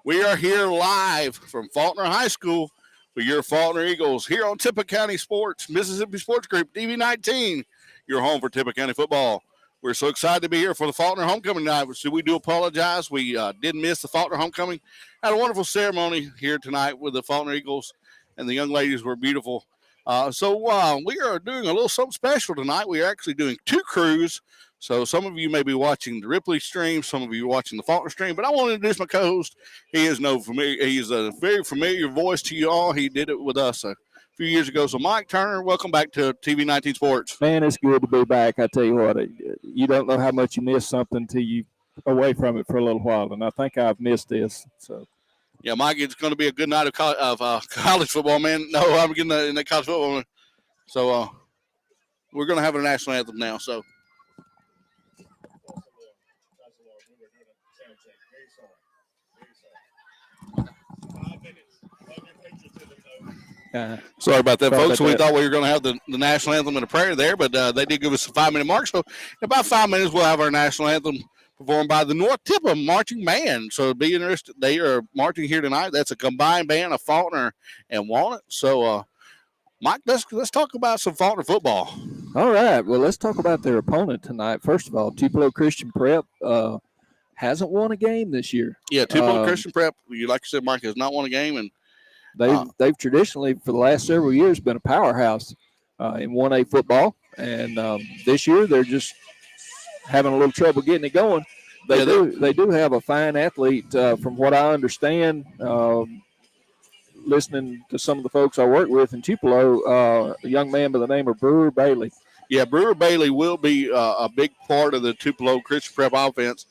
We are here live from Falkner High School with your Falkner Eagles here on Tippah County Sports, Mississippi Sports Group, TV19, your home for Tippah County football. We're so excited to be here for the Falkner homecoming night. So we do apologize. We did miss the Falkner homecoming. Had a wonderful ceremony here tonight with the Falkner Eagles, and the young ladies were beautiful. So we are doing a little something special tonight. We are actually doing two crews. So some of you may be watching the Ripley stream, some of you watching the Falkner stream, but I want to introduce my co-host. He's a very familiar voice to you all. He did it with us a few years ago. So Mike Turner, welcome back to TV19 Sports. Man, it's good to be back. I tell you what, you don't know how much you miss something until you away from it for a little while, and I think I've missed this. So. Yeah, Mike, it's going to be a good night of college football, man. No, I'm getting in the college football. So we're going to have a national anthem now. So. Sorry about that, folks. We thought we were going to have the national anthem and a prayer there, but they did give us a 5-minute mark. So in about 5 minutes, we'll have our national anthem performed by the North Tippah Marching Band. So be interested. They are marching here tonight. That's a combined band of Falkner and Walnut. So, Mike, let's talk about some Falkner football. All right. Well, let's talk about their opponent tonight. First of all, Tupelo Christian Prep hasn't won a game this year. Yeah, Tupelo Christian Prep, like you said, Mike, has not won a game, and they've traditionally for the last several years been a powerhouse in 1A football, and this year they're just having a little trouble getting it going. They do have a fine athlete, from what I understand. Listening to some of the folks I work with in Tupelo, a young man by the name of Brewer Bailey. Yeah, Brewer Bailey will be a big part of the Tupelo Christian Prep offense.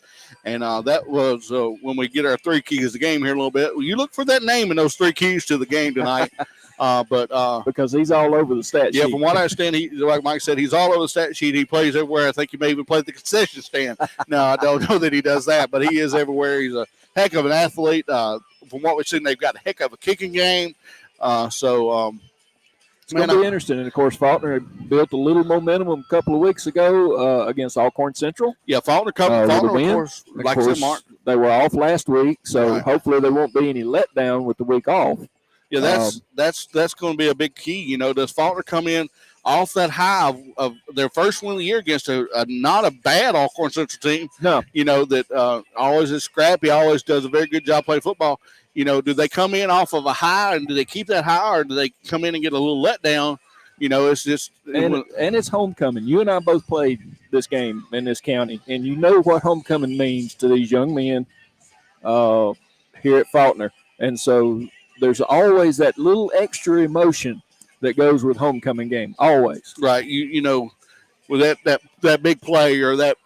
And that was when we get our three keys to the game here in a little bit. You look for that name in those three keys to the game tonight. Because he's all over the stat sheet. Yeah, from what I understand, like Mike said, he's all over the stat sheet. He plays everywhere. I think he may even play at the concession stand. No, I don't know that he does that, but he is everywhere. He's a heck of an athlete. From what we've seen, they've got a heck of a kicking game. It's going to be interesting. And, of course, Falkner built a little momentum a couple of weeks ago against Alcorn Central. Yeah, Faulkner, of course, like I said, Mark. They were off last week, so hopefully there won't be any letdown with the week off. Yeah, that's going to be a big key. You know, does Faulkner come in off that high of their first win of the year against not a bad Alcorn Central team? No. You know, that always is scrappy, always does a very good job playing football. You know, do they come in off of a high, and do they keep that high, or do they come in and get a little letdown? You know, it's just and it's homecoming. You and I both played this game in this county, and you know what homecoming means to these young men here at Falkner. And so there's always that little extra emotion that goes with homecoming game. Always, right? You know, with that big play or that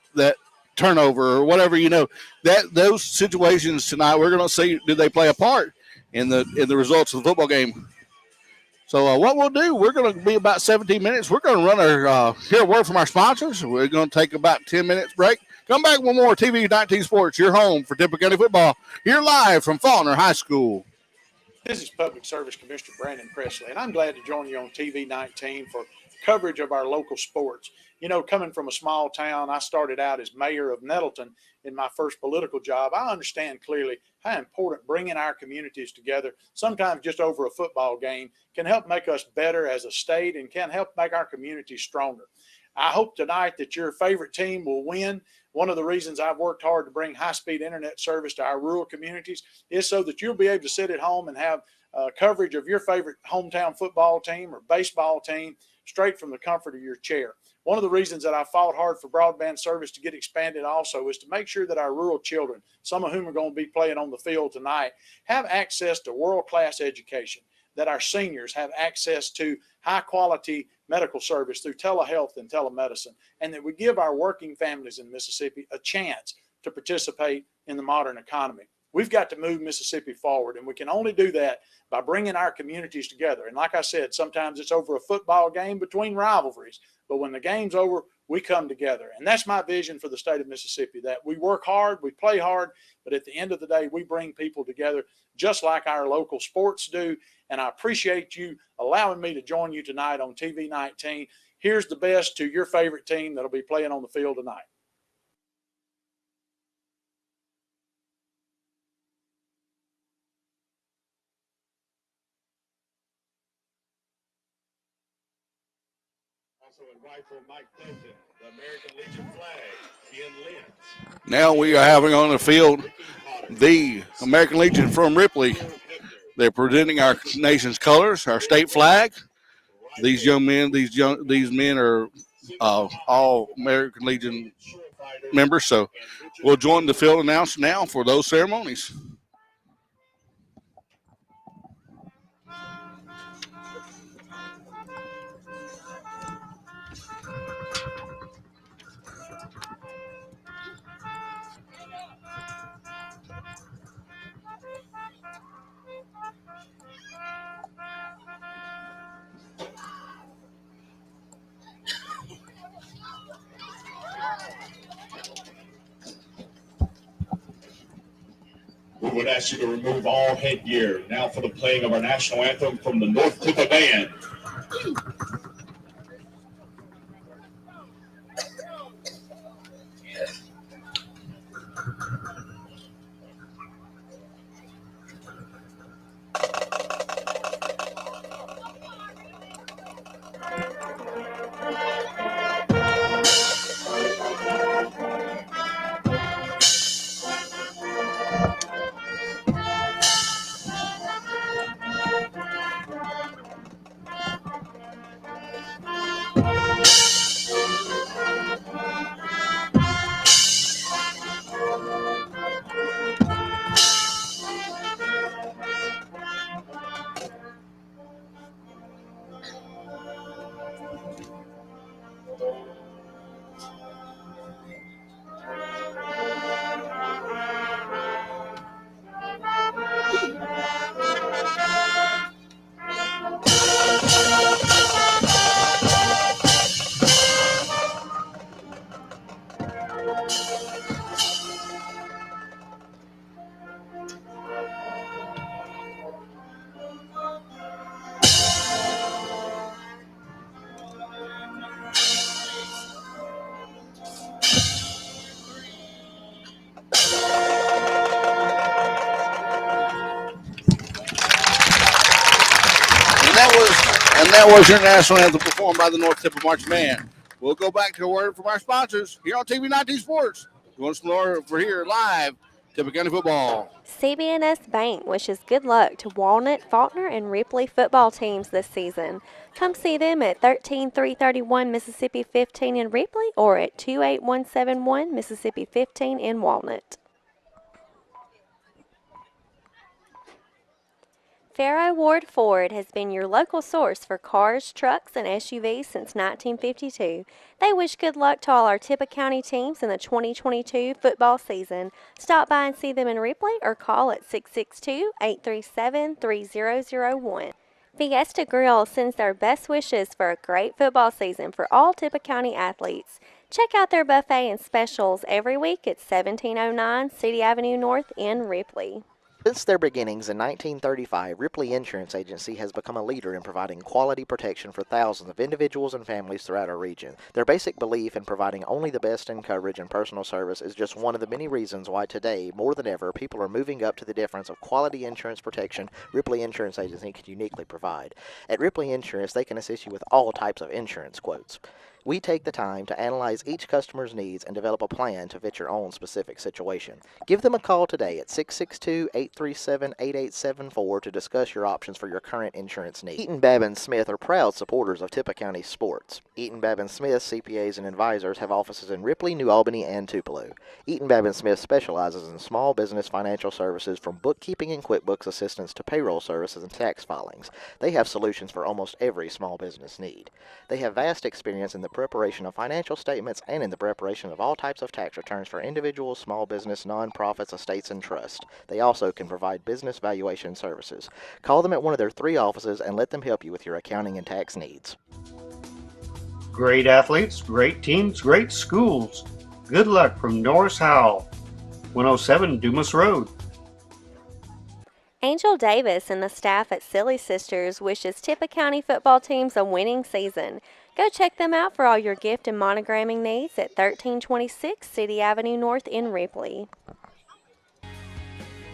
turnover or whatever, you know, that those situations tonight, we're going to see, do they play a part in the results of the football game? So what we'll do, we're going to be about 17 minutes. We're going to run hear a word from our sponsors. We're going to take about 10 minutes break. Come back with more TV19 Sports, your home for Tippah County football. Here live from Falkner High School. This is Public Service Commissioner Brandon Presley, and I'm glad to join you on TV19 for coverage of our local sports. You know, coming from a small town, I started out as mayor of Nettleton in my first political job. I understand clearly how important bringing our communities together, sometimes just over a football game, can help make us better as a state and can help make our communities stronger. I hope tonight that your favorite team will win. One of the reasons I've worked hard to bring high-speed internet service to our rural communities is so that you'll be able to sit at home and have coverage of your favorite hometown football team or baseball team straight from the comfort of your chair. One of the reasons that I fought hard for broadband service to get expanded also is to make sure that our rural children, some of whom are going to be playing on the field tonight, have access to world-class education, that our seniors have access to high-quality medical service through telehealth and telemedicine, and that we give our working families in Mississippi a chance to participate in the modern economy. We've got to move Mississippi forward, and we can only do that by bringing our communities together. And like I said, sometimes it's over a football game between rivalries, but when the game's over, we come together. And that's my vision for the state of Mississippi, that we work hard, we play hard, but at the end of the day, we bring people together just like our local sports do. And I appreciate you allowing me to join you tonight on TV19. Here's the best to your favorite team that'll be playing on the field tonight. Now we are having on the field the American Legion from Ripley. They're presenting our nation's colors, our state flag. These young men, these men are all American Legion members. So we'll join the field announce now for those ceremonies. We would ask you to remove all headgear now for the playing of our national anthem from the North Tippah Band. And that was your national anthem performed by the North Tippah Marching Band. We'll go back to a word from our sponsors here on TV 19 Sports. You want some more for here live, Tippah County Football. CB&S Bank wishes good luck to Walnut, Falkner, and Ripley football teams this season. Come see them at 13331 Mississippi 15 in Ripley or at 28171 Mississippi 15 in Walnut. Farrow Ward Ford has been your local source for cars, trucks, and SUVs since 1952. They wish good luck to all our Tippah County teams in the 2022 football season. Stop by and see them in Ripley or call at 662-837-3001. Fiesta Grill sends their best wishes for a great football season for all Tippah County athletes. Check out their buffet and specials every week at 1709 City Avenue North in Ripley. Since their beginnings in 1935, Ripley Insurance Agency has become a leader in providing quality protection for thousands of individuals and families throughout our region. Their basic belief in providing only the best in coverage and personal service is just one of the many reasons why today, more than ever, people are moving up to the difference of quality insurance protection Ripley Insurance Agency can uniquely provide. At Ripley Insurance, they can assist you with all types of insurance quotes. We take the time to analyze each customer's needs and develop a plan to fit your own specific situation. Give them a call today at 662-837-8874 to discuss your options for your current insurance needs. Eaton Babin Smith are proud supporters of Tippah County sports. Eaton Babin Smith CPAs and advisors have offices in Ripley, New Albany, and Tupelo. Eaton Babin Smith specializes in small business financial services from bookkeeping and QuickBooks assistance to payroll services and tax filings. They have solutions for almost every small business need. They have vast experience in the preparation of financial statements and in the preparation of all types of tax returns for individuals, small business, nonprofits, estates, and trusts. They also can provide business valuation services. Call them at one of their 3 offices and let them help you with your accounting and tax needs. Great athletes, great teams, great schools. Good luck from Norris Howell, 107 Dumas Road. Angel Davis and the staff at Silly Sisters wishes Tippah County football teams a winning season. Go check them out for all your gift and monogramming needs at 1326 City Avenue North in Ripley.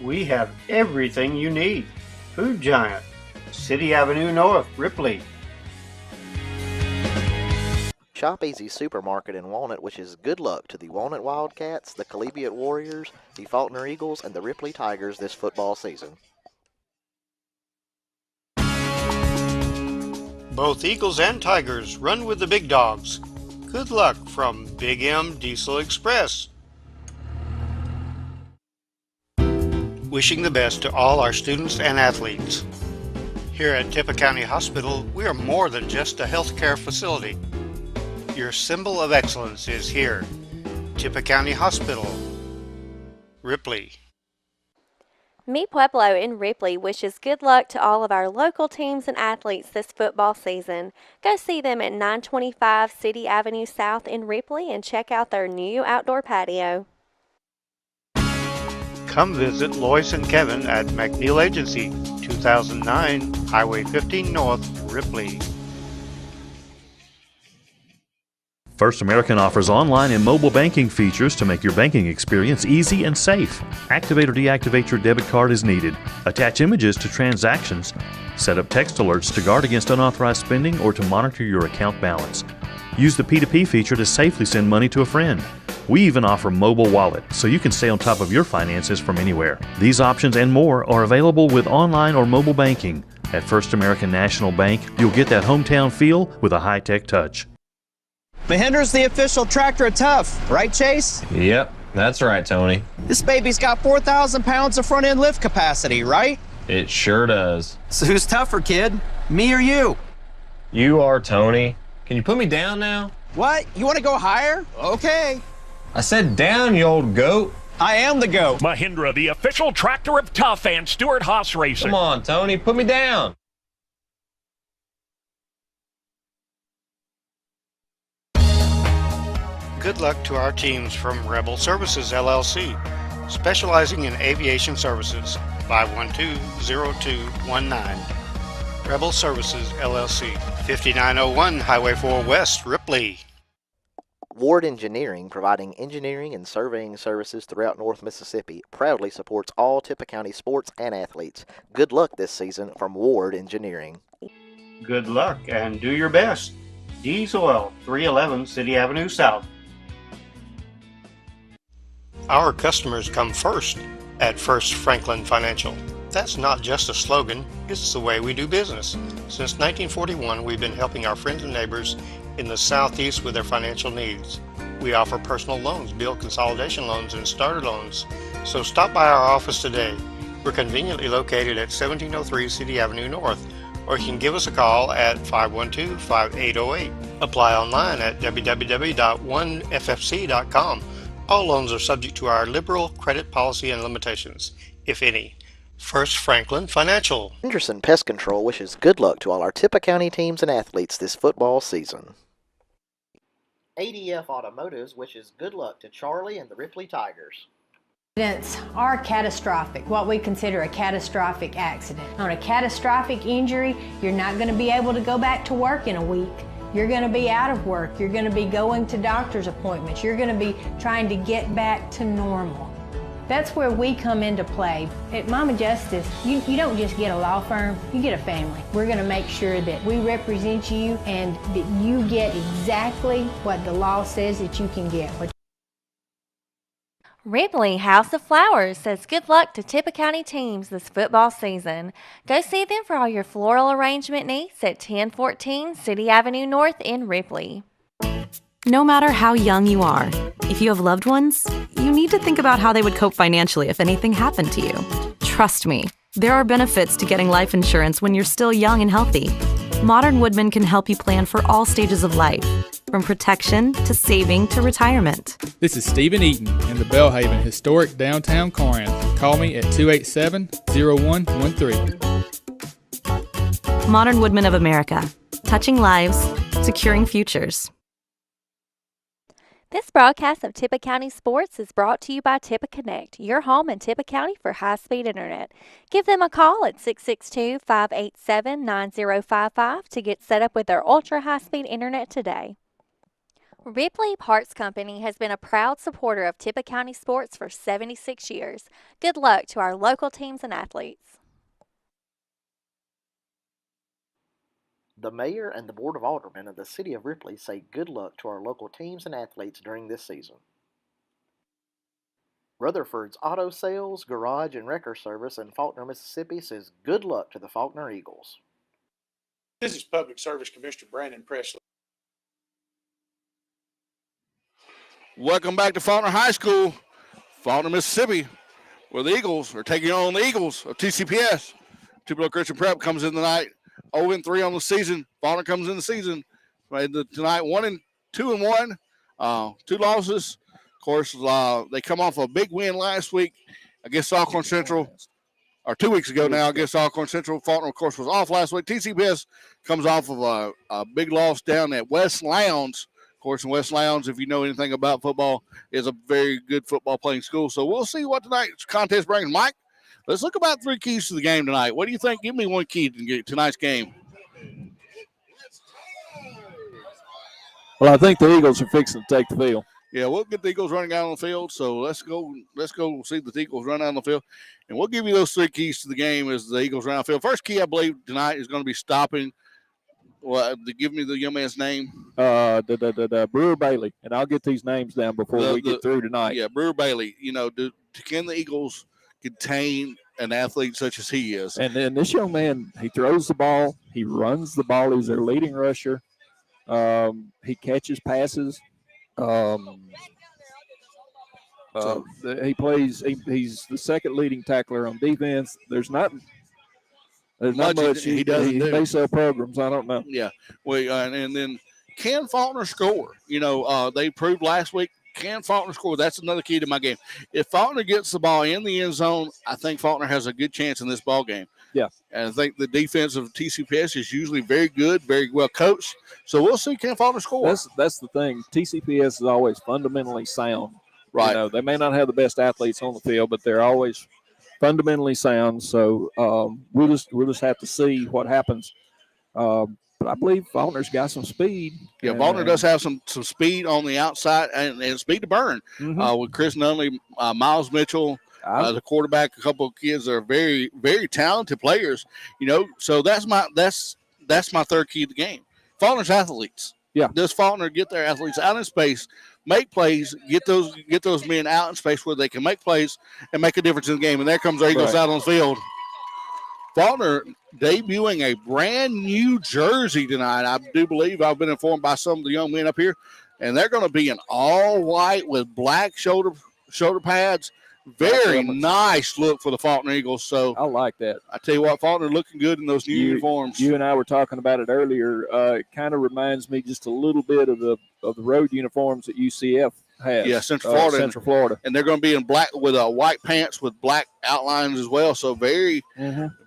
We have everything you need. Food Giant, City Avenue North, Ripley. Shop Easy Supermarket in Walnut wishes good luck to the Walnut Wildcats, the Collegiate Warriors, the Falkner Eagles, and the Ripley Tigers this football season. Both Eagles and Tigers run with the big dogs. Good luck from Big M Diesel Express. Wishing the best to all our students and athletes. Here at Tippah County Hospital, we are more than just a healthcare facility. Your symbol of excellence is here. Tippah County Hospital, Ripley. Mi Pueblo in Ripley wishes good luck to all of our local teams and athletes this football season. Go see them at 925 City Avenue South in Ripley and check out their new outdoor patio. Come visit Lois and Kevin at McNeil Agency, 2009 Highway 15 North, Ripley. First American offers online and mobile banking features to make your banking experience easy and safe. Activate or deactivate your debit card as needed. Attach images to transactions. Set up text alerts to guard against unauthorized spending or to monitor your account balance. Use the P2P feature to safely send money to a friend. We even offer mobile wallet, so you can stay on top of your finances from anywhere. These options and more are available with online or mobile banking. At First American National Bank, you'll get that hometown feel with a high-tech touch. Mahindra's the official tractor of Tough, right, Chase? Yep, that's right, Tony. This baby's got 4,000 pounds of front-end lift capacity, right? It sure does. So who's tougher, kid? Me or you? You are, Tony. Can you put me down now? What? You want to go higher? Okay. I said down, you old goat. I am the goat. Mahindra, the official tractor of Tough and Stewart Haas Racing. Come on, Tony, put me down. Good luck to our teams from Rebel Services LLC, specializing in aviation services. 512-0219. Rebel Services LLC, 5901 Highway 4 West, Ripley. Ward Engineering, providing engineering and surveying services throughout North Mississippi, proudly supports all Tippah County sports and athletes. Good luck this season from Ward Engineering. Good luck and do your best. Diesel, 311 City Avenue South. Our customers come first at First Franklin Financial. That's not just a slogan, it's the way we do business. Since 1941, we've been helping our friends and neighbors in the Southeast with their financial needs. We offer personal loans, bill consolidation loans, and starter loans. So stop by our office today. We're conveniently located at 1703 City Avenue North, or you can give us a call at 512-5808. Apply online at www.onefc.com. All loans are subject to our liberal credit policy and limitations, if any. First Franklin Financial. Henderson Pest Control wishes good luck to all our Tippah County teams and athletes this football season. ADF Automotives wishes good luck to Charlie and the Ripley Tigers. Accidents are catastrophic, what we consider a catastrophic accident. On a catastrophic injury, you're not going to be able to go back to work in a week. You're going to be out of work. You're going to be going to doctor's appointments. You're going to be trying to get back to normal. That's where we come into play. At Mama Justice, you don't just get a law firm, you get a family. We're going to make sure that we represent you and that you get exactly what the law says that you can get. Ripley House of Flowers says good luck to Tippah County teams this football season. Go see them for all your floral arrangement needs at 1014 City Avenue North in Ripley. No matter how young you are, if you have loved ones, you need to think about how they would cope financially if anything happened to you. Trust me, there are benefits to getting life insurance when you're still young and healthy. Modern Woodman can help you plan for all stages of life, from protection to saving to retirement. This is Stephen Eaton in the Belhaven historic downtown Corinth. Call me at 287-0113. Modern Woodman of America, touching lives, securing futures. This broadcast of Tippah County Sports is brought to you by Tippah Connect, your home in Tippah County for high-speed internet. Give them a call at 662-587-9055 to get set up with their ultra-high-speed internet today. Ripley Parts Company has been a proud supporter of Tippah County sports for 76 years. Good luck to our local teams and athletes. The mayor and the board of aldermen of the city of Ripley say good luck to our local teams and athletes during this season. Rutherford's Auto Sales, Garage, and Wrecker Service in Falkner, Mississippi says good luck to the Falkner Eagles. This is Public Service Commissioner Brandon Presley. Welcome back to Falkner High School, Falkner, Mississippi, where the Eagles are taking on the Eagles of TCPS. Tupelo Christian Prep comes in tonight 0-3 on the season. Falkner comes in the season tonight 1-2-1, 2 losses. Of course, they come off a big win last week against Alcorn Central, or 2 weeks ago now against Alcorn Central. Falkner, of course, was off last week. TCPS comes off of a big loss down at West Lowndes. Of course, in West Lowndes, if you know anything about football, is a very good football playing school. So we'll see what tonight's contest brings. Mike, let's look about 3 keys to the game tonight. What do you think? Give me 1 key to tonight's game. Well, I think the Eagles are fixing to take the field. Yeah, we'll get the Eagles running out on the field. So let's go see the Eagles run out on the field. And we'll give you those 3 keys to the game as the Eagles run out on the field. First key, I believe, tonight is going to be stopping. Well, give me the young man's name. Brewer Bailey. And I'll get these names down before we get through tonight. Yeah, Brewer Bailey. You know, can the Eagles contain an athlete such as he is? And then this young man, he throws the ball. He runs the ball. He's their leading rusher. He catches passes. He plays. He's the second leading tackler on defense. There's not much he doesn't do. They sell programs. I don't know. Yeah. And then can Falkner score? You know, they proved last week. Can Falkner score? That's another key to my game. If Falkner gets the ball in the end zone, I think Falkner has a good chance in this ball game. Yeah. And I think the defense of TCPS is usually very good, very well coached. So we'll see, can Falkner score? That's the thing. TCPS is always fundamentally sound. Right. You know, they may not have the best athletes on the field, but they're always fundamentally sound. So we'll just have to see what happens. But I believe Faulkner's got some speed. Yeah, Falkner does have some speed on the outside and speed to burn. With Chris Nunley, Miles Mitchell, the quarterback, a couple of kids are very, very talented players. You know, so that's my 3rd key of the game. Faulkner's athletes. Yeah. Does Falkner get their athletes out in space, make plays, get those men out in space where they can make plays and make a difference in the game? And there comes our Eagles out on the field. Faulkner debuting a brand new jersey tonight. I do believe I've been informed by some of the young men up here, and they're going to be in all white with black shoulder pads. Very nice look for the Falkner Eagles. So I like that. I tell you what, Falkner looking good in those new uniforms. You and I were talking about it earlier. It kind of reminds me just a little bit of the road uniforms that UCF has. Yeah, Central Florida. And they're going to be in black with white pants with black outlines as well. So very,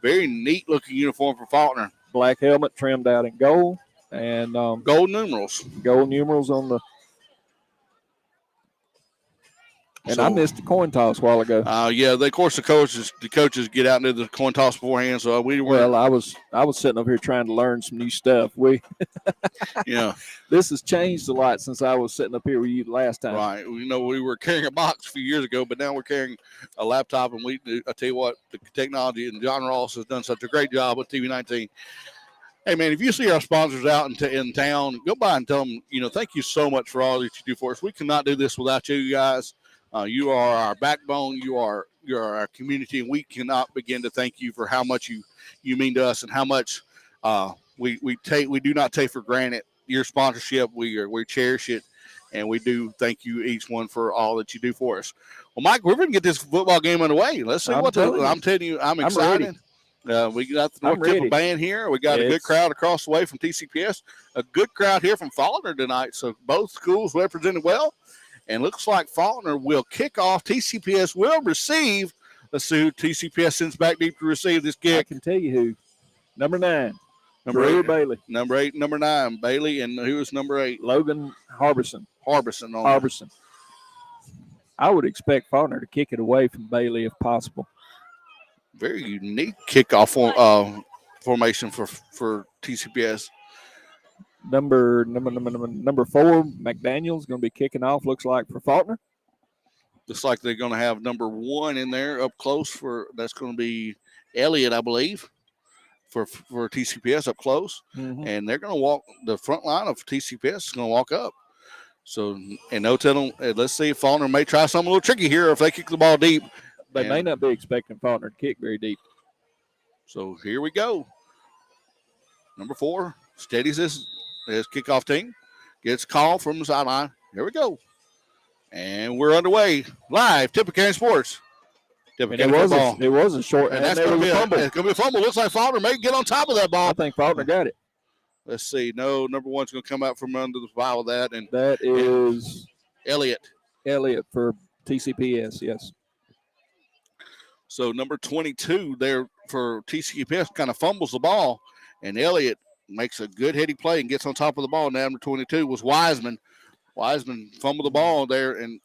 very neat looking uniform for Falkner. Black helmet trimmed out in gold and gold numerals. Gold numerals on the. And I missed the coin toss a while ago. Yeah, of course the coaches get out and do the coin toss beforehand. So we were. Well, I was sitting over here trying to learn some new stuff. Yeah, this has changed a lot since I was sitting up here with you last time. Right. You know, we were carrying a box a few years ago, but now we're carrying a laptop, and I tell you what, the technology, and John Ross has done such a great job with TV19. Hey, man, if you see our sponsors out in town, go by and tell them, thank you so much for all that you do for us. We cannot do this without you guys. You are our backbone. You are our community, and we cannot begin to thank you for how much you mean to us and how much we do not take for granted your sponsorship. We cherish it, and we do thank you each one for all that you do for us. Well, Mike, we're going to get this football game underway. Let's see I'm telling you, I'm excited. We got the North Tippah band here. We got a good crowd across the way from TCPS. A good crowd here from Falkner tonight. So both schools represented well. And looks like Falkner will kick off. TCPS will receive. Let's see who TCPS sends back deep to receive this kick. I can tell you who. Number 9. Brewer Bailey. Number 8, number 9. Bailey. And who is number 8? Logan Harbison. Harbison. I would expect Falkner to kick it away from Bailey if possible. Very unique kickoff formation for TCPS. Number 4, McDaniel's going to be kicking off, looks like, for Falkner. Looks like they're going to have number 1 in there up close that's going to be Elliott, I believe. for TCPS up close, and they're going to walk. The front line of TCPS is going to walk up. So, and no telling. Let's see if Falkner may try something a little tricky here if they kick the ball deep. They may not be expecting Falkner to kick very deep. So here we go. Number 4 steadies his kickoff team. Gets called from the sideline. Here we go. And we're underway. Live, Tippah County Sports. Tippah County football. It was a short. And that's going to be a fumble. It's going to be a fumble. Looks like Falkner may get on top of that ball. I think Falkner got it. Let's see. No, number 1's going to come out from under the pile of that. And that is Elliott. Elliott for TCPS, yes. So number 22 there for TCPS kind of fumbles the ball, and Elliott makes a good heady play and gets on top of the ball. Now number 22 was Wiseman. Wiseman fumbled the ball there, and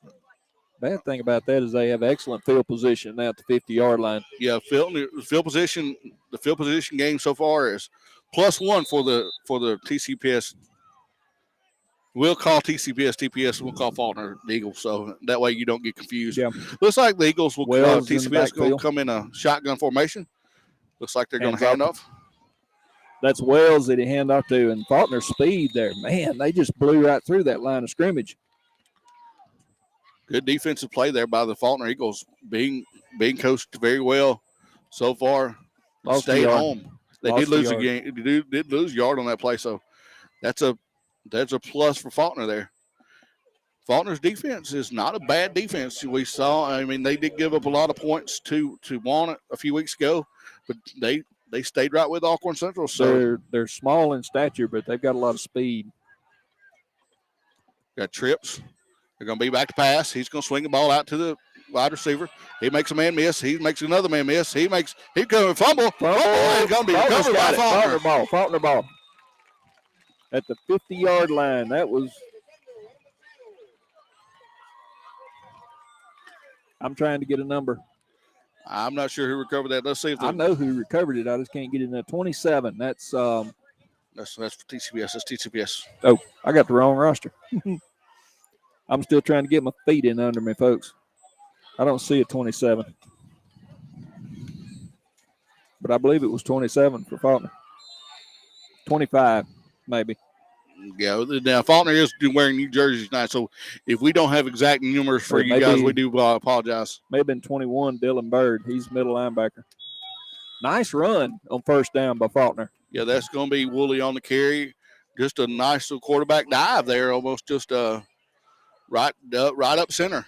bad thing about that is they have excellent field position now at the 50-yard line. Yeah, field position. The field position game so far is +1 for the TCPS. We'll call TCPS TPS. We'll call Falkner the Eagles, so that way you don't get confused. Yeah. Looks like the Eagles will TCPS going to backfield. come in a shotgun formation. Looks like they're going to hand off. That's Wells that he hand off to, and Falkner's speed there. Man, they just blew right through that line of scrimmage. Good defensive play there by the Falkner Eagles, being coached very well so far. Stay at home. They did lose a game. Did lose a yard on that play, so that's a plus for Falkner there. Faulkner's defense is not a bad defense. We saw. I mean, they did give up a lot of points to Walnut a few weeks ago, but they stayed right with Alcorn Central. So they're small in stature, but they've got a lot of speed. Got trips. They're going to be back to pass. He's going to swing the ball out to the wide receiver. He makes a man miss. He makes another man miss. He going to fumble. And going to be recovered by Falkner. Falkner ball. At the 50-yard line. That was – I'm trying to get a number. I'm not sure who recovered that. Let's see if I know who recovered it. I just can't get it in there. 27. That's for TCPS. That's TCPS. Oh, I got the wrong roster. I'm still trying to get my feet in under me, folks. I don't see a 27. But I believe it was 27 for Falkner. 25, maybe. Yeah, now Falkner is wearing new jerseys tonight, so if we don't have exact numbers for you guys, we do apologize. May have been 21, Dylan Bird. He's middle linebacker. Nice run on first down by Falkner. Yeah, that's going to be Woolley on the carry. Just a nice little quarterback dive there, almost just right up center.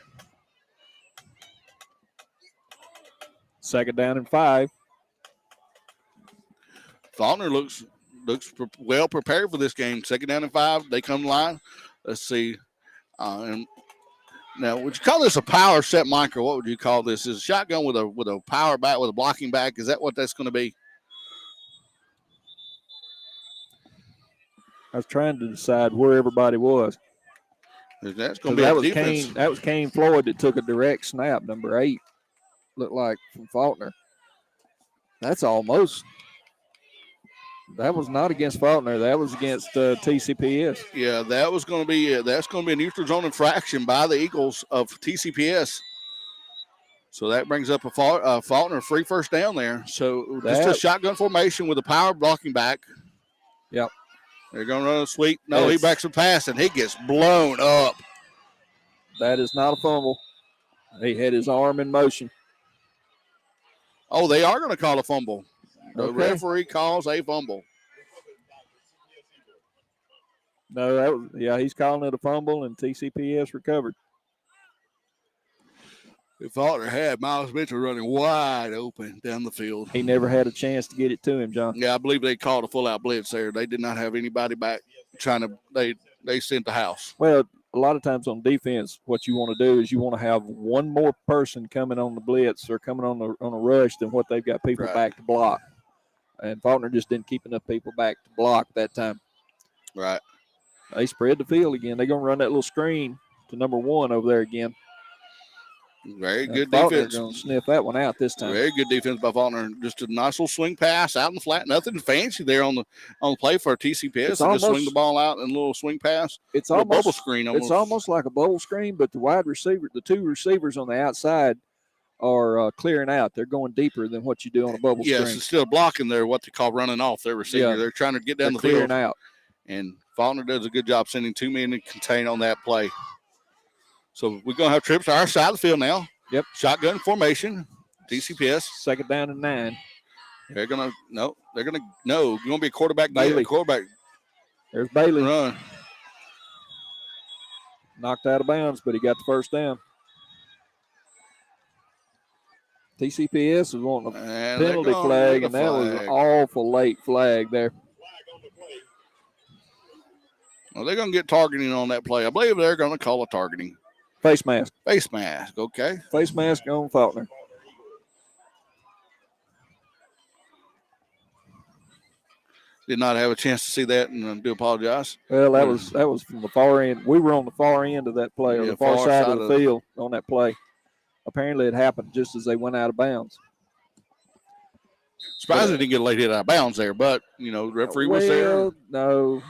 Second down and 5. Falkner looks well prepared for this game. Second down and 5. They come to line. Let's see. And now, would you call this a power set, Mike, or what would you call this? Is a shotgun with a power back, with a blocking back? Is that what that's going to be? I was trying to decide where everybody was. That's going to be a defense. That was Kane Floyd that took a direct snap, number 8. Looked like from Falkner. That's almost. That was not against Falkner. That was against TCPS. Yeah, that was going to be. That's going to be a neutral zone infraction by the Eagles of TCPS. So that brings up a Falkner free first down there. So just a shotgun formation with a power blocking back. Yep. They're going to run a sweep. No, he backs a pass, and he gets blown up. That is not a fumble. He had his arm in motion. Oh, they are going to call a fumble. The Okay. referee calls a fumble. No, he's calling it a fumble, and TCPS recovered. If Falkner had Miles Mitchell running wide open down the field. He never had a chance to get it to him, John. Yeah, I believe they called a full-out blitz there. They did not have anybody back trying to – they sent the house. Well, a lot of times on defense, what you want to do is you want to have one more person coming on the blitz or coming on a rush than what they've got people back to block. And Falkner just didn't keep enough people back to block that time. Right. They spread the field again. They're going to run that little screen to number 1 over there again. Very good Falkner's defense. going to sniff that one out this time. Very good defense by Falkner. Just a nice little swing pass out in the flat. Nothing fancy there on the play for TCPS. Just swing the ball out and a little swing pass. It's almost almost bubble screen. It's almost like a bubble screen, but the wide receiver, the 2 receivers on the outside are clearing out. They're going deeper than what you do on a bubble Yes, screen. instead of blocking, they're what they call running off their receiver. Yeah. They're trying to get down They're the field. clearing out. And Falkner does a good job sending 2 men to contain on that play. So we're going to have trips to our side of the field now. Yep. Shotgun formation, TCPS. Second down and 9. They're going to, no, they're going to, no, you're going to be a quarterback. Bailey. Quarterback. There's Bailey. Run. Knocked out of bounds, but he got the first down. TCPS was wanting a penalty flag, and that was an awful late flag there. Well, they're going to get targeting on that play. I believe they're going to call a targeting. Face mask. Face mask, okay. Face mask on Falkner. Did not have a chance to see that, and I do apologize. Well, that was from the far end. We were on the far end of that play, or the far side of the field on that play. Apparently, it happened just as they went out of bounds. Surprised they didn't get a late hit out of bounds there, but, you know, the referee was there. No,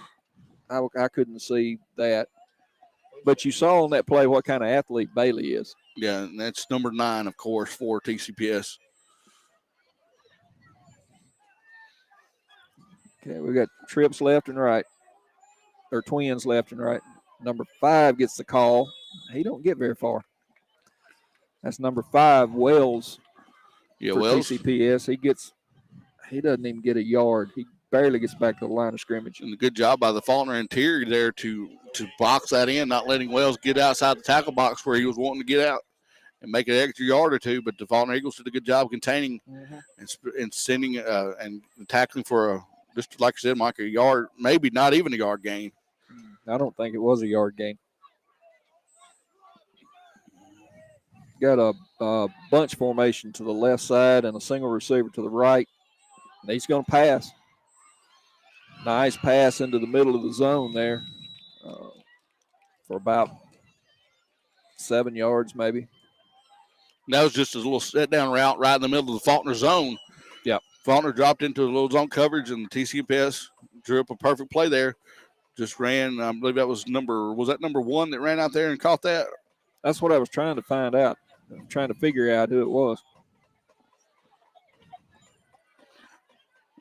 I couldn't see that. But you saw on that play what kind of athlete Bailey is. Yeah, and that's number 9, of course, for TCPS. Okay, we got trips left and right, or twins left and right. Number 5 gets the call. He don't get very far. That's number 5, Wells. Yeah, for Wells. TCPS. He doesn't even get a yard. He barely gets back to the line of scrimmage. And a good job by the Falkner interior there to box that in, not letting Wells get outside the tackle box where he was wanting to get out and make an extra yard or two. But the Falkner Eagles did a good job containing and sending and tackling for just like I said, Mike, a yard, maybe not even a yard gain. I don't think it was a yard gain. Got a bunch formation to the left side and a single receiver to the right. And he's going to pass. Nice pass into the middle of the zone there for about 7 yards maybe. That was just a little set-down route right in the middle of the Falkner zone. Yeah. Falkner dropped into a little zone coverage, and the TCPS drew up a perfect play there. Just ran, I believe that was number 1 that ran out there and caught that? That's what I was trying to find out. I'm trying to figure out who it was.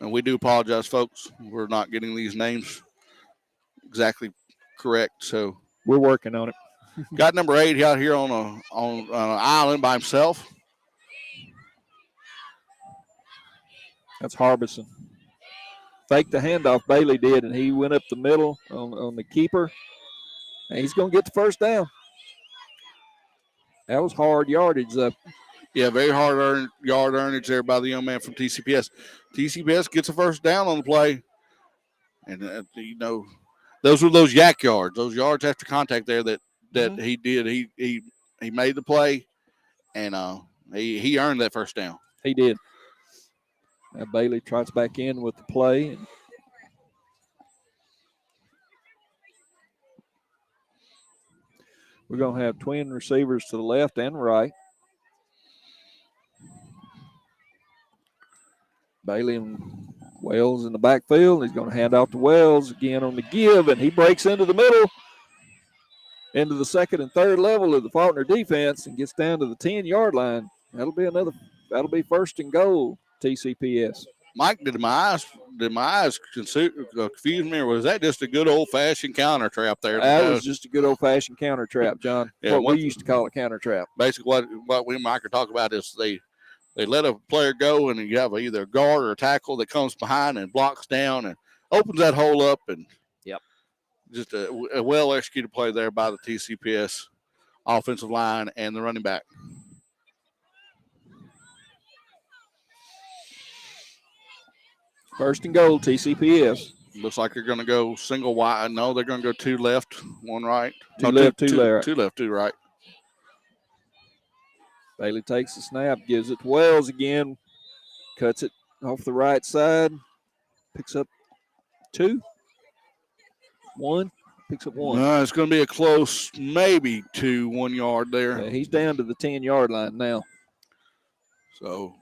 And we do apologize, folks. We're not getting these names exactly correct. So we're working on it. Got number 8 out here on an island by himself. That's Harbison. Faked the handoff, Bailey did, and he went up the middle on the keeper. And he's going to get the first down. That was hard yardage up. Yeah, very hard yard earnage there by the young man from TCPS. TCPS gets a first down on the play. And, you know, those were those yak yards, those yards after contact there that he did. He made the play, and he earned that first down. He did. Now Bailey trots back in with the play. And we're going to have twin receivers to the left and right. Bailey and Wells in the backfield. He's going to hand off to Wells again on the give, and he breaks into the middle, into the second and third level of the Falkner defense, and gets down to the 10-yard line. That'll be first and goal, TCPS. Mike, did my eyes confuse me, or was that just a good old-fashioned counter trap there? That was just a good old-fashioned counter trap, John. Yeah, what we used to call a counter trap. Basically, what we and Mike are talking about is they let a player go, and you have either a guard or a tackle that comes behind and blocks down and opens that hole up, and just a well-executed play there by the TCPS offensive line and the running back. First and goal, TCPS. Looks like they're going to go single wide. No, they're going to go 2 left, 1 right. Two left, 2 right. 2 left, 2 right. Bailey takes the snap, gives it to Wells again, cuts it off the right side, picks up 2. 1, picks up 1. No, it's going to be a close, maybe 2 1 yard there. Yeah, he's down to the 10-yard line now. So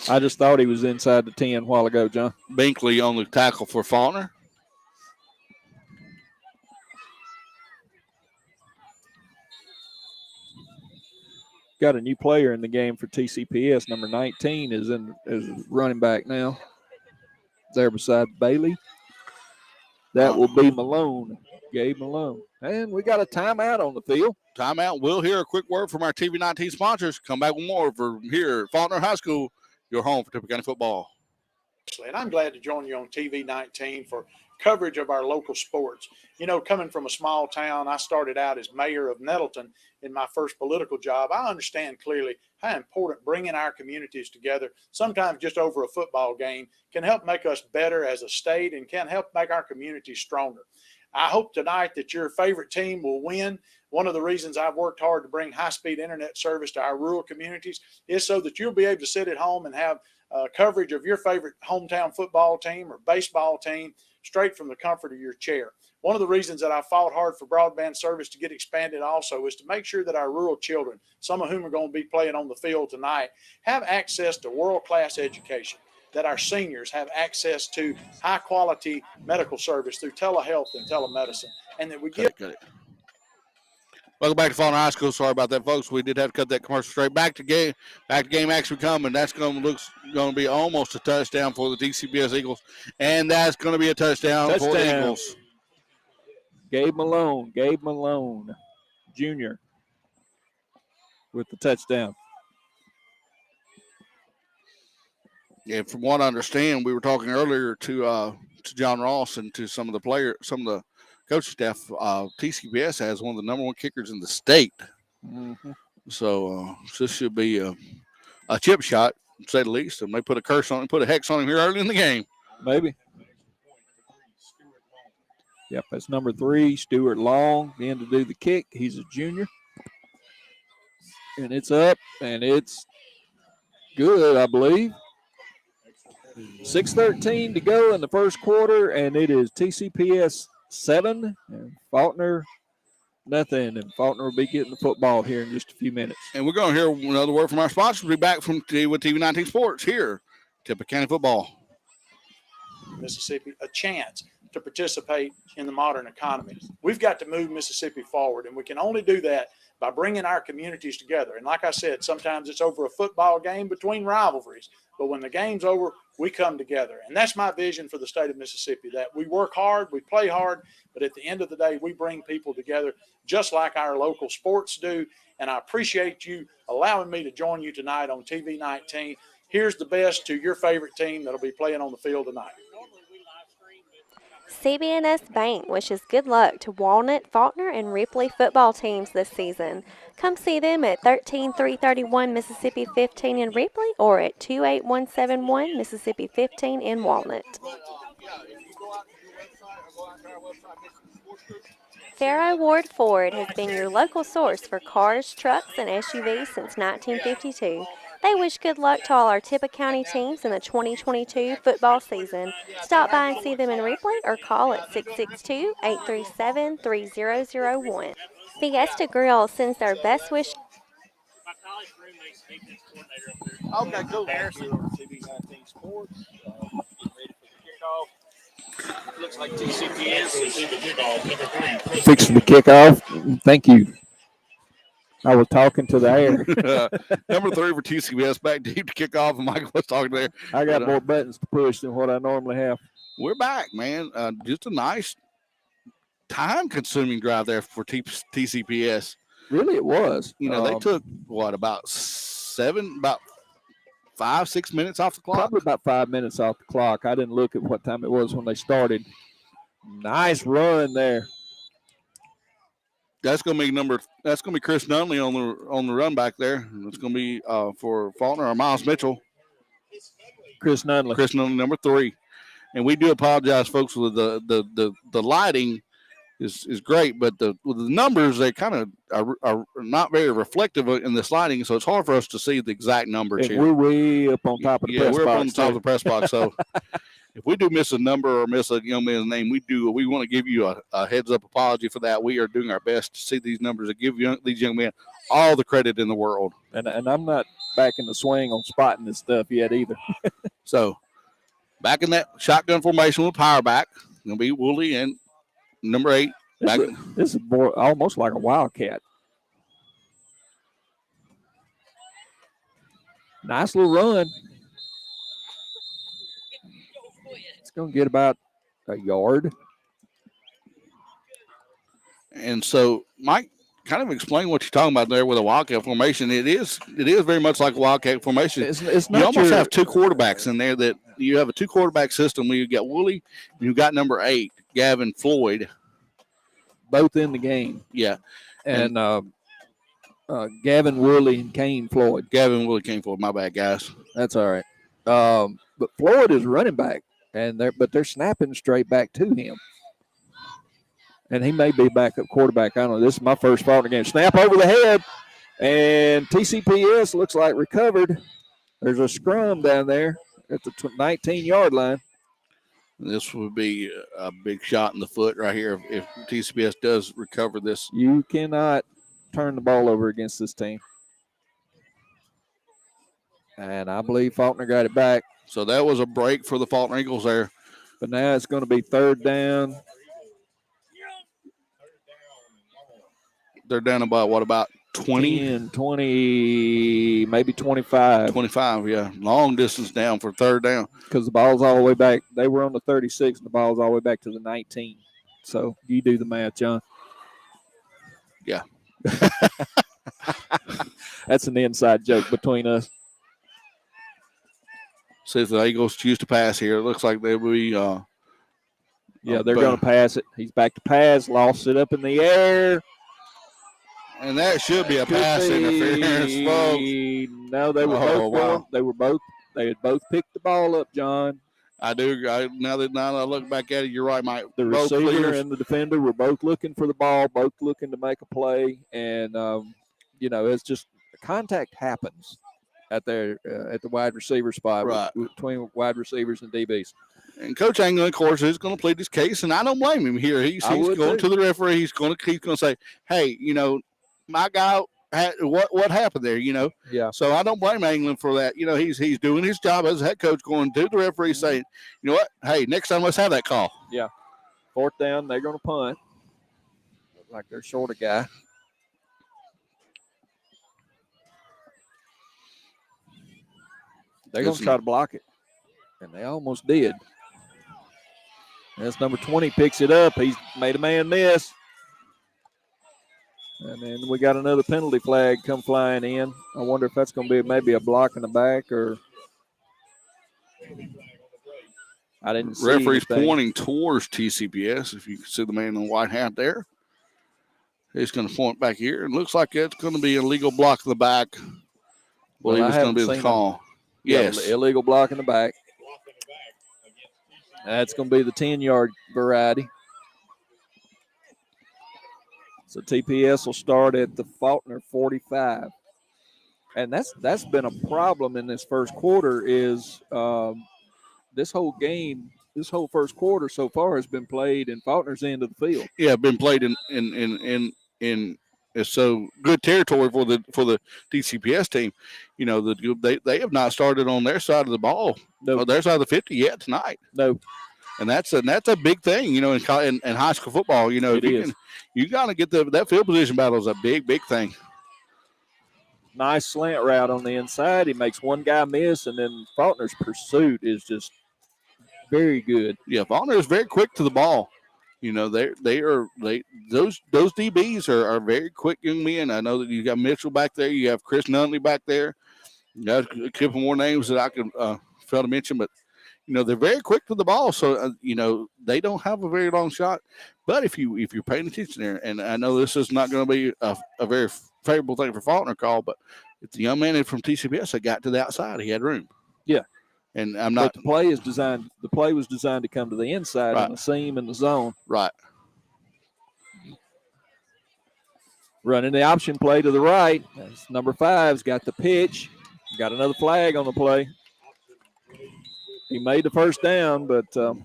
I just thought he was inside the 10 a while ago, John. Binkley on the tackle for Falkner. got a new player in the game for TCPS. Number 19 is running back now. There beside Bailey. That will be Malone, Gabe Malone. And we got a timeout on the field. Timeout. We'll hear a quick word from our TV19 sponsors. Come back with more from here at Falkner High School, your home for Tippah County football. And I'm glad to join you on TV19 for coverage of our local sports. You know, coming from a small town, I started out as mayor of Nettleton in my first political job. I understand clearly how important bringing our communities together, sometimes just over a football game, can help make us better as a state and can help make our communities stronger. I hope tonight that your favorite team will win. One of the reasons I've worked hard to bring high-speed internet service to our rural communities is so that you'll be able to sit at home and have coverage of your favorite hometown football team or baseball team straight from the comfort of your chair. One of the reasons that I fought hard for broadband service to get expanded also is to make sure that our rural children, some of whom are going to be playing on the field tonight, have access to world-class education, that our seniors have access to high-quality medical service through telehealth and telemedicine, and that we get Welcome back to Falkner High School. Sorry about that, folks. We did have to cut that commercial straight. Back to game actually coming. That's going to be almost a touchdown for the TCPS Eagles, and that's going to be a touchdown for the Eagles. Gabe Malone, Jr. with the touchdown. Yeah, from what I understand, we were talking earlier to John Ross and to some of the coaching staff. TCPS has one of the number one kickers in the state. Mm-hmm. So this should be a chip shot, to say the least. And they put a hex on him here early in the game. Maybe. Yep, that's number 3, Stuart Long, in to do the kick. He's a junior. And it's up, and it's good, I believe. 6:13 to go in the first quarter, and it is TCPS 7 and Falkner nothing. And Falkner will be getting the football here in just a few minutes. And we're going to hear another word from our sponsors. We'll be back with TV19 Sports here, Tippah County football. Mississippi a chance to participate in the modern economy. We've got to move Mississippi forward, and we can only do that by bringing our communities together. And like I said, sometimes it's over a football game between rivalries, but when the game's over, we come together. And that's my vision for the state of Mississippi, that we work hard, we play hard, but at the end of the day, we bring people together just like our local sports do. And I appreciate you allowing me to join you tonight on TV19. Here's the best to your favorite team that'll be playing on the field tonight. CB&S Bank wishes good luck to Walnut, Falkner, and Ripley football teams this season. Come see them at 13331 Mississippi 15 in Ripley or at 28171 Mississippi 15 in Walnut. Farrow Ward Ford has been your local source for cars, trucks, and SUVs since 1952. They wish good luck to all our Tippah County teams in the 2022 football season. Stop by and see them in Ripley or call at 662-837-3001. Fiesta Grill sends their best wishes. Okay, cool. TV19 Sports. Getting ready for the kickoff. Looks like TCPS is fixing the kickoff. Thank you. I was talking to the air. Number 3 for TCPS, back deep to kick off, and Michael was talking there. I got more buttons to push than what I normally have. We're back, man. Just a nice time-consuming drive there for TCPS. Really, it was. You know, they took, about 5-6 minutes off the clock? Probably about 5 minutes off the clock. I didn't look at what time it was when they started. Nice run there. That's going to be Chris Nunley on the run back there. It's going to be for Falkner or Miles Mitchell. Chris Nunley, number 3. And we do apologize, folks, with the lighting is great, but with the numbers, they kind of are not very reflective in this lighting, so it's hard for us to see the exact numbers here. We're way up on top of the press box. Yeah, we're up on the top of the press box. So if we do miss a number or miss a young man's name, we want to give you a heads-up apology for that. We are doing our best to see these numbers and give these young men all the credit in the world. And I'm not back in the swing on spotting this stuff yet either. So back in that shotgun formation with power back, going to be Woolley and number 8. This is more almost like a wildcat. Nice little run. It's going to get about a yard. And so, Mike, kind of explain what you're talking about there with a wildcat formation. It is very much like a wildcat formation. It's you not almost have two quarterbacks in there. That you have a two quarterback system where you got Woolley and you got number 8, Gavin Floyd, both in the game. Yeah, and Gavin Woolley and Kane Floyd. Gavin Woolley, Kane Floyd. My bad, guys. That's all right. But Floyd is running back, and they're snapping straight back to him. And he may be backup quarterback. I don't know. This is my first Falkner game. Snap over the head, and TCPS looks like recovered. There's a scrum down there at the 19-yard line. This would be a big shot in the foot right here if TCPS does recover this. You cannot turn the ball over against this team. And I believe Falkner got it back. So that was a break for the Falkner Eagles there. But now it's going to be third down. They're down about 20? 10, 20, maybe 25. 25, yeah. Long distance down for third down. Because the ball's all the way back. They were on the 36, and the ball's all the way back to the 19. So you do the math, John. Yeah. That's an inside joke between us. See if the Eagles choose to pass here. It looks like they will be. Yeah, they're going to pass it. He's back to pass. Lost it up in the air. And that should be a pass interference, folks. No, they were both. Wow. They had both picked the ball up, John. I do. Now that I look back at it, you're right, Mike. The receiver and the defender were both looking for the ball, both looking to make a play, and it's just contact happens at the wide receiver spot, right, between wide receivers and DBs. And Coach Anglin, of course, is going to plead his case, and I don't blame him here. He's going to the referee. He's going to say, "Hey, my guy." What happened there, Yeah. So I don't blame Anglin for that. He's doing his job as a head coach, going to the referee saying, you know what? Hey, next time let's have that call. Yeah. Fourth down, they're going to punt. Look like they're short a guy. They're going to try to block it, and they almost did. As number 20 picks it up, he's made a man miss. And then we got another penalty flag come flying in. I wonder if that's going to be maybe a block in the back or I didn't see referee's anything. Pointing towards TCPS. If you can see the man in the white hat there, he's going to point back here. It looks like it's going to be a legal block in the back. Well, it's going to be the call. Yes, illegal block in the back. That's going to be the 10-yard variety. So TPS will start at the Falkner 45. And that's been a problem in this first quarter is this whole game, this whole first quarter so far has been played in Falkner's end of the field. Yeah, been played in so good territory for the TCPS team. They have not started on their side of the ball, their side of the 50 yet tonight. No. And that's a big thing, in high school football. You got to get that field position battle is a big thing. Nice slant route on the inside. He makes one guy miss, and then Faulkner's pursuit is just very good. Yeah, Faulkner is very quick to the ball. Those DBs are very quick young men. I know that you got Mitchell back there, you have Chris Nunley back there. You got a couple more names that I can fail to mention, but. They're very quick to the ball, so they don't have a very long shot. But if you're paying attention there, and I know this is not going to be a very favorable thing for Faulkner call, but if the young man from TCPS that got to the outside, he had room. Yeah, and I'm not. But the play was designed to come to the inside right. On the seam and the zone. Right. Running the option play to the right. That's number 5's got the pitch. Got another flag on the play. He made the first down, but so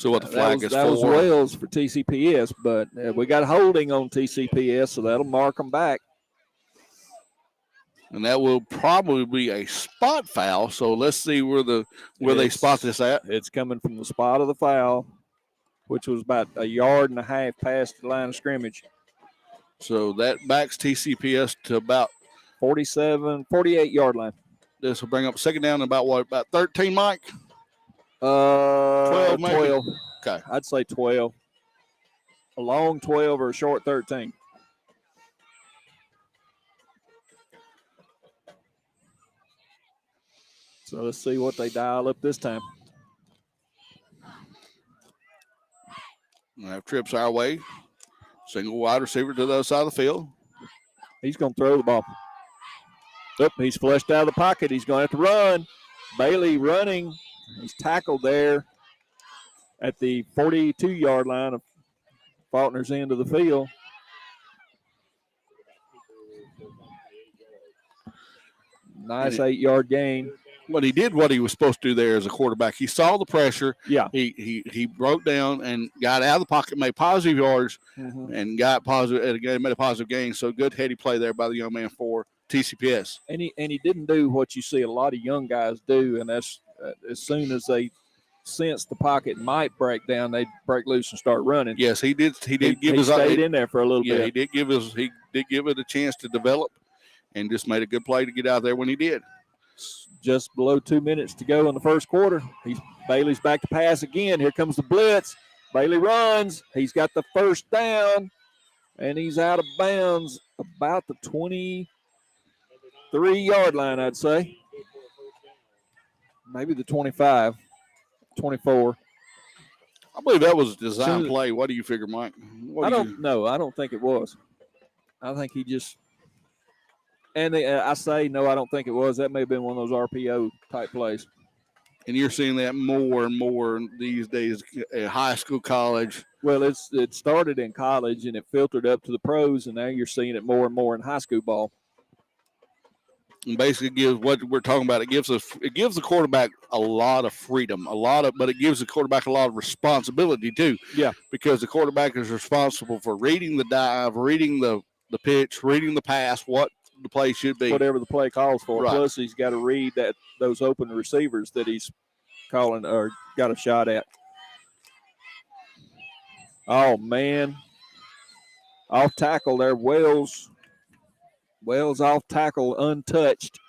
what the flag is for? That was Wells for TCPS, but we got holding on TCPS, so that'll mark them back. And that will probably be a spot foul. So let's see where they spot this at. It's coming from the spot of the foul, which was about a yard and a half past the line of scrimmage. So that backs TCPS to about 48-yard line. This will bring up second down about what? About 13, Mike? 12, maybe? 12. Okay. I'd say 12. A long 12 or a short 13. So let's see what they dial up this time. We'll have trips our way. Single wide receiver to the other side of the field. He's going to throw the ball. Oop, he's flushed out of the pocket. He's going to have to run. Bailey running. He's tackled there at the 42-yard line of Falkner's end of the field. Nice 8-yard gain. But he did what he was supposed to do there as a quarterback. He saw the pressure. Yeah. He broke down and got out of the pocket, made positive yards, and got positive. Made a positive gain. So good heady play there by the young man for TCPS. And he didn't do what you see a lot of young guys do, and that's as soon as they sense the pocket might break down, they break loose and start running. Yes, he did. He stayed in there for a little bit. Yeah, he did give it a chance to develop, and just made a good play to get out there when he did. Just below 2 minutes to go in the first quarter. Bailey's back to pass again. Here comes the blitz. Bailey runs. He's got the first down, and he's out of bounds about the 23-yard line, I'd say. Maybe the 25, 24. I believe that was a design play. What do you figure, Mike? I don't know. I don't think it was. I think he just – and I say, no, I don't think it was. That may have been one of those RPO-type plays. And you're seeing that more and more these days at high school, college. Well, it started in college, and it filtered up to the pros, and now you're seeing it more and more in high school ball. And basically gives what we're talking about. It gives the quarterback a lot of freedom, but it gives the quarterback a lot of responsibility too. Yeah. Because the quarterback is responsible for reading the dive, reading the pitch, reading the pass, what the play should be. Whatever the play calls for. Right. Plus, he's got to read those open receivers that he's calling or got a shot at. Oh, man. Off tackle there, Wells. Wells off tackle, untouched,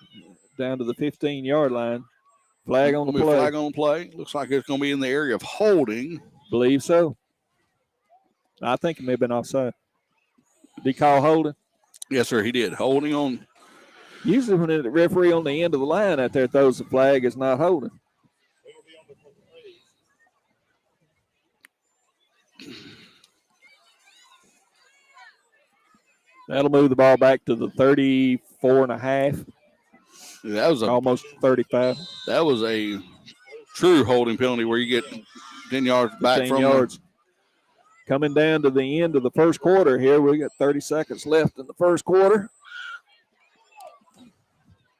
down to the 15-yard line. Flag on the play. Flag on play. Looks like it's going to be in the area of holding. Believe so. I think it may have been offside. Did he call holding? Yes, sir, he did. Holding on. Usually when the referee on the end of the line out there throws the flag, it's not holding. That'll move the ball back to the 34.5. That was almost 35. That was a true holding penalty where you get 10 yards back from yards. Coming down to the end of the first quarter here. We got 30 seconds left in the first quarter. I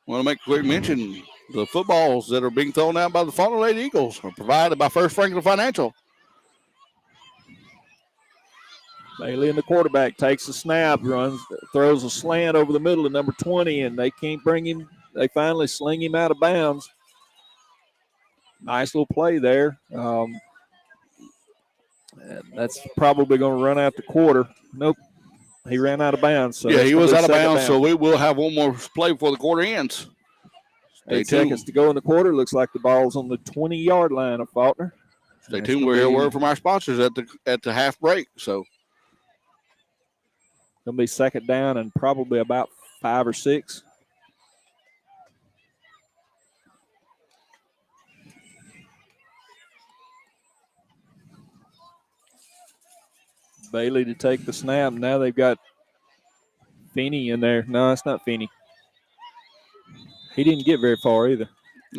want to make a quick mention. The footballs that are being thrown out by the Falkner Lady Eagles are provided by First Franklin Financial. Bailey and the quarterback takes a snap, throws a slant over the middle of number 20, and they can't bring him. They finally sling him out of bounds. Nice little play there. And that's probably going to run out the quarter. Nope. He ran out of bounds. So yeah, he was out of bounds, so we will have one more play before the quarter ends. 8 seconds to go in the quarter. Looks like the ball's on the 20-yard line of Falkner. Stay tuned. We'll hear a word from our sponsors at the half break. So going to be second down and probably about 5 or 6. Bailey to take the snap. Now they've got Feeney in there. No, it's not Feeney. He didn't get very far either.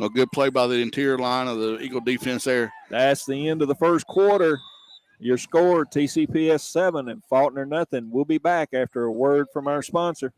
A good play by the interior line of the Eagle defense there. That's the end of the first quarter. Your score, TCPS 7 and Falkner nothing. We'll be back after a word from our sponsor.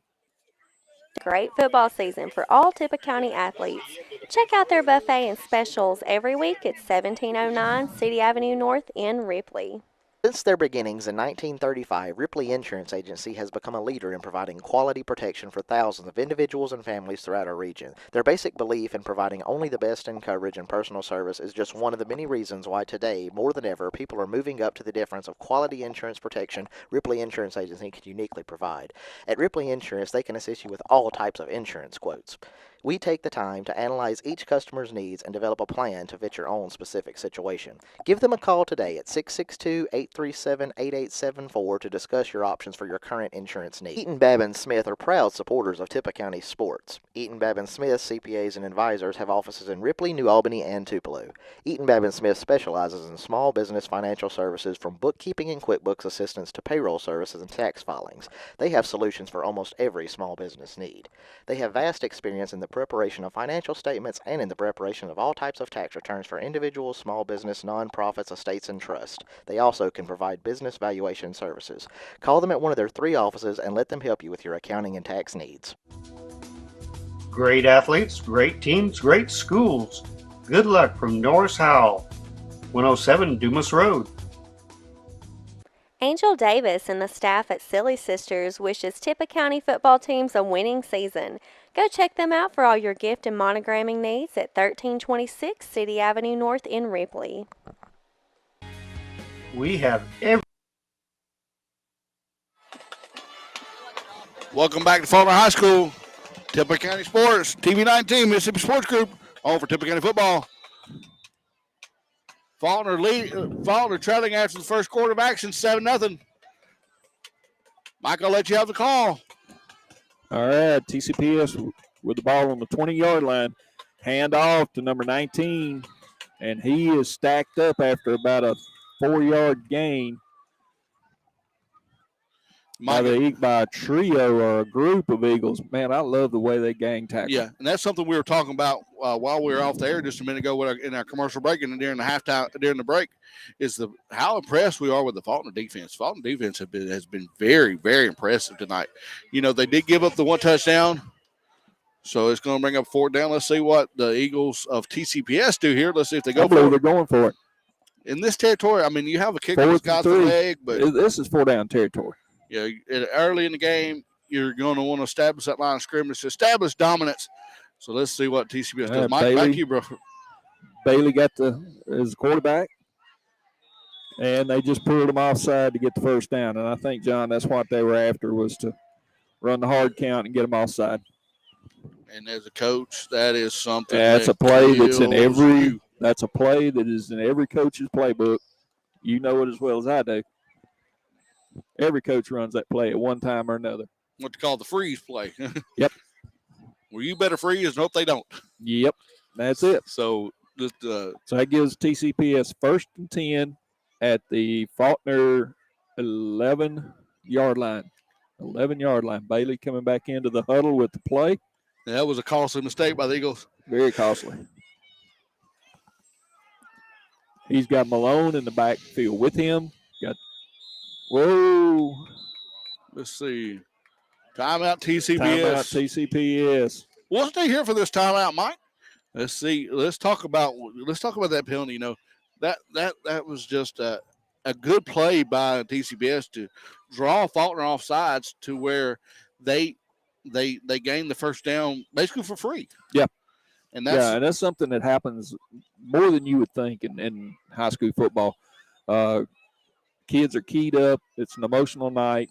Great football season for all Tippah County athletes. Check out their buffet and specials every week at 1709 City Avenue North in Ripley. Since their beginnings in 1935, Ripley Insurance Agency has become a leader in providing quality protection for thousands of individuals and families throughout our region. Their basic belief in providing only the best in coverage and personal service is just one of the many reasons why today, more than ever, people are moving up to the difference of quality insurance protection Ripley Insurance Agency can uniquely provide. At Ripley Insurance, they can assist you with all types of insurance quotes. We take the time to analyze each customer's needs and develop a plan to fit your own specific situation. Give them a call today at 662-837-8874 to discuss your options for your current insurance needs. Eaton Babin Smith are proud supporters of Tippah County sports. Eaton Babin Smith CPAs and advisors have offices in Ripley, New Albany, and Tupelo. Eaton Babin Smith specializes in small business financial services from bookkeeping and QuickBooks assistance to payroll services and tax filings. They have solutions for almost every small business need. They have vast experience in the preparation of financial statements and in the preparation of all types of tax returns for individuals, small business, nonprofits, estates, and trusts. They also can provide business valuation services. Call them at one of their 3 offices and let them help you with your accounting and tax needs. Great athletes, great teams, great schools. Good luck from Norris Howell, 107 Dumas Road. Angel Davis and the staff at Silly Sisters wishes Tippah County football teams a winning season. Go check them out for all your gift and monogramming needs at 1326 City Avenue North in Ripley. We have every... Welcome back to Falkner High School. Tippah County Sports, TV 19, Mississippi Sports Group, home for Tippah County football. Falkner trailing after the first quarter of action, 7-0. Mike, I'll let you have the call. All right, TCPS with the ball on the 20-yard line. Hand off to number 19, and he is stacked up after about a 4-yard gain by a trio or a group of Eagles. Man, I love the way they gang tackle. Yeah, and that's something we were talking about while we were off the air just a minute ago in our commercial break and during the break, is how impressed we are with the Falkner defense. Falkner defense has been very, very impressive tonight. You know, they did give up the 1 touchdown, so it's going to bring up 4th down. Let's see what the Eagles of TCPS do here. Let's see if they go for it. They're going for it. In this territory, I mean, you have a kicker that's got the leg, but this is 4-down territory. Yeah, early in the game, you're going to want to establish that line of scrimmage, establish dominance. So let's see what TCPS does. Mike, back to you, bro. Bailey is quarterback, and they just pulled him offside to get the 1st down. And I think, John, that's what they were after, was to run the hard count and get them offside. And as a coach, that is something. That's a play that's in every. That's a play that is in every coach's playbook. You know it as well as I do. Every coach runs that play at one time or another. What they call the freeze play. Yep. Well, you better freeze and hope they don't. Yep. That's it. So so that gives TCPS 1st and 10 at the Falkner 11-yard line. 11-yard line. Bailey coming back into the huddle with the play. Yeah, that was a costly mistake by the Eagles. Very costly. He's got Malone in the backfield with him. Whoa. Let's see. Timeout TCPS. Timeout TCPS. What's they here for this timeout, Mike? Let's see. Let's talk about that penalty. You know, that was just a good play by TCPS to draw Falkner off sides to where they gained the 1st down basically for free. Yeah. And that's something that happens more than you would think in high school football. Kids are keyed up. It's an emotional night.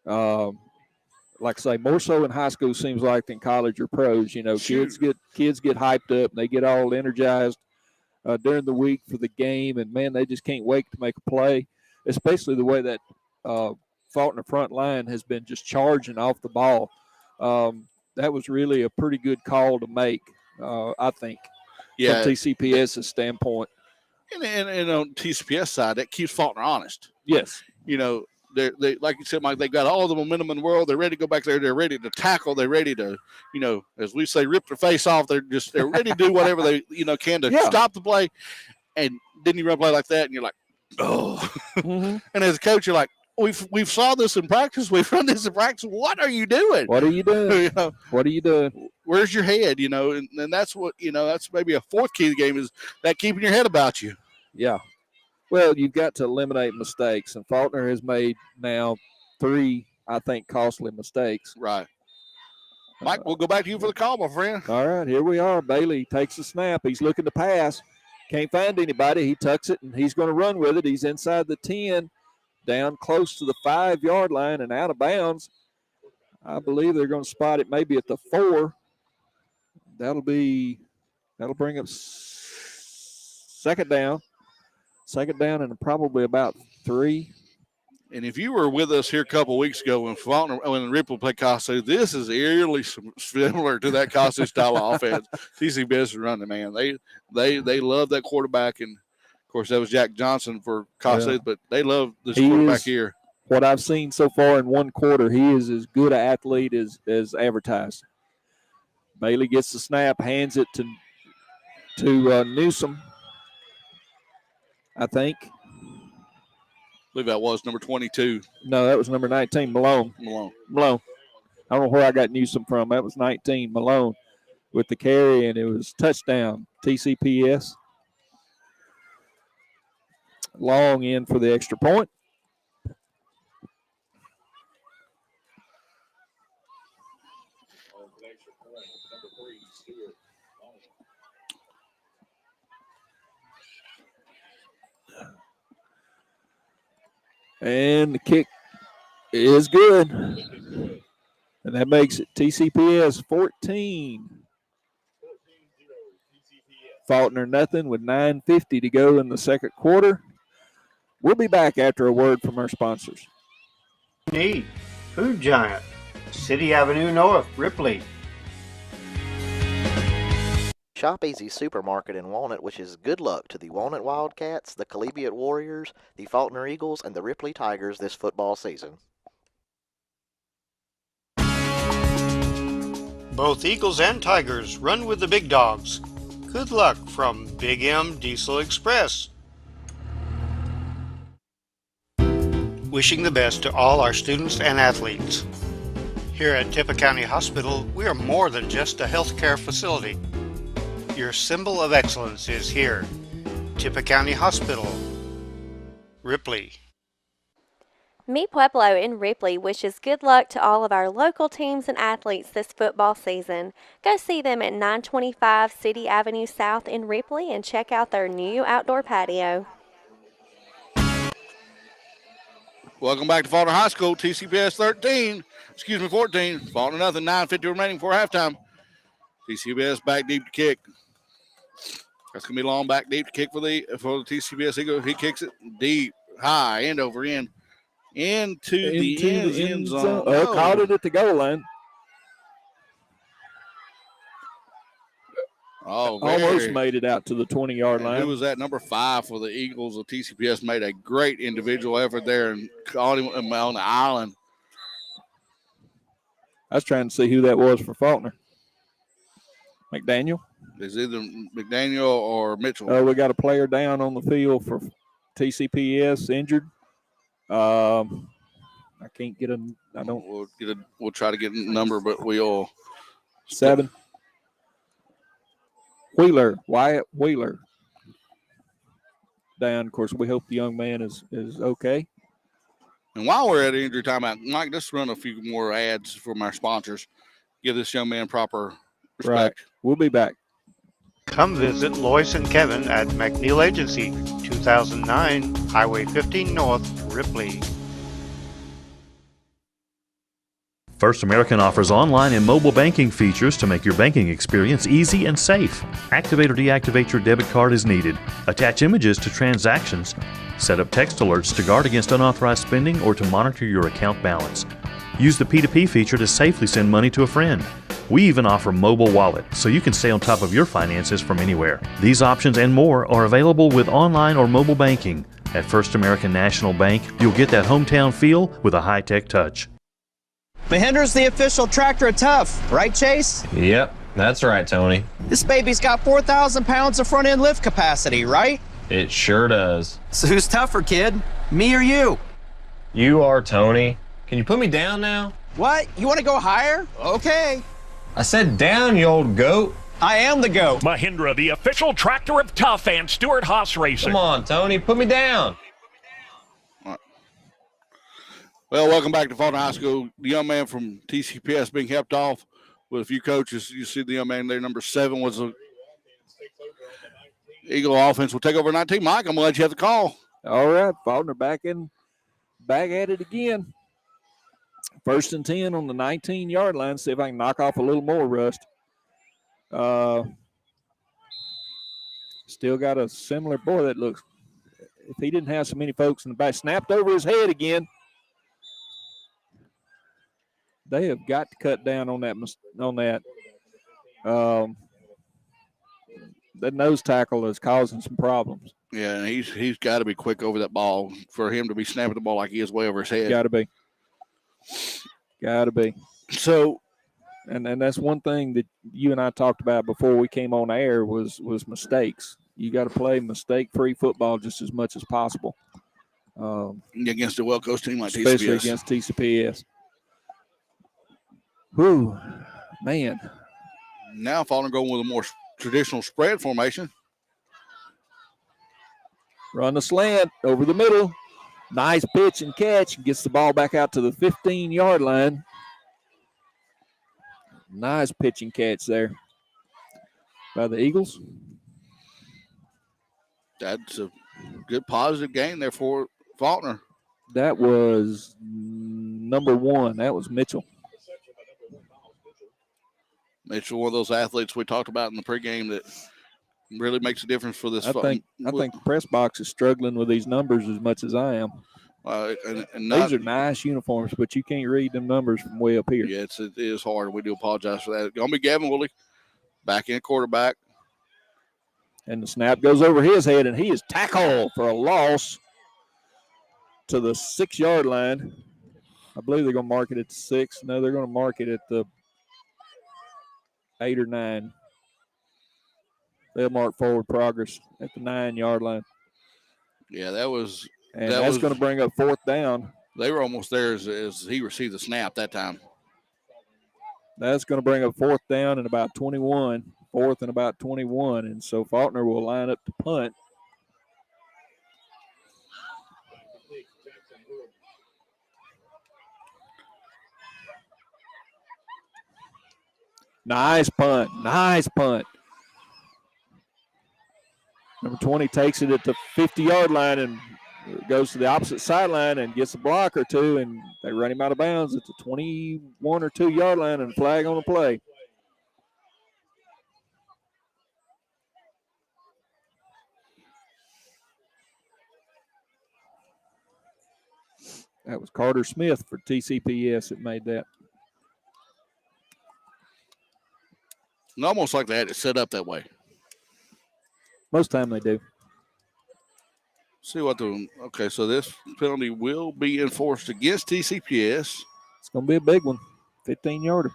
Like I say, more so in high school seems like than college or pros. You know, kids get hyped up and they get all energized during the week for the game, and man, they just can't wait to make a play. Especially the way that Falkner front line has been just charging off the ball. That was really a pretty good call to make, I think, from TCPS's standpoint. And on TCPS side, that keeps Falkner honest. Yes. You know, they like you said, Mike, they've got all the momentum in the world. They're ready to go back there. They're ready to tackle. They're ready to, you know, as we say, rip their face off. They're ready to do whatever they, can to stop the play. And then you run a play like that, and you're like, oh. Mm-hmm. And as a coach, you're like, we've saw this in practice. We've run this in practice. What are you doing? What are you doing? You know, what are you doing? Where's your head? You know, and that's what, that's maybe a 4th key of the game is that keeping your head about you. Yeah. Well, you've got to eliminate mistakes, and Falkner has made now 3, I think, costly mistakes. Right. Mike, we'll go back to you for the call, my friend. All right, here we are. Bailey takes the snap. He's looking to pass. Can't find anybody. He tucks it, and he's going to run with it. He's inside the 10, down close to the 5-yard line and out of bounds. I believe they're going to spot it maybe at the 4. That'll bring up second down. Second down and probably about 3. And if you were with us here a couple of weeks ago when Ripley played Costu, this is eerily similar to that Costu style of offense. TCBS is running, man. They love that quarterback, and of course that was Jack Johnson for Costu, but they love this quarterback here. What I've seen so far in one quarter, he is as good an athlete as advertised. Bailey gets the snap, hands it to Newsom, I think. I believe that was number 22. No, that was number 19, Malone. I don't know where I got Newsom from. That was 19, Malone, with the carry, and it was touchdown, TCPS. Long in for the extra point. And the kick is good. And that makes it TCPS 14. Falkner nothing with 9:50 to go in the second quarter. We'll be back after a word from our sponsors. Need Food Giant, City Avenue North, Ripley. Shop Easy Supermarket in Walnut wishes good luck to the Walnut Wildcats, the Collegiate Warriors, the Falkner Eagles, and the Ripley Tigers this football season. Both Eagles and Tigers run with the big dogs. Good luck from Big M Diesel Express. Wishing the best to all our students and athletes. Here at Tippah County Hospital, we are more than just a healthcare facility. Your symbol of excellence is here. Tippah County Hospital, Ripley. Mi Pueblo in Ripley wishes good luck to all of our local teams and athletes this football season. Go see them at 925 City Avenue South in Ripley and check out their new outdoor patio. Welcome back to Falkner High School, TCPS 14. Falkner nothing, 9:50 remaining for halftime. TCPS back deep to kick. That's going to be long back deep to kick for the TCPS Eagle. He kicks it deep, high, end over end, into the end zone. Oh, caught it at the goal line. Oh, almost made it out to the 20-yard line. Who was that? Number 5 for the Eagles. The TCPS made a great individual effort there and caught him on the island. I was trying to see who that was for Falkner. McDaniel? It's either McDaniel or Mitchell. Oh, we got a player down on the field for TCPS injured. I can't get a. I don't. We'll try to get a number, but we'll. 7. Wheeler, Wyatt Wheeler. Down. Of course, we hope the young man is okay. And while we're at injury timeout, Mike, let's run a few more ads from our sponsors. Give this young man proper respect. Right. We'll be back. Come visit Lois and Kevin at McNeil Agency, 2009 Highway 15 North, Ripley. First American offers online and mobile banking features to make your banking experience easy and safe. Activate or deactivate your debit card as needed. Attach images to transactions. Set up text alerts to guard against unauthorized spending or to monitor your account balance. Use the P2P feature to safely send money to a friend. We even offer mobile wallet, so you can stay on top of your finances from anywhere. These options and more are available with online or mobile banking. At First American National Bank, you'll get that hometown feel with a high-tech touch. Mahindra's the official tractor of Tough, right, Chase? Yep, that's right, Tony. This baby's got 4,000 pounds of front-end lift capacity, right? It sure does. So who's tougher, kid? Me or you? You are, Tony. Can you put me down now? What? You want to go higher? Okay. I said down, you old goat. I am the GOAT. Mahindra, the official tractor of Tough and Stewart-Haas Racing. Come on, Tony, put me down. All right. Well, welcome back to Falkner High School. The young man from TCPS being helped off with a few coaches. You see the young man there, number 7 was a Eagle offense will take over 19. Mike, I'm going to let you have the call. All right, Falkner back at it again. 1st and 10 on the 19-yard line. See if I can knock off a little more rust. Still got a similar boy that looks. If he didn't have so many folks in the back, snapped over his head again. They have got to cut down on that. That nose tackle is causing some problems. Yeah, and he's got to be quick over that ball for him to be snapping the ball like he is way over his head. Got to be. So, and that's one thing that you and I talked about before we came on air was mistakes. You got to play mistake-free football just as much as possible. Against a well-coached team like especially TCPS. Against TCPS. Whew, man. Now Falkner going with a more traditional spread formation. Run the slant over the middle. Nice pitch and catch. Gets the ball back out to the 15-yard line. Nice pitch and catch there by the Eagles. That's a good positive gain there for Falkner. That was number 1. That was Mitchell. Mitchell, one of those athletes we talked about in the pregame that really makes a difference for this. I think the press box is struggling with these numbers as much as I am. These are nice uniforms, but you can't read them numbers from way up here. Yeah, it is hard. We do apologize for that. Going to be Gavin Woolley, back in quarterback. And the snap goes over his head, and he is tackled for a loss to the 6-yard line. I believe they're going to mark it at the 6. No, they're going to mark it at the 8 or 9. They'll mark forward progress at the 9-yard line. Yeah, that was. And that's going to bring up 4th down. They were almost there as he received the snap that time. That's going to bring up 4th down and about 21. 4th and about 21. And so Falkner will line up to punt. Nice punt. Nice punt. Number 20 takes it at the 50-yard line and goes to the opposite sideline and gets a block or two, and they run him out of bounds at the 21 or 2-yard line and flag on the play. That was Carter Smith for TCPS that made that. And almost like they had it set up that way. Most time they do. See what okay, so this penalty will be enforced against TCPS. It's going to be a big one, 15-yarder.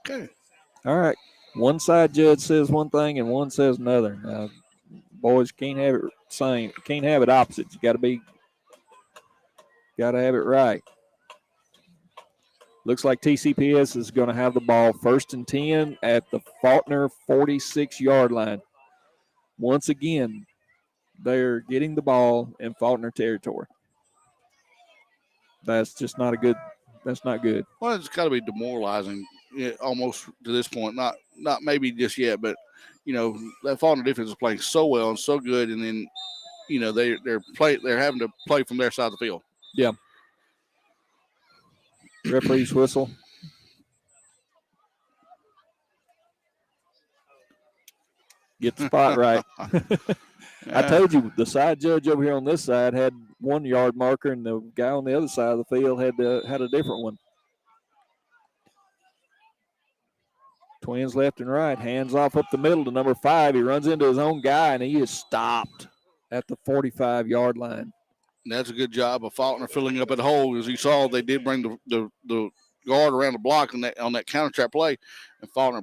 Okay. All right. One side judge says one thing and one says another. Now, boys can't have it same. Can't have it opposite. You got to have it right. Looks like TCPS is going to have the ball 1st and 10 at the Falkner 46-yard line. Once again, they're getting the ball in Falkner territory. That's just not a good. That's not good. Well, it's got to be demoralizing, almost to this point. Not maybe just yet, but that Falkner defense is playing so well and so good, and then they're having to play from their side of the field. Yeah. Referee's whistle. Get the spot right. I told you the side judge over here on this side had 1 yard marker, and the guy on the other side of the field had a different one. Twins left and right. Hands off up the middle to number 5. He runs into his own guy, and he is stopped at the 45-yard line. And that's a good job of Falkner filling up at the hole. As you saw, they did bring the guard around the block on that counter trap play, and Falkner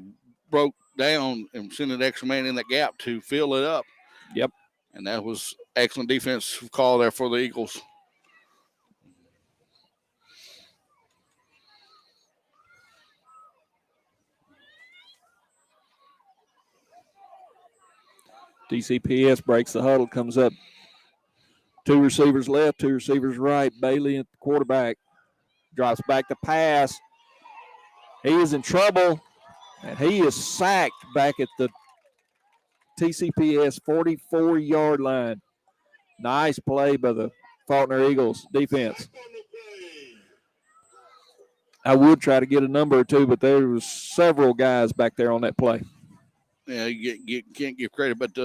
broke down and sent an extra man in that gap to fill it up. Yep. And that was excellent defense call there for the Eagles. TCPS breaks the huddle, comes up. 2 receivers left, 2 receivers right. Bailey at the quarterback. Drops back to pass. He is in trouble, and he is sacked back at the TCPS 44-yard line. Nice play by the Falkner Eagles defense. I would try to get a number or two, but there was several guys back there on that play. Yeah, you can't give credit, but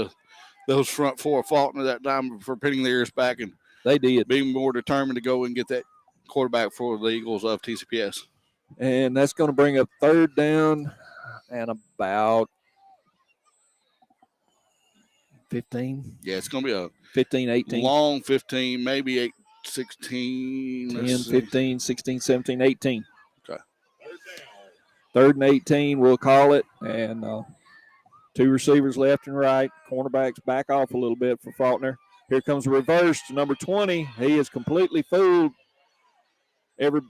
those front four of Falkner that time for pinning their ears back and they did being more determined to go and get that quarterback for the Eagles of TCPS. And that's going to bring up 3rd down and about 15. Yeah, it's going to be a 15, 18. Long 15, maybe 8, 16. 10, 15, 16, 17, 18. Okay. 3rd and 18, we'll call it. And 2 receivers left and right. Cornerbacks back off a little bit for Falkner. Here comes a reverse to number 20. He has completely fooled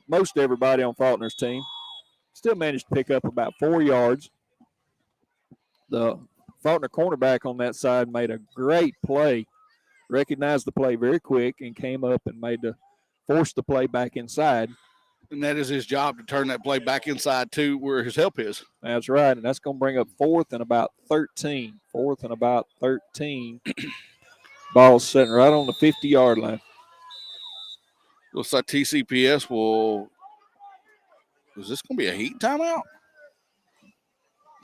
most everybody on Falkner's team. Still managed to pick up about 4 yards. The Falkner cornerback on that side made a great play, recognized the play very quick, and came up and forced the play back inside. And that is his job, to turn that play back inside to where his help is. That's right, and that's going to bring up 4th and about 13. 4th and about 13. Ball's sitting right on the 50-yard line. Looks like TCPS will – is this going to be a heat timeout?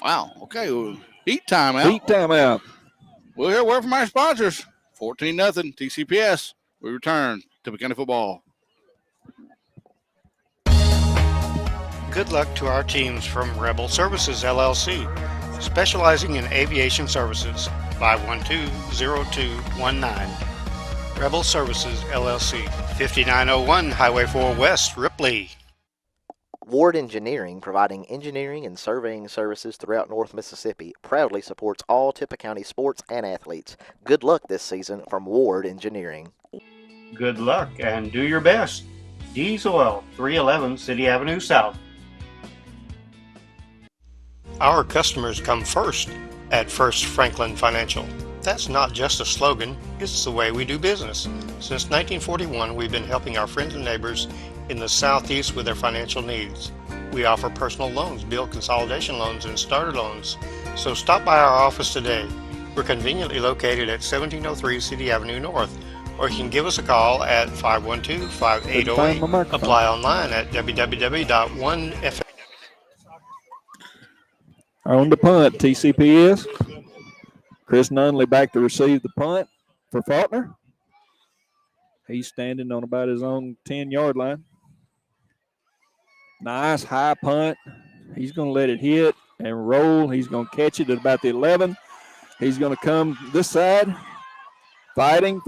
Wow, okay. Well, heat timeout. Heat timeout. We'll hear a word from our sponsors. 14-0 TCPS. We return to Tippah County football. Good luck to our teams from Rebel Services, LLC, specializing in aviation services. 512-0219. Rebel Services, LLC, 5901 Highway 4 West, Ripley. Ward Engineering, providing engineering and surveying services throughout North Mississippi, proudly supports all Tippah County sports and athletes. Good luck this season from Ward Engineering. Good luck and do your best. D's Oil, 311 City Avenue South. Our customers come first at First Franklin Financial. That's not just a slogan, it's the way we do business. Since 1941, we've been helping our friends and neighbors in the Southeast with their financial needs. We offer personal loans, bill consolidation loans, and starter loans. So stop by our office today. We're conveniently located at 1703 City Avenue North, or you can give us a call at 512-5808. Apply online at www.1fa. On the punt, TCPS. Chris Nunley back to receive the punt for Falkner. He's standing on about his own 10-yard line. Nice high punt. He's going to let it hit and roll. He's going to catch it at about the 11. He's going to come this side. Fighting.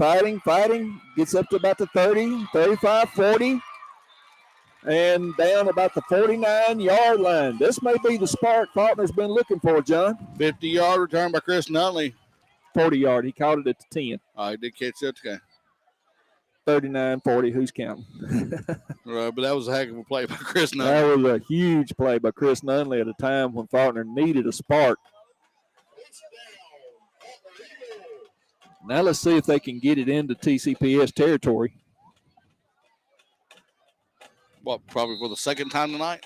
Gets up to about the 30, 35, 40. And down about the 49-yard line. This may be the spark Falkner's been looking for, John. 50-yard return by Chris Nunley. 40-yard. He caught it at the 10. Oh, he did catch that. Okay. 39, 40. Who's counting? Right, but that was a heck of a play by Chris Nunley. That was a huge play by Chris Nunley at a time when Falkner needed a spark. Now let's see if they can get it into TCPS territory. What, probably for the second time tonight?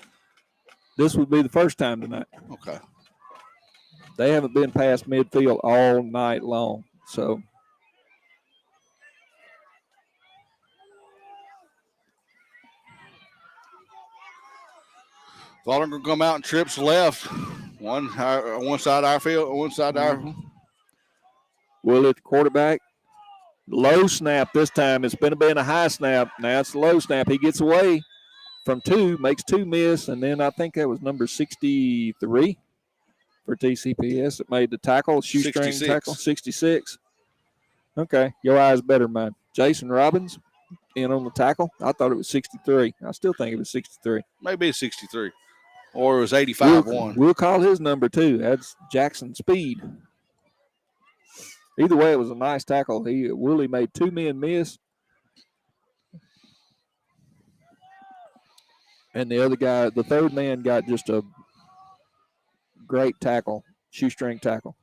This would be the first time tonight. Okay. They haven't been past midfield all night long. So Falkner going to come out and trips left. One side of our field, one side of our. Willett, the quarterback. Low snap this time. It's been a high snap. Now it's a low snap. He gets away from 2, makes 2 miss, and then I think that was number 63 for TCPS that made the tackle, shoestring 66. tackle, 66. Okay, your eye's better than mine. Jason Robbins in on the tackle. I thought it was 63. I still think it was 63. Maybe 63. Or it was 85-1. We'll call his number too. That's Jackson Speed. Either way, it was a nice tackle. Willie made 2 men miss. And the other guy, the third man, got just a great tackle, shoestring tackle.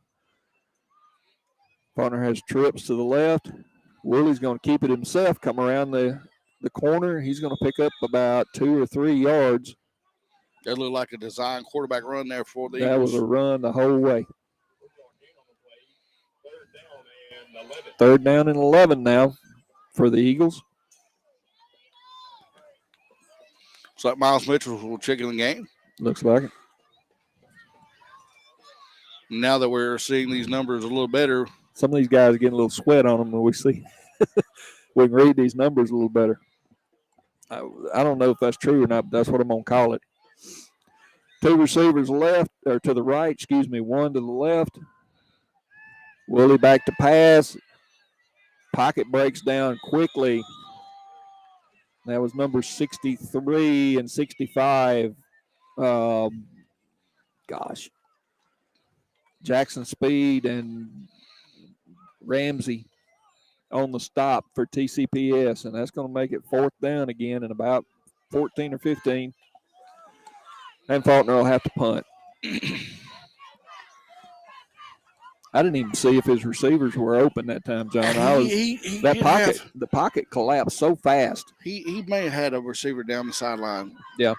Faulkner has trips to the left. Willie's going to keep it himself, come around the corner. He's going to pick up about 2 or 3 yards. That looked like a design quarterback run there for the That Eagles. was a run the whole way. 3rd down and 11 now for the Eagles. Looks like Miles Mitchell will check in the game. Looks like it. Now that we're seeing these numbers a little better. Some of these guys are getting a little sweat on them when we see. We can read these numbers a little better. I don't know if that's true or not, but that's what I'm going to call it. 2 receivers left, or to the right, 1 to the left. Willie back to pass. Pocket breaks down quickly. That was number 63 and 65. Jackson Speed and Ramsey on the stop for TCPS, and that's going to make it 4th down again in about 14 or 15. And Falkner will have to punt. I didn't even see if his receivers were open that time, John. The pocket collapsed so fast. He may have had a receiver down the sideline. Yeah.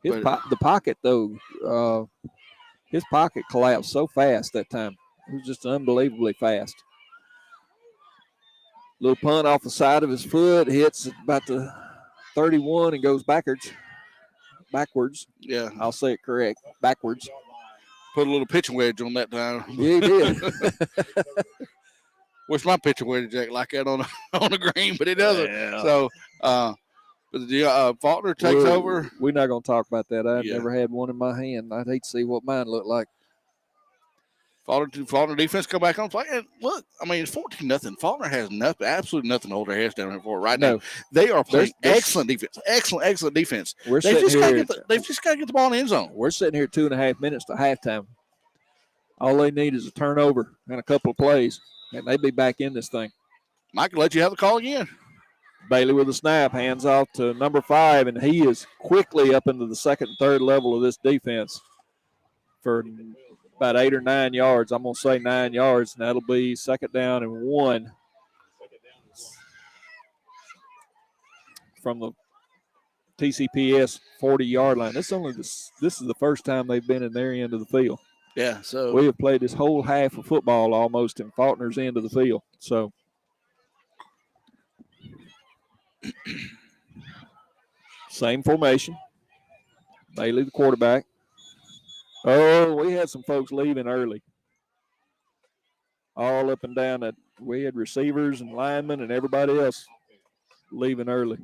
The pocket, though, his pocket collapsed so fast that time. It was just unbelievably fast. Little punt off the side of his foot, hits about the 31 and goes backwards. Yeah. I'll say it correct. Backwards. Put a little pitching wedge on that time. Yeah, he did. Wish my pitching wedge jack like that on the green, but it doesn't. Yeah. So, Falkner takes over. We're not going to talk about that. I've Yeah. never had one in my hand. I'd hate to see what mine looked like. Falkner defense come back on play. And look, I mean, it's 14-0. Falkner has absolutely nothing to hold their heads down for right now. They are playing excellent defense. Excellent defense. They've just got to get the ball in the end zone. We're sitting here 2.5 minutes to halftime. All they need is a turnover and a couple of plays, and they'd be back in this thing. Mike can let you have the call again. Bailey with a snap, hands off to number 5, and he is quickly up into the 2nd and 3rd level of this defense for about 8 or 9 yards. I'm going to say 9 yards, and that'll be 2nd down and 1 from the TCPS 40-yard line. This is the first time they've been in their end of the field. Yeah, so we have played this whole half of football almost in Faulkner's end of the field. So same formation. Bailey, the quarterback. Oh, we had some folks leaving early. All up and down that. We had receivers and linemen and everybody else leaving early.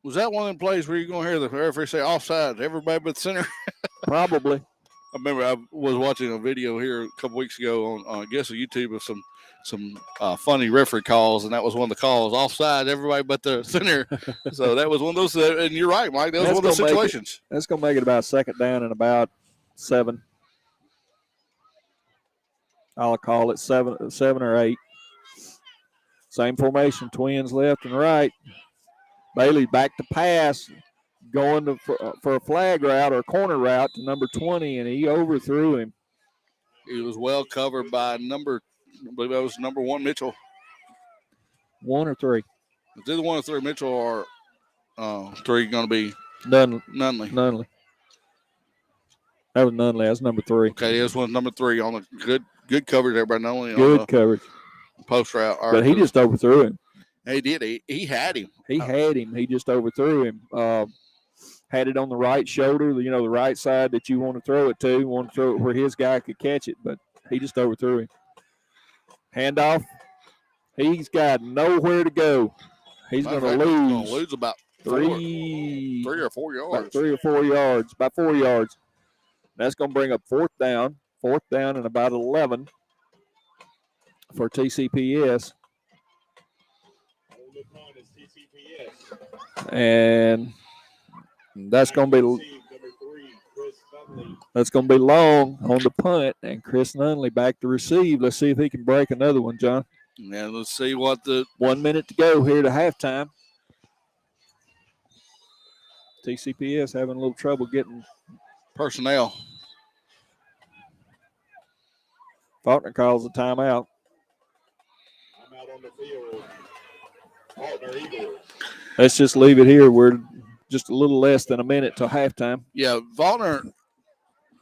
Was that one of them plays where you're going to hear the referee say offside, everybody but the center? Probably. I remember I was watching a video here a couple weeks ago on I guess, on YouTube of some funny referee calls, and that was one of the calls, offside, everybody but the center. So that was one of those, and you're right, Mike, that was one of those situations. That's going to make it about 2nd down and about 7. I'll call it 7 or 8. Same formation, twins left and right. Bailey back to pass, going for a flag route or a corner route to number 20, and he overthrew him. He was well covered by I believe that was number 1, Mitchell. 1 or 3? It's either 1 or 3, Mitchell, or 3 going to be Nunley. That was Nunley. That was number 3. Okay, this one's number 3 on the good coverage. Everybody knowing good coverage. Post route. But he just overthrew him. He did. He had him. He had him. He just overthrew him. Had it on the right shoulder, the right side that you want to throw it to. Want to throw it where his guy could catch it, but he just overthrew him. Handoff. He's got nowhere to go. He's going to lose. He's going to lose about 3 or 4 yards. About 3 or 4 yards. About 4 yards. That's going to bring up 4th down. 4th down and about 11 for TCPS. And that's going to be long on the punt, and Chris Nunley back to receive. Let's see if he can break another one, John. Yeah, let's see what 1 minute to go here to halftime. TCPS having a little trouble getting personnel. Falkner calls a timeout. Let's just leave it here. We're just a little less than a minute till halftime. Yeah, Falkner.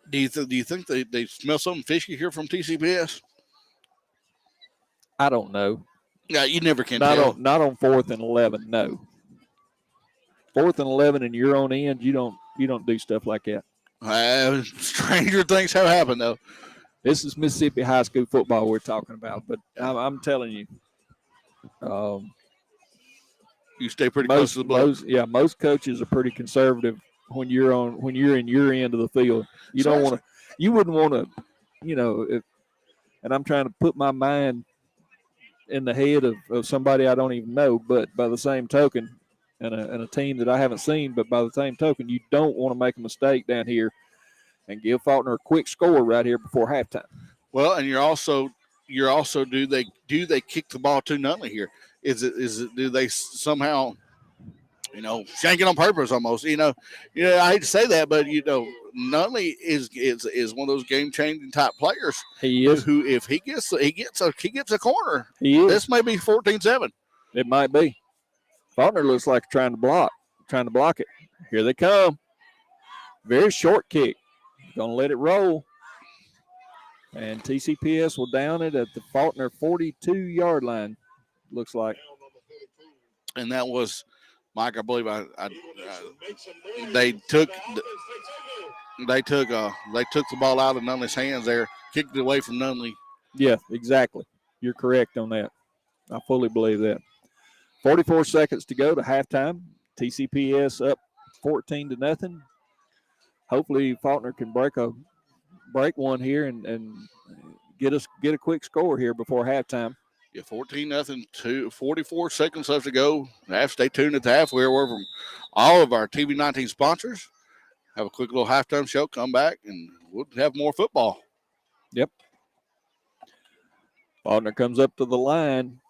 Do you think they smell something fishy here from TCPS? I don't know. Yeah, you never can tell. Not on 4th and 11. No. 4th and 11, and you're on end. You don't do stuff like that. Stranger things have happened though. This is Mississippi high school football we're talking about, but I'm telling you, you stay pretty close to the block. Most coaches are pretty conservative when you're in your end of the field. You wouldn't want to, and I'm trying to put my mind in the head of somebody I don't even know, but by the same token, and a team that I haven't seen, but by the same token, you don't want to make a mistake down here and give Falkner a quick score right here before halftime. Well, and you're also do they kick the ball too Nutley here? Is it do they somehow shank it on purpose almost? I hate to say that, but Nutley is one of those game changing type players. He is. Who if he gets a corner, he is. This may be 14-7. It might be. Falkner looks like trying to block it. Here they come. Very short kick. Gonna let it roll. And TCPS will down it at the Falkner 42-yard line. Looks like. And that was, Mike. I believe they took the ball out of Nunley's hands there, kicked it away from Nunley. Yeah, exactly. You're correct on that. I fully believe that. 44 seconds to go to halftime. TCPS up 14-0. Hopefully Falkner can break one here and get a quick score here before halftime. Yeah, 14-0. 44 seconds left to go. Stay tuned at the half. We're from all of our TV19 sponsors. Have a quick little halftime show. Come back and we'll have more football. Yep. Falkner comes up to the line.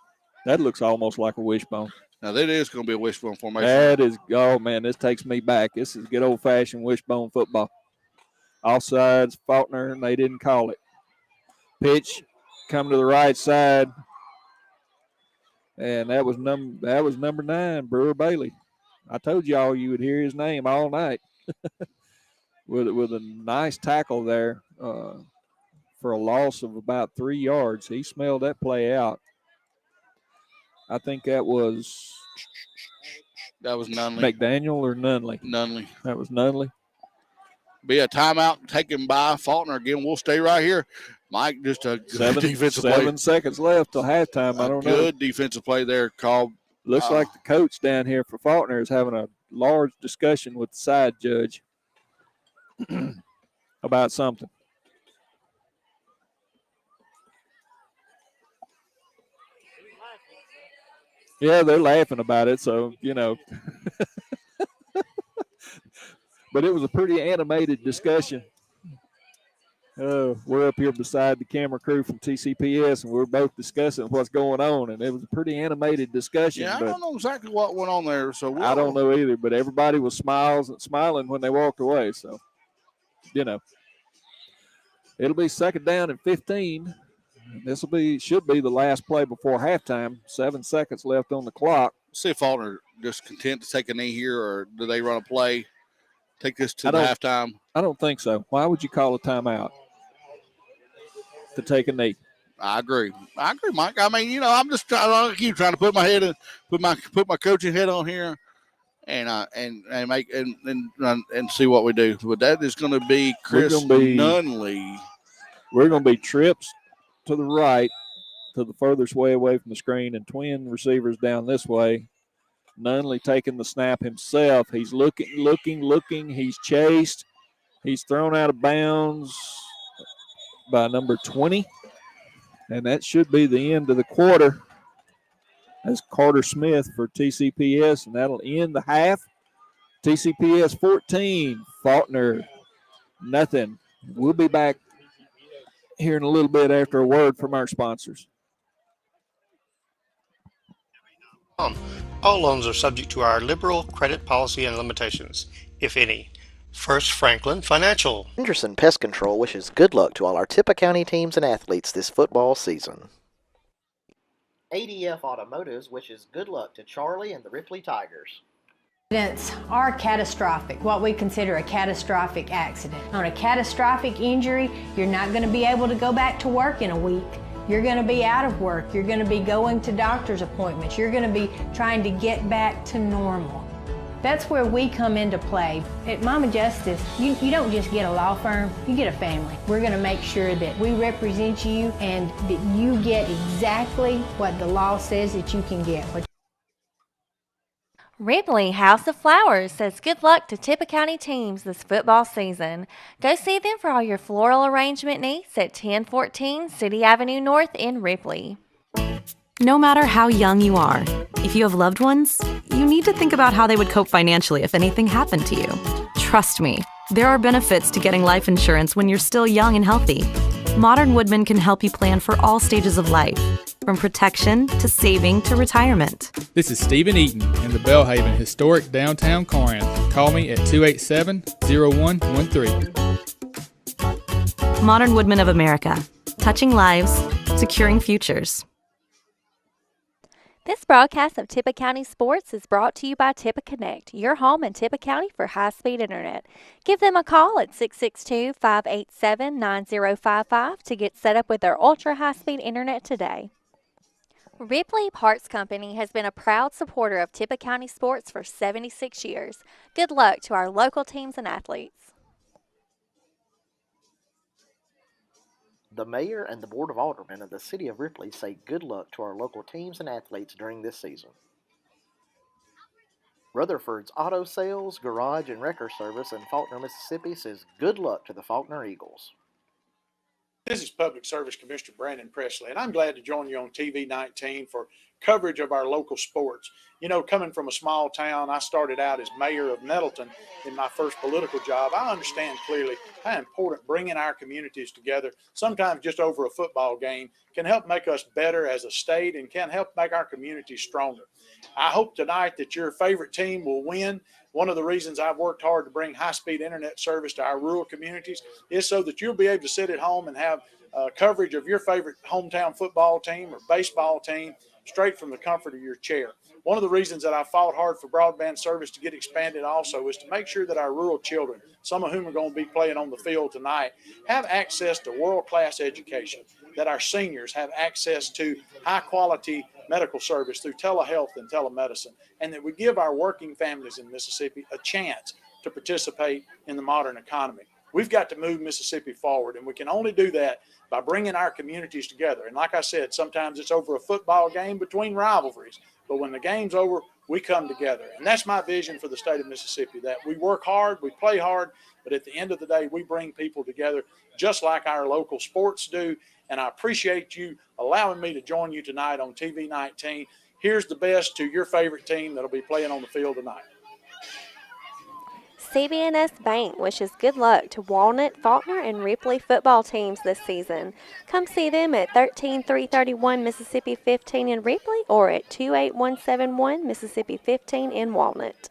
That looks almost like a wishbone. Now, that is going to be a wishbone formation. That is, oh, man, this takes me back. This is good old-fashioned wishbone football. Offsides, Falkner, and they didn't call it. Pitch coming to the right side. And that was number 9, Brewer Bailey. I told y'all you would hear his name all night. with a nice tackle there for a loss of about 3 yards. He smelled that play out. I think that was Nunley. McDaniel or Nunley? Nunley. That was Nunley. Be a timeout taken by Falkner. Again, we'll stay right here. Mike, just a good defensive play. 7 seconds left till halftime. I don't know. Good defensive play there called. Looks like the coach down here for Falkner is having a large discussion with the side judge about something. Yeah, they're laughing about it, so, But it was a pretty animated discussion. We're up here beside the camera crew from TCPS, and we're both discussing what's going on, and it was a pretty animated discussion. Yeah, I don't know exactly what went on there. So I don't know either, but everybody was smiling when they walked away. So, it'll be 2nd down and 15. This should be the last play before halftime. 7 seconds left on the clock. See if Falkner just content to take a knee here, or do they run a play? Take this to the halftime. I don't think so. Why would you call a timeout to take a knee? I agree, Mike. I mean, I'm just trying to keep trying to put my head in, put my coaching head on here, and make and see what we do. But that is going to be Chris Nunley. We're going to be trips to the right, to the furthest way away from the screen, and twin receivers down this way. Nunley taking the snap himself. He's looking. He's chased. He's thrown out of bounds by number 20. And that should be the end of the quarter. That's Carter Smith for TCPS, and that'll end the half. TCPS 14, Falkner nothing. We'll be back here in a little bit after a word from our sponsors. All loans are subject to our liberal credit policy and limitations, if any. First Franklin Financial. Henderson Pest Control wishes good luck to all our Tippah County teams and athletes this football season. ADF Automotives wishes good luck to Charlie and the Ripley Tigers. Accidents are catastrophic, what we consider a catastrophic accident. On a catastrophic injury, you're not going to be able to go back to work in a week. You're going to be out of work. You're going to be going to doctor's appointments. You're going to be trying to get back to normal. That's where we come into play. At Mama Justice, you don't just get a law firm, you get a family. We're going to make sure that we represent you and that you get exactly what the law says that you can get. Ripley House of Flowers says good luck to Tippah County teams this football season. Go see them for all your floral arrangement needs at 1014 City Avenue North in Ripley. No matter how young you are, if you have loved ones, you need to think about how they would cope financially if anything happened to you. Trust me, there are benefits to getting life insurance when you're still young and healthy. Modern Woodman can help you plan for all stages of life, from protection to saving to retirement. This is Stephen Eaton in the Belhaven historic downtown Corinth. Call me at 287-0113. Modern Woodman of America, touching lives, securing futures. This broadcast of Tippah County Sports is brought to you by Tippah Connect, your home in Tippah County for high-speed internet. Give them a call at 662-587-9055 to get set up with their ultra-high-speed internet today. Ripley Parts Company has been a proud supporter of Tippah County sports for 76 years. Good luck to our local teams and athletes. The mayor and the board of aldermen of the city of Ripley say good luck to our local teams and athletes during this season. Rutherford's Auto Sales, Garage, and Wrecker Service in Falkner, Mississippi says good luck to the Falkner Eagles. This is Public Service Commissioner Brandon Presley, and I'm glad to join you on TV 19 for coverage of our local sports. You know, coming from a small town, I started out as mayor of Nettleton in my first political job. I understand clearly how important bringing our communities together, sometimes just over a football game, can help make us better as a state and can help make our communities stronger. I hope tonight that your favorite team will win. One of the reasons I've worked hard to bring high-speed internet service to our rural communities is so that you'll be able to sit at home and have coverage of your favorite hometown football team or baseball team straight from the comfort of your chair. One of the reasons that I fought hard for broadband service to get expanded also is to make sure that our rural children, some of whom are going to be playing on the field tonight, have access to world-class education, that our seniors have access to high-quality medical service through telehealth and telemedicine, and that we give our working families in Mississippi a chance to participate in the modern economy. We've got to move Mississippi forward, and we can only do that by bringing our communities together. And like I said, sometimes it's over a football game between rivalries, but when the game's over, we come together. And that's my vision for the state of Mississippi, that we work hard, we play hard, but at the end of the day, we bring people together just like our local sports do. And I appreciate you allowing me to join you tonight on TV 19. Here's the best to your favorite team that'll be playing on the field tonight. CB&S Bank wishes good luck to Walnut, Falkner, and Ripley football teams this season. Come see them at 13331 Mississippi 15 in Ripley or at 28171 Mississippi 15 in Walnut.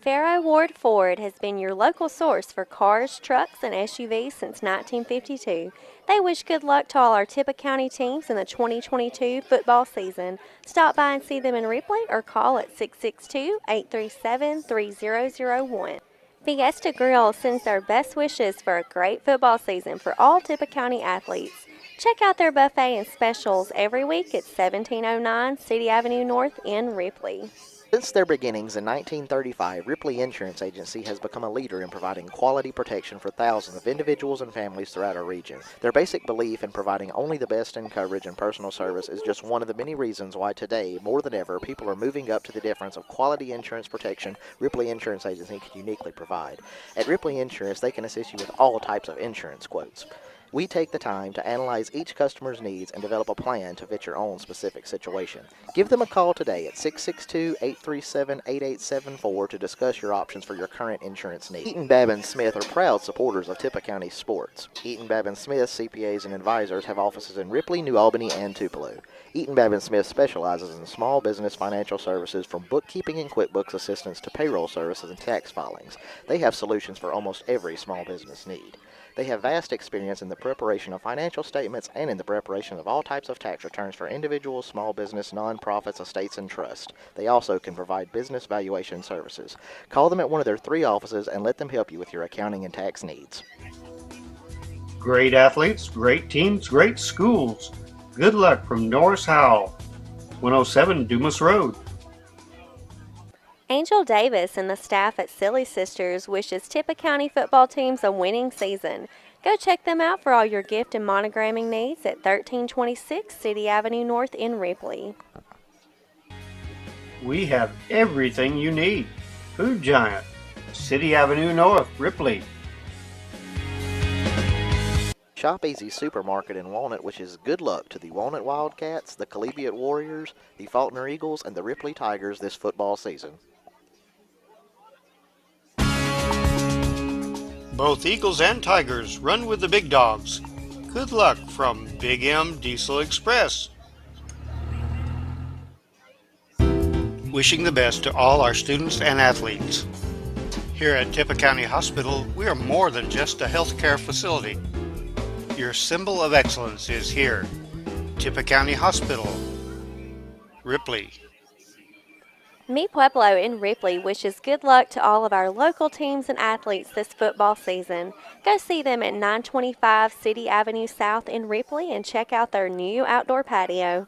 Farrow Ward Ford has been your local source for cars, trucks, and SUVs since 1952. They wish good luck to all our Tippah County teams in the 2022 football season. Stop by and see them in Ripley or call at 662-837-3001. Fiesta Grill sends their best wishes for a great football season for all Tippah County athletes. Check out their buffet and specials every week at 1709 City Avenue North in Ripley. Since their beginnings in 1935, Ripley Insurance Agency has become a leader in providing quality protection for thousands of individuals and families throughout our region. Their basic belief in providing only the best in coverage and personal service is just one of the many reasons why today, more than ever, people are moving up to the difference of quality insurance protection Ripley Insurance Agency can uniquely provide. At Ripley Insurance, they can assist you with all types of insurance quotes. We take the time to analyze each customer's needs and develop a plan to fit your own specific situation. Give them a call today at 662-837-8874 to discuss your options for your current insurance needs. Eaton Babin Smith are proud supporters of Tippah County sports. Eaton Babin Smith CPAs and advisors have offices in Ripley, New Albany, and Tupelo. Eaton Babin Smith specializes in small business financial services from bookkeeping and QuickBooks assistance to payroll services and tax filings. They have solutions for almost every small business need. They have vast experience in the preparation of financial statements and in the preparation of all types of tax returns for individuals, small business, nonprofits, estates, and trusts. They also can provide business valuation services. Call them at one of their 3 offices and let them help you with your accounting and tax needs. Great athletes, great teams, great schools. Good luck from Norris Howell, 107 Dumas Road. Angel Davis and the staff at Silly Sisters wishes Tippah County football teams a winning season. Go check them out for all your gift and monogramming needs at 1326 City Avenue North in Ripley. We have everything you need. Food Giant, City Avenue North, Ripley. Shop Easy Supermarket in Walnut wishes good luck to the Walnut Wildcats, the Collegiate Warriors, the Falkner Eagles, and the Ripley Tigers this football season. Both Eagles and Tigers run with the big dogs. Good luck from Big M Diesel Express. Wishing the best to all our students and athletes. Here at Tippah County Hospital, we are more than just a healthcare facility. Your symbol of excellence is here. Tippah County Hospital, Ripley. Mi Pueblo in Ripley wishes good luck to all of our local teams and athletes this football season. Go see them at 925 City Avenue South in Ripley and check out their new outdoor patio.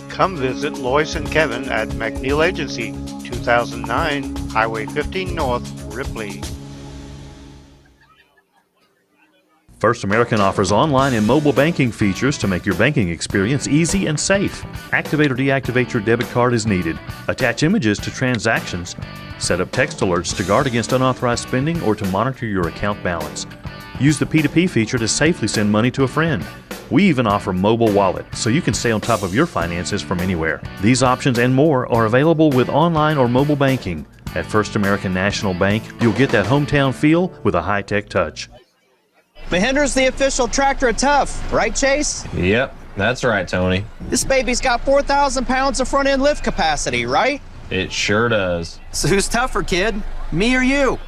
Come visit Lois and Kevin at McNeil Agency, 2009 Highway 15 North, Ripley. First American offers online and mobile banking features to make your banking experience easy and safe. Activate or deactivate your debit card as needed. Attach images to transactions. Set up text alerts to guard against unauthorized spending or to monitor your account balance. Use the P2P feature to safely send money to a friend. We even offer mobile wallet, so you can stay on top of your finances from anywhere. These options and more are available with online or mobile banking. At First American National Bank, you'll get that hometown feel with a high-tech touch. Mahindra's the official tractor of Tough, right, Chase? Yep, that's right, Tony. This baby's got 4,000 pounds of front-end lift capacity, right? It sure does. So who's tougher, kid? Me or you?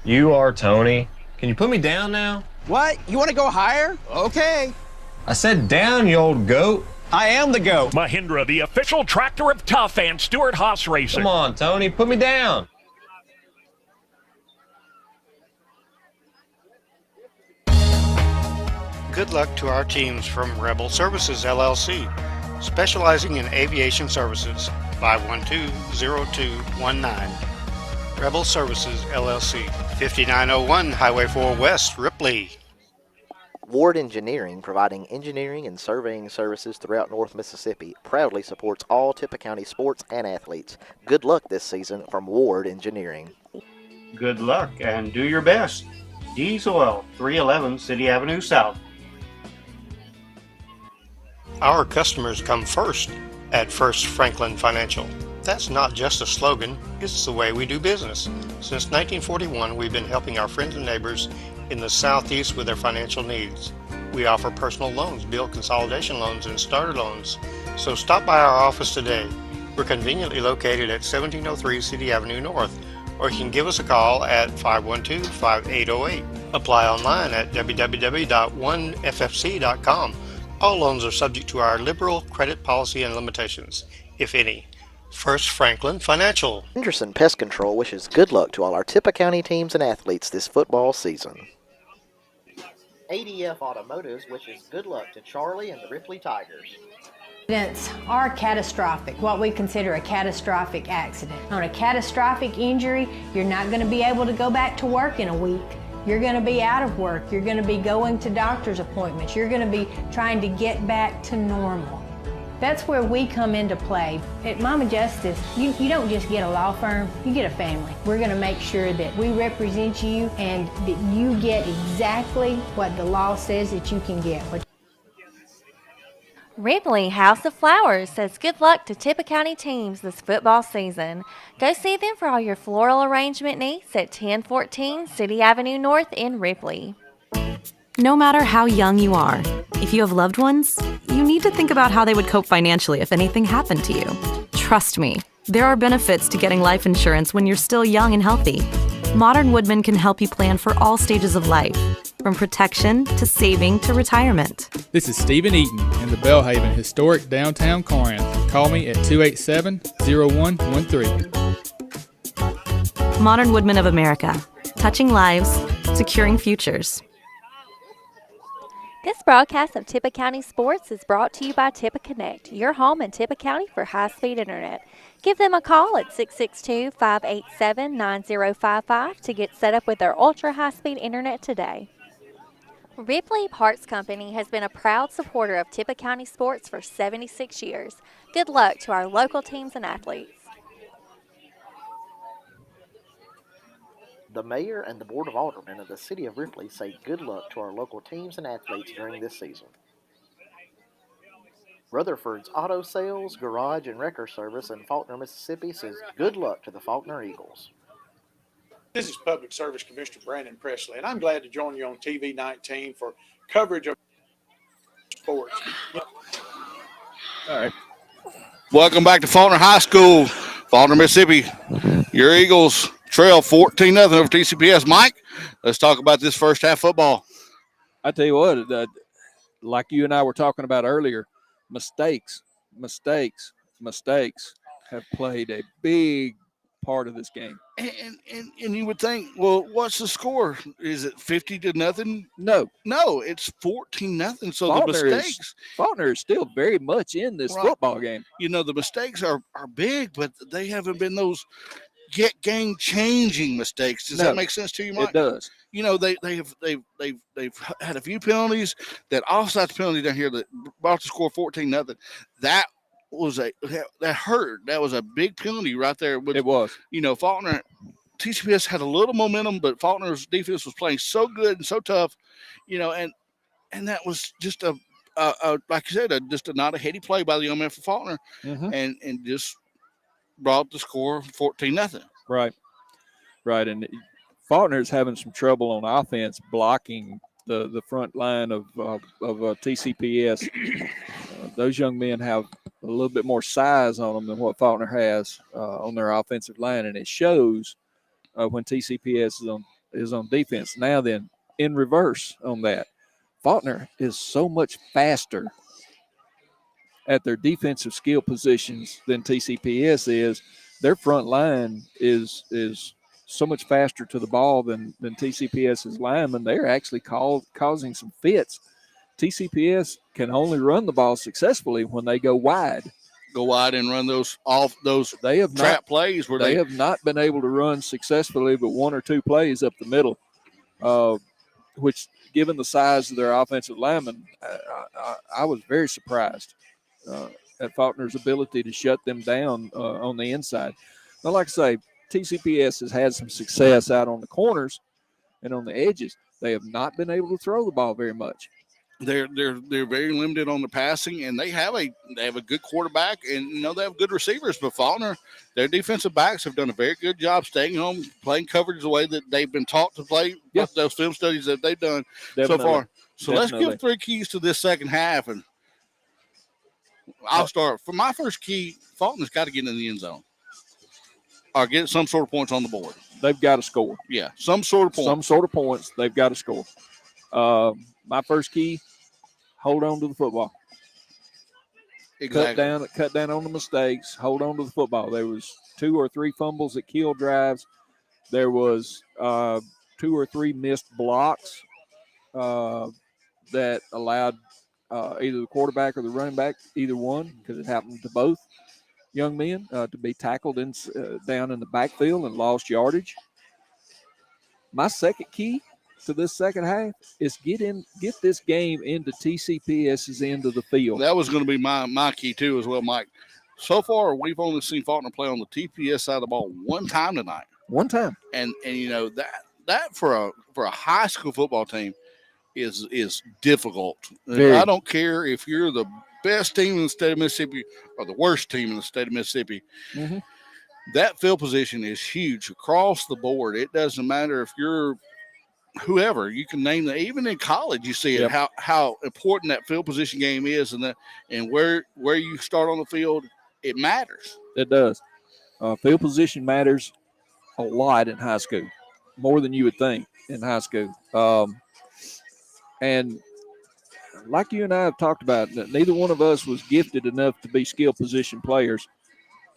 You are, Tony. Can you put me down now? What? You want to go higher? Okay. I said down, you old goat. I am the goat. Mahindra, the official tractor of Tough and Stewart Haas Racing. Come on, Tony, put me down. Good luck to our teams from Rebel Services LLC, specializing in aviation services, 512-0219. Rebel Services LLC, 5901 Highway 4 West, Ripley. Ward Engineering, providing engineering and surveying services throughout North Mississippi, proudly supports all Tippah County sports and athletes. Good luck this season from Ward Engineering. Good luck and do your best. Diesel, 311 City Avenue South. Our customers come first at First Franklin Financial. That's not just a slogan, it's the way we do business. Since 1941, we've been helping our friends and neighbors in the Southeast with their financial needs. We offer personal loans, bill consolidation loans, and starter loans. So stop by our office today. We're conveniently located at 1703 City Avenue North, or you can give us a call at 512-5808. Apply online at www.oneffc.com. All loans are subject to our liberal credit policy and limitations, if any. First Franklin Financial. Henderson Pest Control wishes good luck to all our Tippah County teams and athletes this football season. ADF Automotives wishes good luck to Charlie and the Ripley Tigers. Accidents are catastrophic, what we consider a catastrophic accident. On a catastrophic injury, you're not going to be able to go back to work in a week. You're going to be out of work. You're going to be going to doctor's appointments. You're going to be trying to get back to normal. That's where we come into play. At Mama Justice, you don't just get a law firm, you get a family. We're going to make sure that we represent you and that you get exactly what the law says that you can get. Ripley House of Flowers says good luck to Tippah County teams this football season. Go see them for all your floral arrangement needs at 1014 City Avenue North in Ripley. No matter how young you are, if you have loved ones, you need to think about how they would cope financially if anything happened to you. Trust me, there are benefits to getting life insurance when you're still young and healthy. Modern Woodmen can help you plan for all stages of life, from protection to saving to retirement. This is Stephen Eaton in the Belhaven historic downtown Corinth. Call me at 287-0113. Modern Woodmen of America, touching lives, securing futures. This broadcast of Tippah County Sports is brought to you by Tippah Connect, your home in Tippah County for high-speed internet. Give them a call at 662-587-9055 to get set up with their ultra-high-speed internet today. Ripley Parts Company has been a proud supporter of Tippah County sports for 76 years. Good luck to our local teams and athletes. The mayor and the board of aldermen of the city of Ripley say good luck to our local teams and athletes during this season. Rutherford's Auto Sales, Garage, and Wrecker Service in Falkner, Mississippi says good luck to the Falkner Eagles. This is Public Service Commissioner Brandon Presley, and I'm glad to join you on TV 19 for coverage of sports. All right. Welcome back to Falkner High School, Falkner, Mississippi. Your Eagles trail 14-0 over TCPS. Mike, let's talk about this first half football. I tell you what, like you and I were talking about earlier, mistakes have played a big part of this game. And you would think, well, what's the score? Is it 50-0? No, it's 14-0. So Falkner the mistakes. Falkner is still very much in this football game. You know, the mistakes are big, but they haven't been those game changing mistakes. Does that make sense to you, Mike? It does. You know, they've had a few penalties. That offside penalty down here that brought the score 14-0. That hurt. That was a big penalty right there. It was. You know, Falkner, TCPS had a little momentum, but Falkner's defense was playing so good and so tough. You know, and that was just like you said, just not a heady play by the young man for Falkner, and just brought the score 14-0. Right. And Faulkner's having some trouble on offense blocking the front line of TCPS. Those young men have a little bit more size on them than what Falkner has on their offensive line, and it shows when TCPS is on defense. Now then, in reverse on that, Falkner is so much faster at their defensive skill positions than TCPS is. Their front line is so much faster to the ball than TCPS's linemen. They're actually causing some fits. TCPS can only run the ball successfully when they go wide. Go wide and run those trap plays where they have not been able to run successfully but one or two plays up the middle, which, given the size of their offensive linemen, I was very surprised at Faulkner's ability to shut them down on the inside. Now, like I say, TCPS has had some success out on the corners and on the edges. They have not been able to throw the ball very much. They're very limited on the passing, and they have a good quarterback, and they have good receivers. But Falkner, their defensive backs have done a very good job staying home, playing coverage the way that they've been taught to play. Yep. Those film studies that they've done so far. So let's give three keys to this second half, and I'll start. For my first key, Faulkner's got to get in the end zone or get some sort of points on the board. They've got to score. Yeah, some sort of points. Some sort of points. They've got to score. My first key, hold on to the football. Exactly. Cut down on the mistakes. Hold on to the football. There was 2 or 3 fumbles that killed drives. There was 2 or 3 missed blocks that allowed either the quarterback or the running back, either one, because it happened to both young men, to be tackled down in the backfield and lost yardage. My second key to this second half is get this game into TCPS's end of the field. That was going to be my key too as well, Mike. So far, we've only seen Falkner play on the TPS side of the ball one time tonight. One time. And that for a high school football team is difficult. Very. I don't care if you're the best team in the state of Mississippi or the worst team in the state of Mississippi. Mm-hmm. That field position is huge across the board. It doesn't matter if you're whoever, you can name that. Even in college, you see it, how important that field position game is, and where you start on the field, it matters. It does. Field position matters a lot in high school. more than you would think in high school. And like you and I have talked about, neither one of us was gifted enough to be skill position players.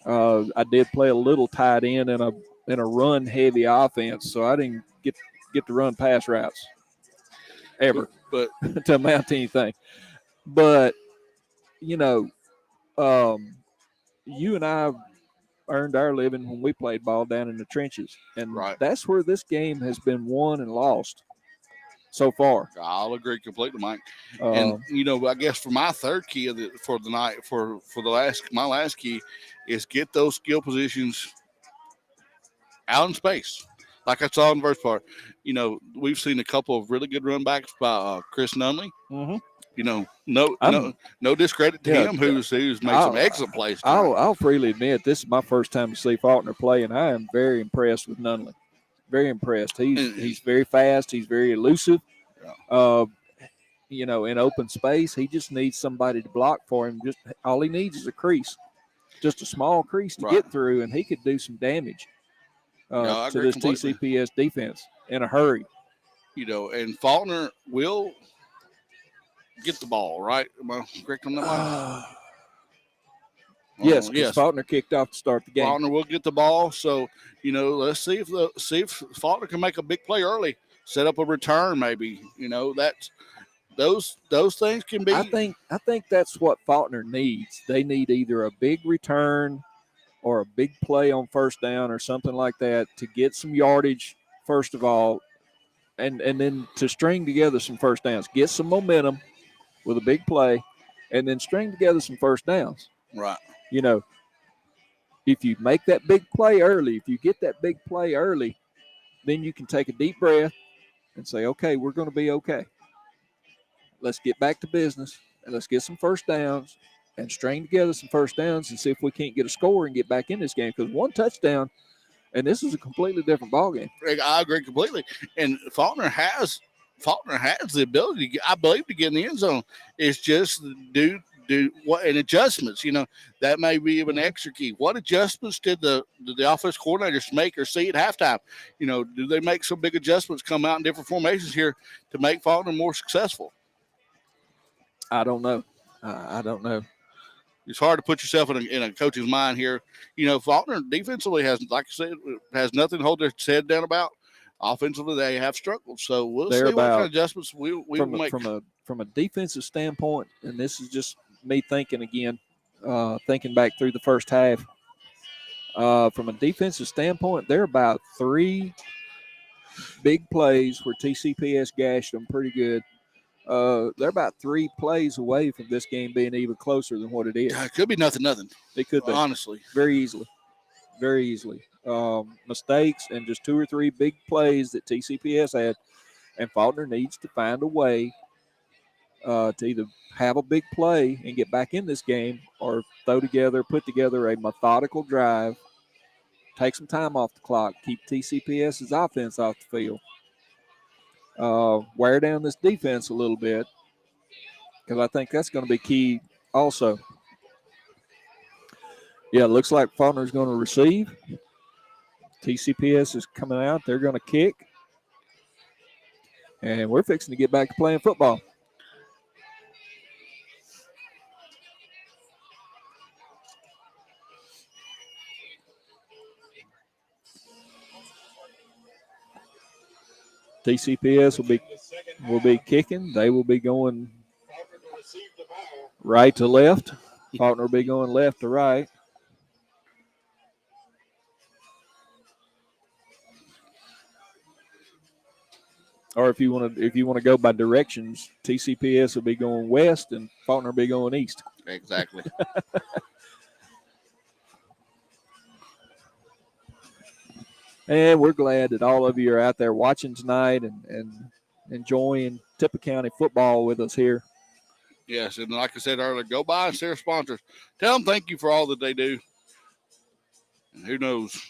I did play a little tight end in a run heavy offense, so I didn't get to run pass routes ever, but to amount to anything. But you know, you and I earned our living when we played ball down in the trenches, and that's where this game has been won and lost so far. I'll agree completely, Mike. And I guess for my third key for the night, for my last key is get those skill positions out in space. Like I saw in the first part, we've seen a couple of really good run backs by Chris Nunley. Mm-hmm. No discredit to him, who's made some excellent plays. I'll freely admit this is my first time to see Falkner play, and I am very impressed with Nunley. Very impressed. He's very fast. He's very elusive. In open space, he just needs somebody to block for him. Just all he needs is a crease, just a small crease to get through, and he could do some damage to this TCPS defense in a hurry. And Falkner will get the ball, right? Am I correct on that one? Yes, Falkner kicked off to start the game. Falkner will get the ball, so let's see if Falkner can make a big play early, set up a return, maybe. That's those things can be. I think that's what Falkner needs. They need either a big return or a big play on first down or something like that to get some yardage first of all, and then to string together some first downs, get some momentum with a big play, and then string together some first downs. Right. If you make that big play early, if you get that big play early, then you can take a deep breath and say, okay, we're going to be okay. Let's get back to business, and let's get some first downs and string together some first downs and see if we can't get a score and get back in this game. Because one touchdown, and this is a completely different ballgame. I agree completely. And Falkner has the ability, I believe, to get in the end zone. It's just do what and adjustments. That may be an extra key. What adjustments did the offense coordinators make or see at halftime? Do they make some big adjustments, come out in different formations here to make Falkner more successful? I don't know. I don't know. It's hard to put yourself in a coach's mind here. Falkner defensively has, like I said, has nothing to hold their head down about. Offensively, they have struggled. So we'll see what kind of adjustments we will make. From a defensive standpoint, and this is just me thinking again, thinking back through the first half. From a defensive standpoint, they're about 3 big plays where TCPS gashed them pretty good. They're about 3 plays away from this game being even closer than what it is. It could be nothing. It could be. Honestly. Very easily. Very easily. Mistakes and just 2 or 3 big plays that TCPS had, and Falkner needs to find a way to either have a big play and get back in this game or put together a methodical drive, take some time off the clock, keep TCPS's offense off the field, wear down this defense a little bit, because I think that's going to be key also. Yeah, it looks like Faulkner's going to receive. TCPS is coming out. They're going to kick. And we're fixing to get back to playing football. TCPS will be kicking. They will be going right to left. Falkner will be going left to right. Or if you want to go by directions, TCPS will be going west and Falkner will be going east. Exactly. And we're glad that all of you are out there watching tonight and enjoying Tippah County football with us here. Yes, and like I said earlier, go by and see our sponsors. Tell them thank you for all that they do. And who knows?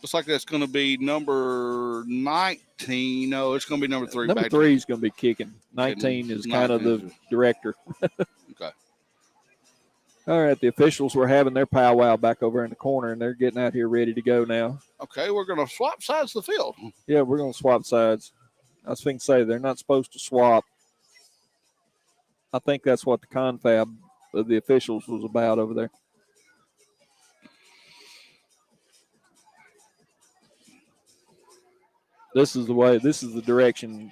Looks like that's going to be number 19. No, it's going to be number 3. Number 3 is going to be kicking. 19 is kind of the director. Okay. All right, the officials were having their powwow back over in the corner, and they're getting out here ready to go now. Okay, we're going to swap sides of the field. Yeah, we're going to swap sides. I was thinking to say they're not supposed to swap. I think that's what the confab of the officials was about over there. This is the way, this is the direction.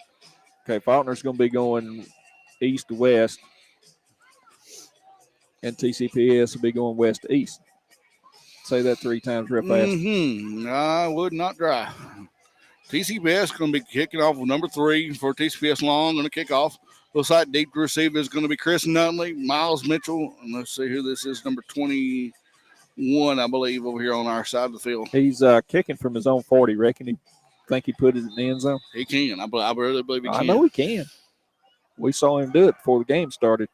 Okay, Falkner's going to be going east to west, and TCPS will be going west to east. Say that 3 times real fast. I would not try. TCPS is going to be kicking off with number 3 for TCPS Long. Going to kick off. Looks like deep to receive is going to be Chris Nutley, Miles Mitchell, and let's see who this is, number 21, I believe, over here on our side of the field. He's kicking from his own 40. Reckon he think he put it in the end zone? He can. I really believe he can. I know he can. We saw him do it before the game started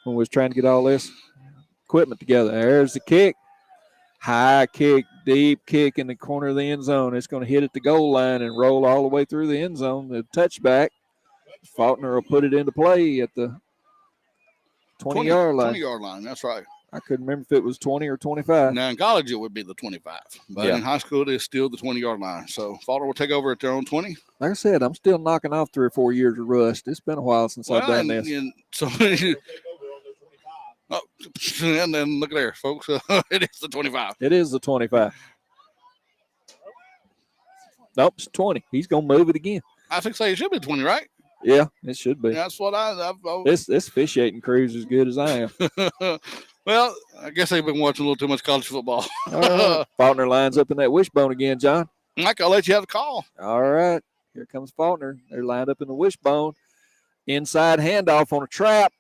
when we was trying to get all this equipment together. There's the kick. High kick, deep kick in the corner of the end zone. It's going to hit at the goal line and roll all the way through the end zone. The touchback. Falkner will put it into play at the 20-yard line. 20-yard line, that's right. I couldn't remember if it was 20 or 25. Now, in college, it would be the 25. But in high school, it is still the 20-yard line. So, Falkner will take over at their own 20. Like I said, I'm still knocking off 3 or 4 years of rust. It's been a while since I've done this. And then look at there, folks. It is the 25. It is the 25. Nope, it's 20. He's going to move it again. I think so. It should be 20, right? Yeah, it should be. That's what This officiating crew's as good as I am. Well, I guess they've been watching a little too much college football. All right. Falkner lines up in that wishbone again, John. Mike, I'll let you have the call. All right. Here comes Falkner. They're lined up in the wishbone. Inside handoff on a trap.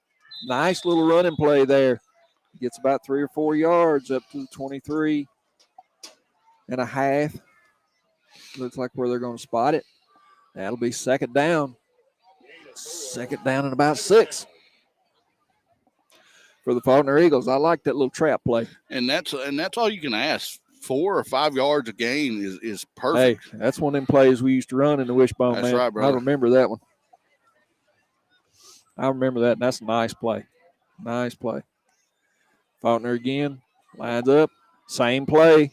Nice little running play there. Gets about 3 or 4 yards up to the 23 and a half. Looks like where they're going to spot it. That'll be second down. Second down and about 6 for the Falkner Eagles. I like that little trap play. And that's all you can ask. 4 or 5 yards a game is perfect. Hey, that's one of them plays we used to run in the wishbone, That's man. right, brother. I remember that one. I remember that, and that's a nice play. Nice play. Falkner again, lines up, same play.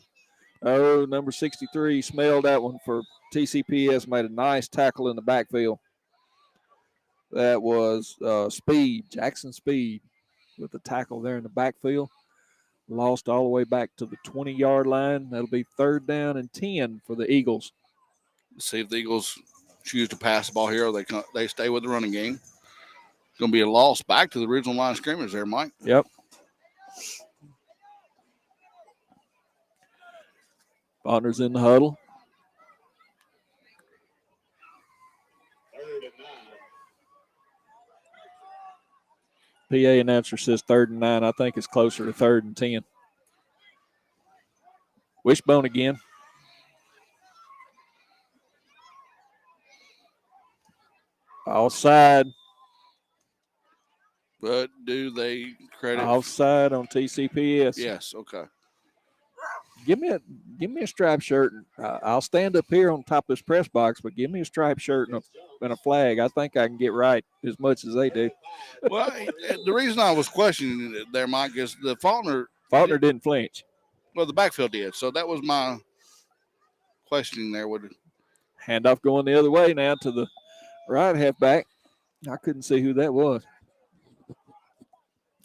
Oh, number 63 smelled that one for TCPS, made a nice tackle in the backfield. That was Speed, Jackson Speed, with the tackle there in the backfield. Lost all the way back to the 20-yard line. That'll be 3rd down and 10 for the Eagles. Let's see if the Eagles choose to pass the ball here or they stay with the running game. It's going to be a loss back to the original line of scrimmage there, Mike. Yep. Falkner's in the huddle. PA announcer says 3rd and 9. I think it's closer to 3rd and 10. Wishbone again. Offside. But do they credit? Offside on TCPS. Yes, okay. Give me a striped shirt. I'll stand up here on top of this press box, but give me a striped shirt and a flag. I think I can get right as much as they do. Well, the reason I was questioning it there, Mike, is the Falkner didn't flinch. Well, the backfield did, so that was my questioning there. Handoff going the other way now to the right halfback. I couldn't see who that was.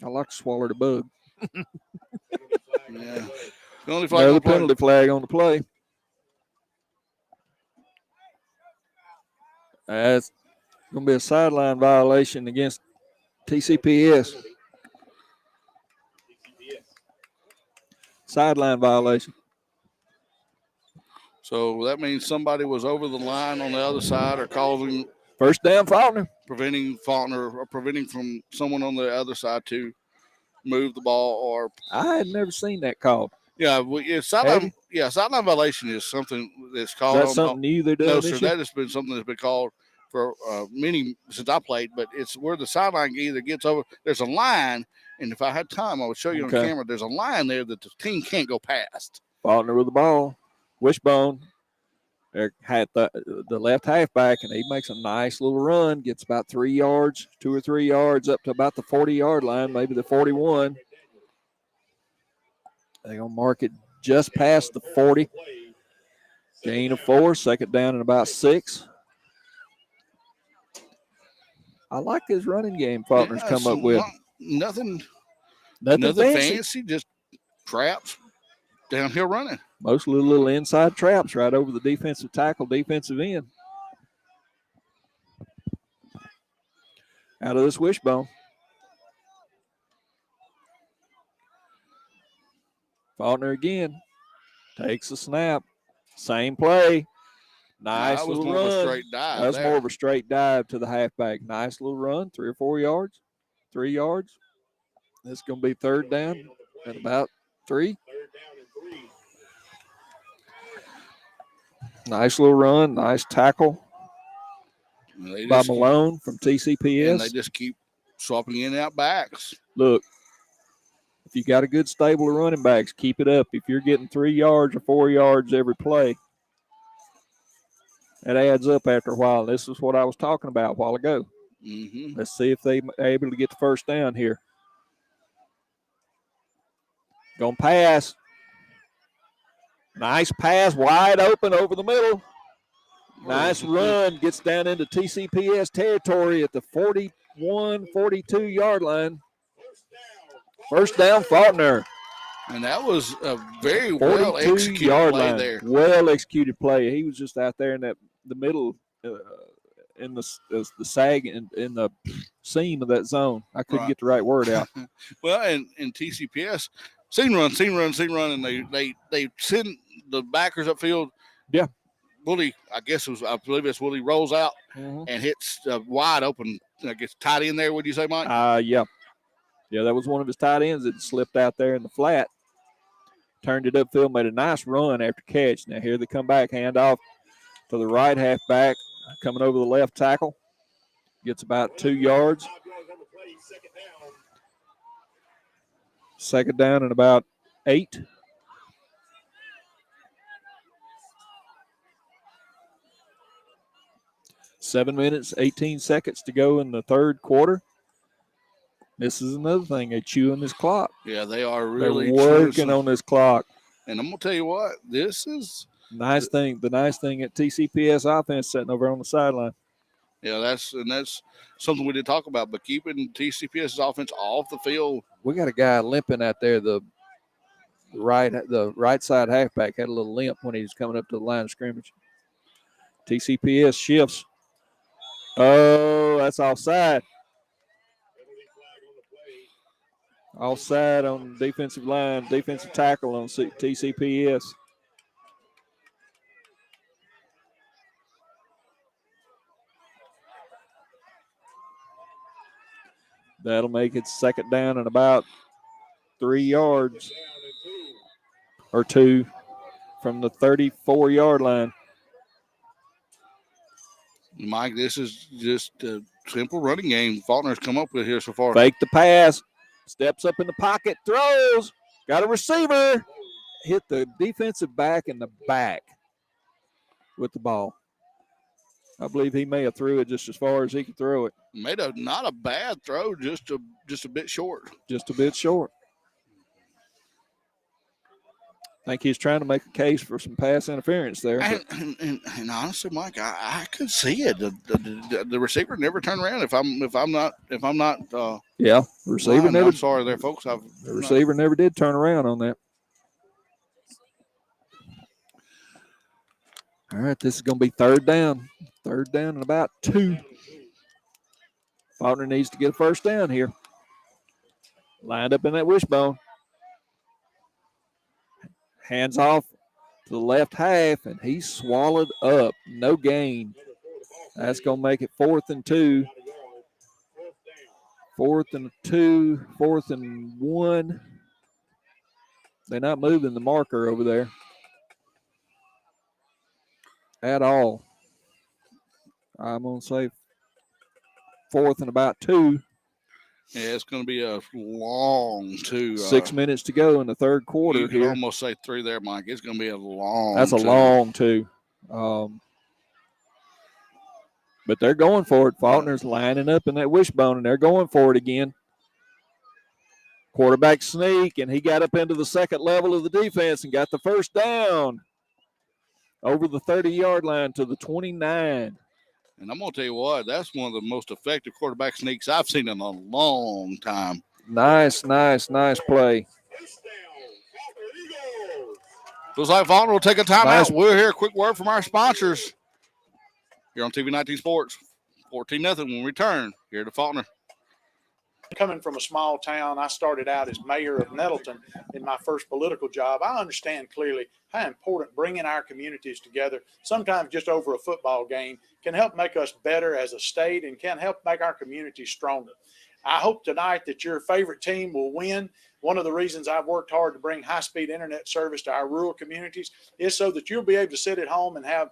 I like to swallow the bug. Yeah. Another penalty flag on the play. That's going to be a sideline violation against TCPS. Sideline violation. So that means somebody was over the line on the other side or causing first down Falkner. Preventing Falkner or preventing from someone on the other side to move the ball or I had never seen that called. Yeah, sideline violation is something that's called. Is that something new they're doing? No, sir, that has been something that's been called for many since I played, but it's where the sideline either gets over. There's a line, and if I had time, I would show you on camera. There's a line there that the team can't go past. Falkner with the ball. Wishbone. They're had the left halfback, and he makes a nice little run, gets about 3 yards, 2 or 3 yards up to about the 40-yard line, maybe the 41. They're going to mark it just past the 40. Gain of 4, second down and about 6. I like his running game Faulkner's come up with. Nothing fancy. fancy, just traps, downhill running. Mostly little inside traps right over the defensive tackle, defensive end. Out of this wishbone. Falkner again takes a snap. Same play. Nice little run. That was more of a straight dive. That was more of a straight dive to the halfback. Nice little run, 3 or 4 yards, 3 yards. This is going to be third down at about 3. Nice little run, nice tackle by Malone from TCPS. And they just keep swapping in and out backs. Look, if you got a good stable of running backs, keep it up. If you're getting 3 yards or 4 yards every play, that adds up after a while. This is what I was talking about a while ago. Mm-hmm. Let's see if they're able to get the first down here. Going to pass. Nice pass, wide open over the middle. Nice run, gets down into TCPS territory at the 41, 42-yard line. First down, Falkner. And that was a very well-executed play there. Well-executed play. He was just out there in the middle, in the sag, in the seam of that zone. I couldn't get the right word out. Well, and TCPS, seam run, and they send the backers upfield. Yeah. Willie, I believe it's Willie rolls out and hits wide open. I guess tight end there. Would you say, Mike? Yeah. Yeah, that was one of his tight ends that slipped out there in the flat. Turned it upfield, made a nice run after catch. Now here they come back, hand off to the right halfback, coming over the left tackle. Gets about 2 yards. Second down and about 8. Seven minutes, 18 seconds to go in the third quarter. This is another thing. They're chewing this clock. Yeah, they are really working on this clock. And I'm going to tell you what, this is nice thing. The nice thing at TCPS offense sitting over on the sideline. Yeah, that's something we did talk about, but keeping TCPS's offense off the field. We got a guy limping out there. The right side halfback had a little limp when he was coming up to the line of scrimmage. TCPS shifts. Oh, that's offside. Offside on the defensive line, defensive tackle on TCPS. That'll make it second down and about 3 yards or 2 from the 34-yard line. Mike, this is just a simple running game Faulkner's come up with here so far. Fake the pass. Steps up in the pocket. Throws. Got a receiver. Hit the defensive back in the back with the ball. I believe he may have threw it just as far as he could throw it. Made not a bad throw, just a bit short. Just a bit short. I think he's trying to make a case for some pass interference there. And honestly, Mike, I could see it. The receiver never turned around. If I'm not. Yeah, the receiver never. I'm sorry, there, folks. The receiver never did turn around on that. All right, this is going to be third down. Third down and about 2. Falkner needs to get a first down here. Lined up in that wishbone. Hands off to the left half, and he's swallowed up. No gain. That's going to make it 4th and 2. 4th and 2, 4th and 1. They're not moving the marker over there at all. I'm going to say 4th and about 2. Yeah, it's going to be a long 2. 6 minutes to go in the third quarter you here. can almost say 3 there, Mike. It's going to be a long That's a 2. long 2. But they're going for it. Faulkner's lining up in that wishbone, and they're going for it again. Quarterback sneak, and he got up into the second level of the defense and got the first down over the 30-yard line to the 29. And I'm going to tell you what, that's one of the most effective quarterback sneaks I've seen in a long time. Nice play. Looks like Faulkner will take a timeout. We'll hear a quick word from our sponsors here on TV 19 Sports. 14-0 when we return here to Falkner. Coming from a small town, I started out as mayor of Nettleton in my first political job. I understand clearly how important bringing our communities together, sometimes just over a football game, can help make us better as a state and can help make our communities stronger. I hope tonight that your favorite team will win. One of the reasons I've worked hard to bring high-speed internet service to our rural communities is so that you'll be able to sit at home and have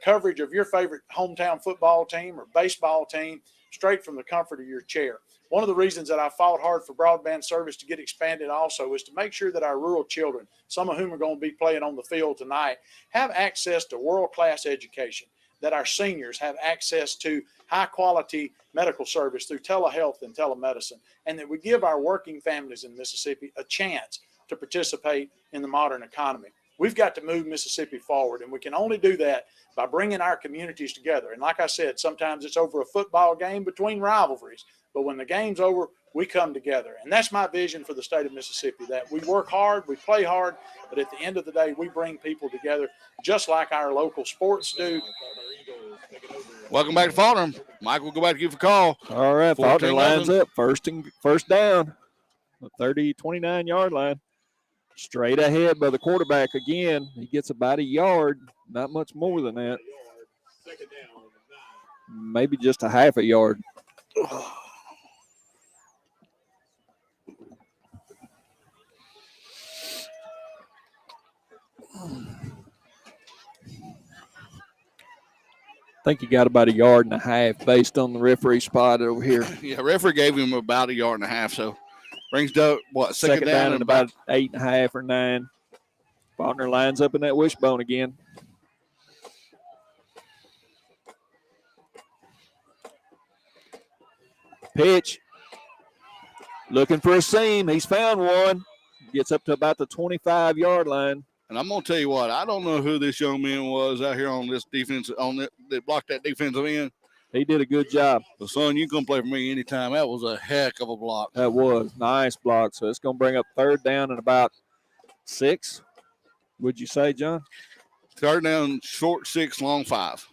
coverage of your favorite hometown football team or baseball team straight from the comfort of your chair. One of the reasons that I fought hard for broadband service to get expanded also is to make sure that our rural children, some of whom are going to be playing on the field tonight, have access to world-class education, that our seniors have access to high-quality medical service through telehealth and telemedicine, and that we give our working families in Mississippi a chance to participate in the modern economy. We've got to move Mississippi forward, and we can only do that by bringing our communities together. And like I said, sometimes it's over a football game between rivalries, but when the game's over, we come together. And that's my vision for the state of Mississippi, that we work hard, we play hard, but at the end of the day, we bring people together just like our local sports do. Welcome back to Faulkner. Mike will go back to give a call. All right, Faulkner lines up, first down, the 29-yard line. Straight ahead by the quarterback again. He gets about a yard, not much more than that. Maybe just a half a yard. I think he got about a yard and a half based on the referee spot over here. Yeah, referee gave him about a yard and a half, so brings down second down and about 8.5 or 9. Falkner lines up in that wishbone again. Pitch. Looking for a seam. He's found one. Gets up to about the 25-yard line. And I'm going to tell you what, I don't know who this young man was out here on this defense, that blocked that defensive end. He did a good job. But, son, you can play for me anytime. That was a heck of a block. That was. Nice block. So it's going to bring up third down and about 6, would you say, John? Third down, short 6, long 5.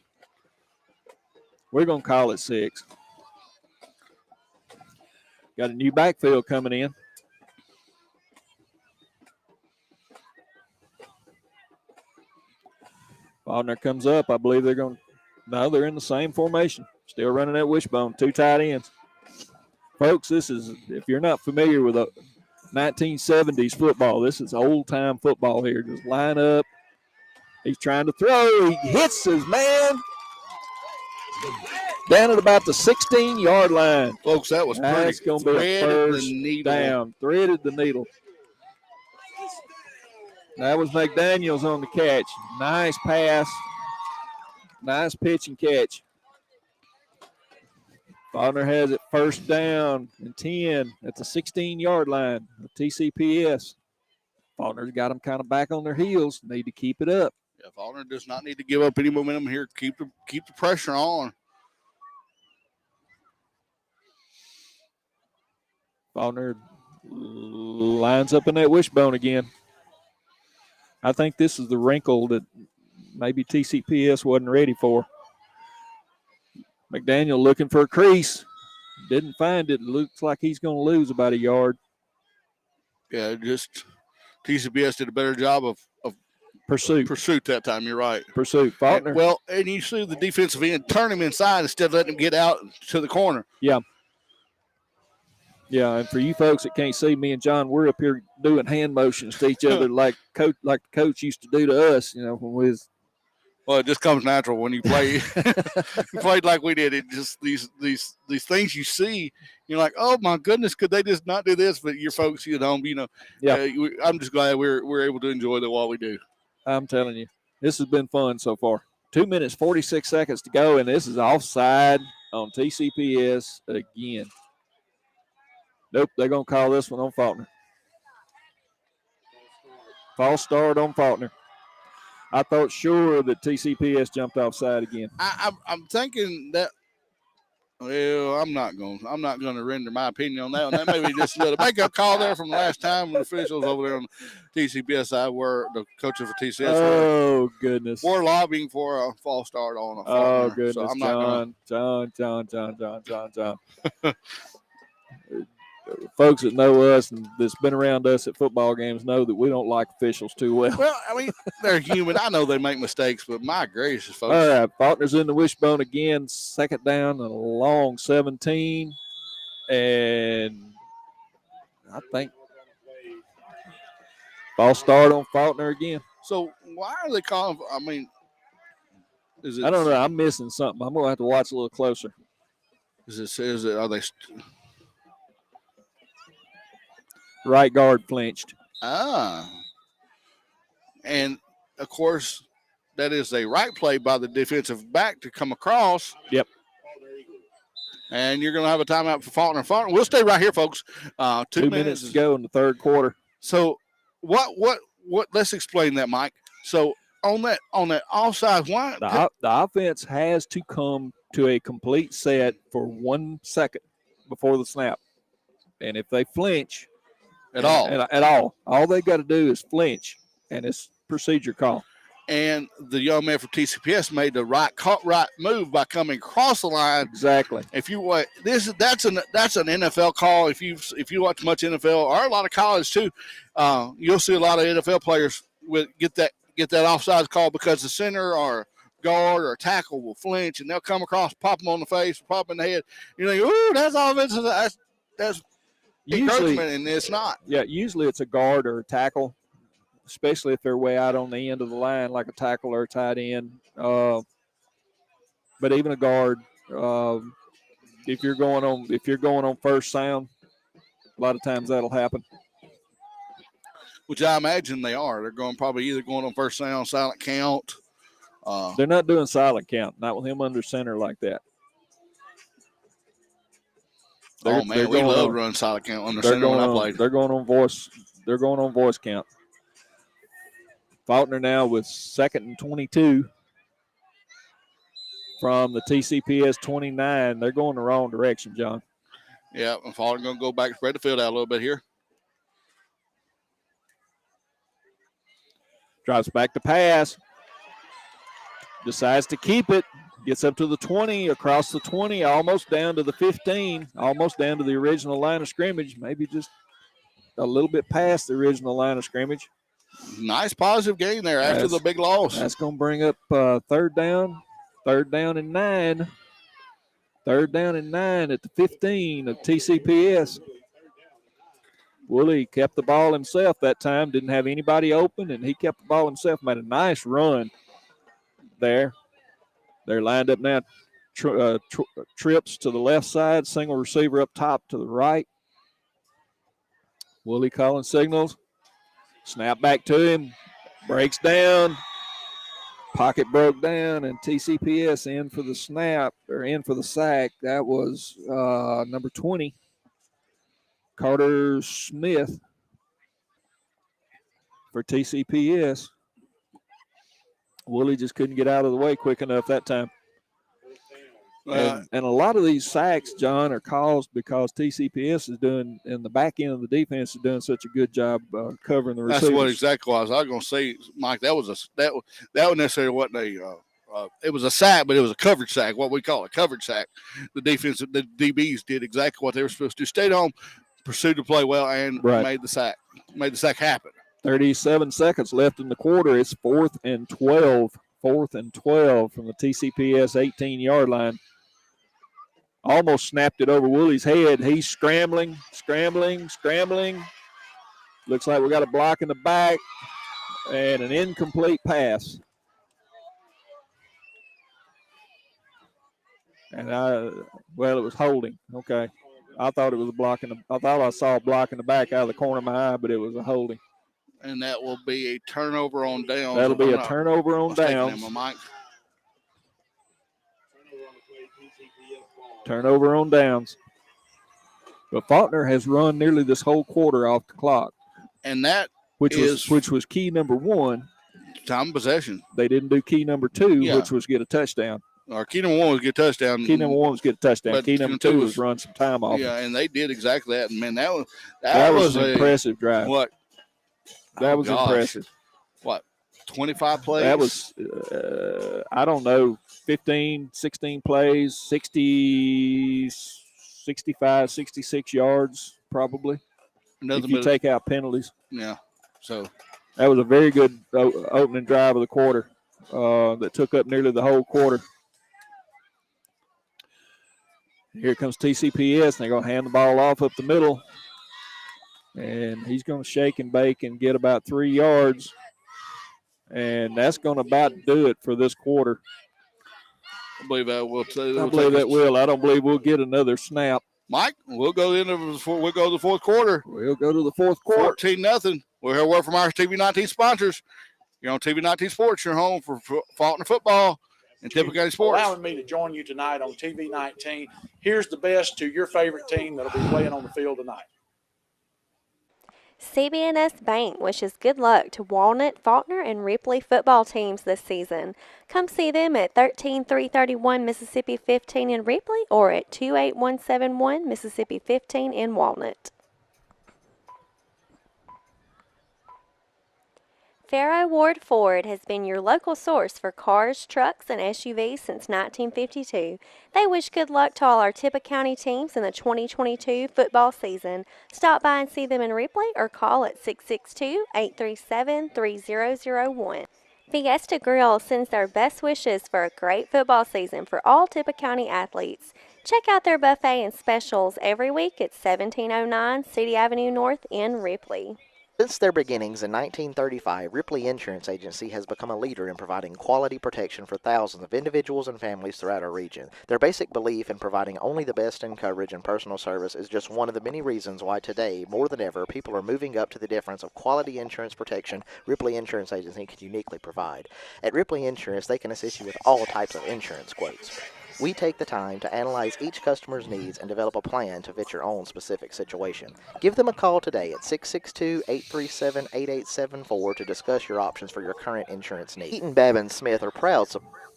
We're going to call it 6. Got a new backfield coming in. Falkner comes up. I believe they're going to – no, they're in the same formation. Still running that wishbone, 2 tight ends. Folks, this is – if you're not familiar with a 1970s football, this is old-time football here. Just line up. He's trying to throw. He hits his man down at about the 16-yard line. Folks, that was pretty. That's going to be a first down. Threaded the needle. That was McDaniels on the catch. Nice pass. Nice pitch and catch. Falkner has it first down and 10 at the 16-yard line of TCPS. Falkner's got them kind of back on their heels. Need to keep it up. Yeah, Falkner does not need to give up any momentum here. Keep the pressure on. Falkner lines up in that wishbone again. I think this is the wrinkle that maybe TCPS wasn't ready for. McDaniel looking for a crease. Didn't find it. Looks like he's going to lose about a yard. Yeah, just TCPS did a better job of pursuit that time. You're right. Pursuit. Falkner. And you see the defensive end turn him inside instead of letting him get out to the corner. Yeah. Yeah, and for you folks that can't see, me and John, we're up here doing hand motions to each other like the coach used to do to us, when we was. Well, it just comes natural when you play. You played like we did. It just these things you see, you're like, oh my goodness, could they just not do this? But your folks, yeah. I'm just glad we're able to enjoy that while we do. I'm telling you, this has been fun so far. 2 minutes, 46 seconds to go, and this is offside on TCPS again. Nope, they're going to call this one on Falkner. False start on Falkner. I thought sure that TCPS jumped offside again. I'm thinking that. Well, I'm not going to render my opinion on that one. That may be just a little make a call there from last time when the officials over there on TCPS side were the coaches for TCS. Oh goodness! We're lobbying for a false start on a Falkner. Oh goodness! So I'm not John. Folks that know us and that's been around us at football games know that we don't like officials too well. Well, I mean, they're human. I know they make mistakes, but my gracious, folks. All right, Faulkner's in the wishbone again. Second down and a long 17. And I think false start on Faulkner again. So why are they calling? I mean, is it? I don't know. I'm missing something. I'm going to have to watch a little closer. Is it? Are they? Right guard flinched. And of course, that is a right play by the defensive back to come across. Yep. And you're going to have a timeout for Falkner. Falkner, we'll stay right here, folks. 2 minutes to go in the third quarter. So, what? Let's explain that, Mike. So on that offside, why the offense has to come to a complete set for 1 second before the snap, and if they flinch. At all they got to do is flinch, and it's procedure call. And the young man from TCPS made the right move by coming across the line. Exactly. If you watch that's an NFL call. If you watch much NFL or a lot of college too, you'll see a lot of NFL players get that offside call because the center or guard or tackle will flinch and they'll come across, pop them on the face, pop them in the head. You know, ooh, that's offensive. That's encouragement, and it's not. Yeah, usually it's a guard or a tackle, especially if they're way out on the end of the line, like a tackle or a tight end. But even a guard, if you're going on first sound, a lot of times that'll happen. Which I imagine they are. They're probably either going on first sound, silent count. They're not doing silent count, not with him under center like that. We love running silent count under center when I played. They're going on voice. They're going on voice count. Falkner now with 2nd and 22 from the TCPS 29. They're going the wrong direction, John. Yeah, and Falkner going to go back and spread the field out a little bit here. Drives back to pass. Decides to keep it. Gets up to the 20, across the 20, almost down to the 15, almost down to the original line of scrimmage, maybe just a little bit past the original line of scrimmage. Nice positive gain there after the big loss. That's going to bring up third down and 9. Third down and 9 at the 15 of TCPS. Woolley kept the ball himself that time, didn't have anybody open, and he kept the ball himself, made a nice run there. They're lined up now, trips to the left side, single receiver up top to the right. Woolley calling signals. Snap back to him, breaks down. Pocket broke down, and TCPS in for the snap, or in for the sack. That was number 20, Carter Smith for TCPS. Woolley just couldn't get out of the way quick enough that time. And a lot of these sacks, John, are caused because TCPS is doing, and the back end of the defense is doing such a good job covering the receivers. That's what exactly was. I was going to say, Mike, that was necessarily wasn't it was a sack, but it was a coverage sack, what we call a coverage sack. The DBs did exactly what they were supposed to do. Stayed home, pursued to play well, and made the sack happen. 37 seconds left in the quarter. It's 4th and 12. 4th and 12 from the TCPS 18-yard line. Almost snapped it over Woolley's head. He's scrambling. Looks like we got a block in the back and an incomplete pass. And it was holding. Okay. I thought it was I thought I saw a block in the back out of the corner of my eye, but it was a holding. And that will be a turnover on down. That'll be a turnover on down. Turnover on downs. But Falkner has run nearly this whole quarter off the clock. And that which was key number 1. Time of possession. They didn't do key number 2, which was get a touchdown. Or key number 1 was get a touchdown. Key number 1 was get a touchdown. Key number 2 was run some time off. Yeah, and they did exactly that. And man, that was an impressive drive. What? That was impressive. What? 25 plays? That was, I don't know, 15, 16 plays, 60, 65, 66 yards probably. If you take out penalties. Yeah. So that was a very good opening drive of the quarter that took up nearly the whole quarter. Here comes TCPS, and they're going to hand the ball off up the middle. And he's going to shake and bake and get about 3 yards. And that's going to about do it for this quarter. I believe that will. I believe that will. I don't believe we'll get another snap. Mike, we'll go to the fourth quarter. We'll go to the fourth quarter. 14-0. We'll hear a word from our TV 19 sponsors. You're on TV 19 Sports. Your home for Falkner football and Tippah County Sports. Allowing me to join you tonight on TV 19. Here's the best to your favorite team that'll be playing on the field tonight. CB&S Bank wishes good luck to Walnut, Falkner, and Ripley football teams this season. Come see them at 13331 Mississippi 15 in Ripley or at 28171 Mississippi 15 in Walnut. Farrow Ward Ford has been your local source for cars, trucks, and SUVs since 1952. They wish good luck to all our Tippah County teams in the 2022 football season. Stop by and see them in Ripley or call at 662-837-3001. Fiesta Grill sends their best wishes for a great football season for all Tippah County athletes. Check out their buffet and specials every week at 1709 City Avenue North in Ripley. Since their beginnings in 1935, Ripley Insurance Agency has become a leader in providing quality protection for thousands of individuals and families throughout our region. Their basic belief in providing only the best in coverage and personal service is just one of the many reasons why today, more than ever, people are moving up to the difference of quality insurance protection Ripley Insurance Agency can uniquely provide. At Ripley Insurance, they can assist you with all types of insurance quotes. We take the time to analyze each customer's needs and develop a plan to fit your own specific situation. Give them a call today at 662-837-8874 to discuss your options for your current insurance needs. Eaton, Babin, Smith are proud supporters.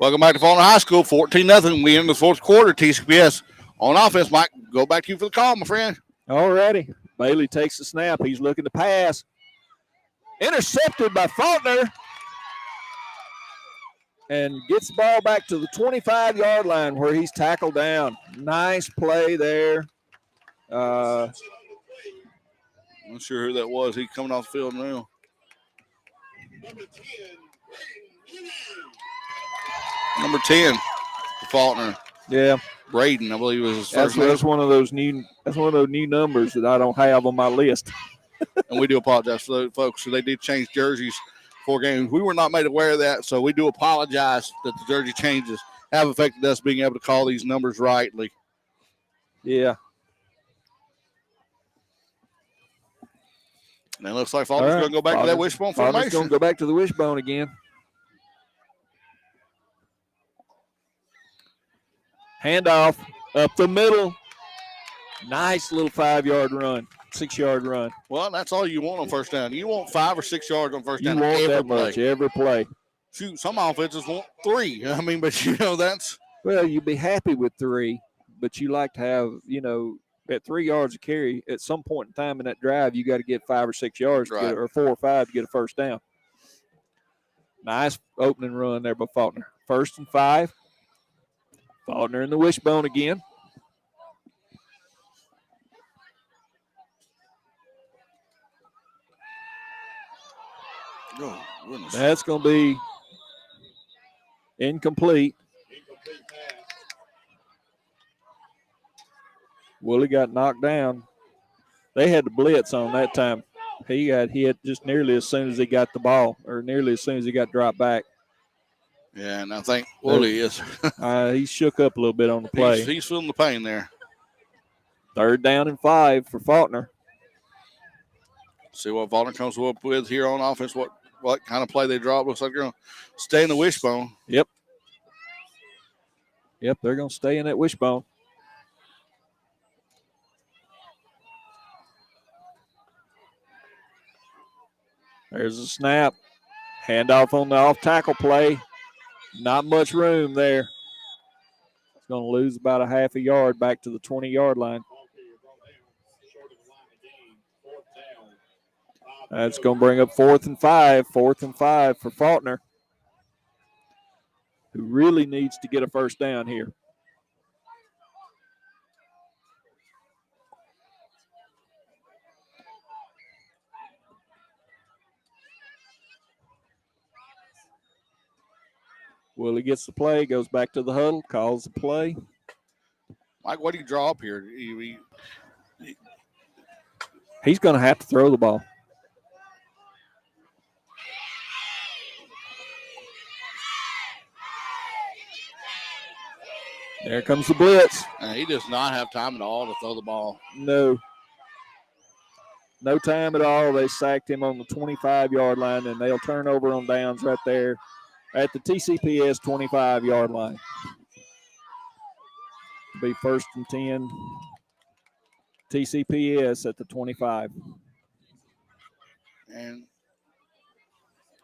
Welcome back to Falkner High School, 14-0. We end the fourth quarter. TCPS on offense. Mike, go back to you for the call, my friend. All righty. Bailey takes the snap. He's looking to pass. Intercepted by Falkner. And gets the ball back to the 25-yard line where he's tackled down. Nice play there. Not sure who that was. He's coming off the field now. Number 10, Falkner. Yeah. Braden, I believe, was his first name. That's one of those new numbers that I don't have on my list. And we do apologize for those folks. So they did change jerseys. 4 games. We were not made aware of that, so we do apologize that the jersey changes have affected us being able to call these numbers rightly. Yeah. And it looks like Falkner's going to go back to that wishbone formation. Falkner's going to go back to the wishbone again. Handoff up the middle. Nice little 5-yard run. 6-yard run. Well, that's all you want on first down. You want 5 or 6 yards on first down. You want that much every play. Shoot, some offenses want 3. I mean, but that's. Well, you'd be happy with 3, but you like to have, at 3 yards of carry, at some point in time in that drive, you got to get 5 or 6 yards, right, or 4 or 5 to get a first down. Nice opening run there by Falkner. 1st and 5. Falkner in the wishbone again. Oh, goodness. That's going to be incomplete. Willie got knocked down. They had the blitz on that time. He got hit just nearly as soon as he got the ball, or nearly as soon as he got dropped back. Yeah, and I think Willie is. He shook up a little bit on the play. He's feeling the pain there. 3rd down and 5 for Falkner. See what Falkner comes up with here on offense. What kind of play they draw. Looks like they're going to stay in the wishbone. Yep. Yep, they're going to stay in that wishbone. There's a snap. Handoff on the off-tackle play. Not much room there. It's going to lose about a half a yard back to the 20-yard line. That's going to bring up 4th and 5. 4th and 5 for Falkner, who really needs to get a first down here. Willie gets the play, goes back to the huddle, calls the play. Mike, what do you draw up here? He's going to have to throw the ball. There comes the blitz. He does not have time at all to throw the ball. No. No time at all. They sacked him on the 25-yard line, and they'll turn over on downs right there at the TCPS 25-yard line. It'll be 1st and 10. TCPS at the 25. And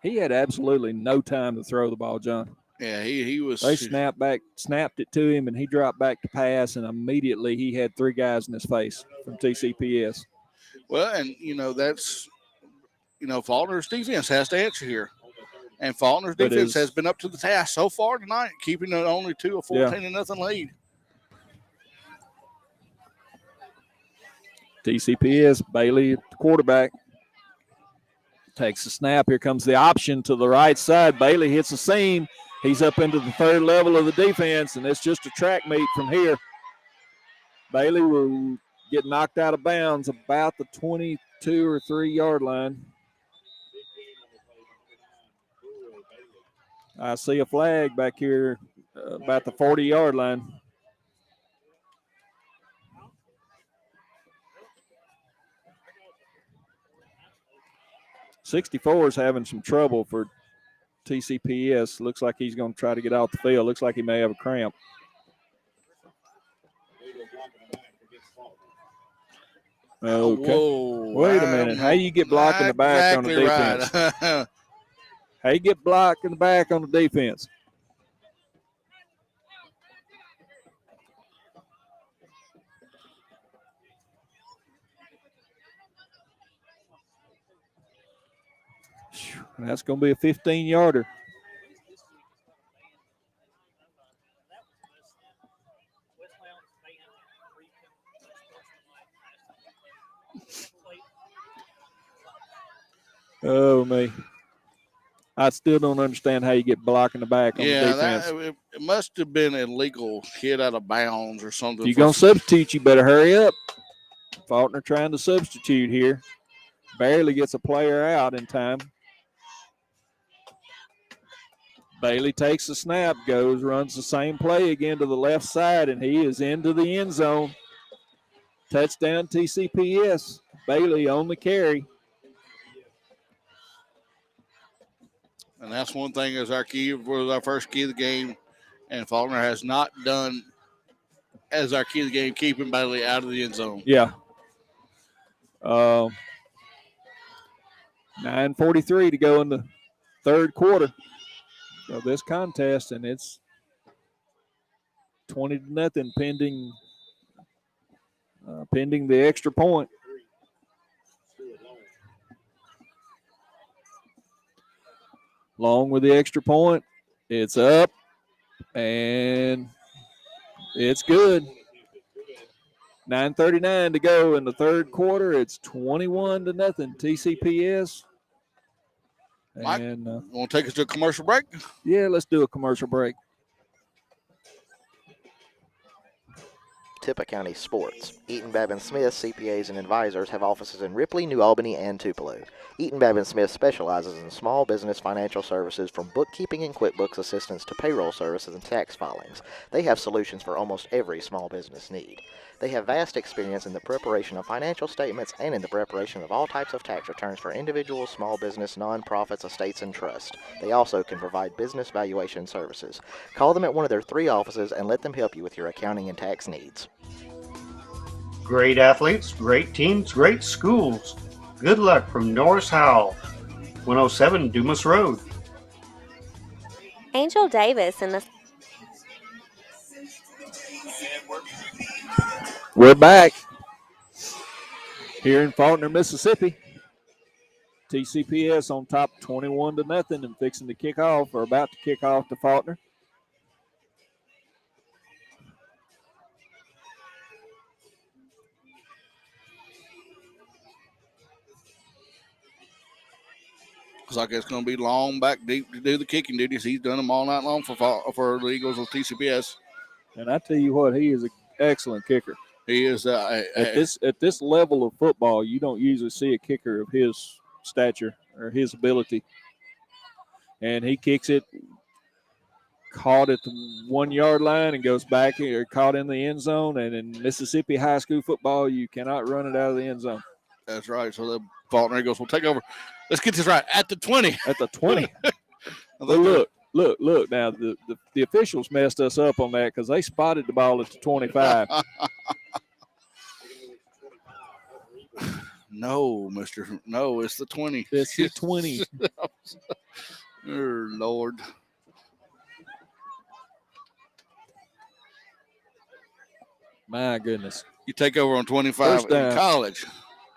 he had absolutely no time to throw the ball, John. Yeah, he was. They snapped it to him, and he dropped back to pass, and immediately he had 3 guys in his face from TCPS. Well, and, that's, Faulkner's defense has to answer here. And Faulkner's defense has been up to the task so far tonight, keeping it only to a 14-0 lead. TCPS, Bailey, the quarterback, takes the snap. Here comes the option to the right side. Bailey hits the seam. He's up into the 3rd level of the defense, and it's just a track meet from here. Bailey will get knocked out of bounds about the 22 or 3-yard line. I see a flag back here about the 40-yard line. '64 is having some trouble for TCPS. Looks like he's going to try to get off the field. Looks like he may have a cramp. Okay. Whoa, wait a minute. How you get blocked in the back on the defense? Right. How you get blocked in the back on the defense? That's going to be a 15-yarder. Oh, me. I still don't understand how you get blocked in the back on the defense. It must have been a illegal hit out of bounds or something. If you're going to substitute, you better hurry up. Falkner trying to substitute here. Barely gets a player out in time. Bailey takes the snap, runs the same play again to the left side, and he is into the end zone. Touchdown TCPS. Bailey on the carry. And that's one thing as our first key of the game. And Falkner has not done as our key of the game, keeping Bailey out of the end zone. Yeah. 9:43 to go in the 3rd quarter of this contest, and it's 20-0 pending the extra point. Long with the extra point. It's up, and it's good. 9:39 to go in the 3rd quarter. It's 21-0 TCPS. Mike, and want to take us to a commercial break? Yeah, let's do a commercial break. Tippah County Sports. Eaton Babin Smith CPAs and advisors have offices in Ripley, New Albany, and Tupelo. Eaton Babin Smith specializes in small business financial services from bookkeeping and QuickBooks assistance to payroll services and tax filings. They have solutions for almost every small business need. They have vast experience in the preparation of financial statements and in the preparation of all types of tax returns for individuals, small business, nonprofits, estates, and trusts. They also can provide business valuation services. Call them at one of their 3 offices and let them help you with your accounting and tax needs. Great athletes, great teams, great schools. Good luck from Norris Howell, 107 Dumas Road. Angel Davis in the We're back here in Falkner, Mississippi. TCPS on top 21-0 and fixing to kick off or about to kick off to Falkner. Looks like it's going to be long back deep to do the kicking duties. He's done them all night long for the Eagles of TCPS. And I tell you what, he is an excellent kicker. He is. At this level of football, you don't usually see a kicker of his stature or his ability. And he kicks it, caught at the 1 yard line and goes back or caught in the end zone. And in Mississippi high school football, you cannot run it out of the end zone. That's right. So the Falkner Eagles will take over. Let's get this right. At the 20. At the 20. Well, look. Now, the officials messed us up on that because they spotted the ball at the 25. No, Mr. No, it's the 20. It's the 20. Oh, Lord. My goodness. You take over on 25 in college.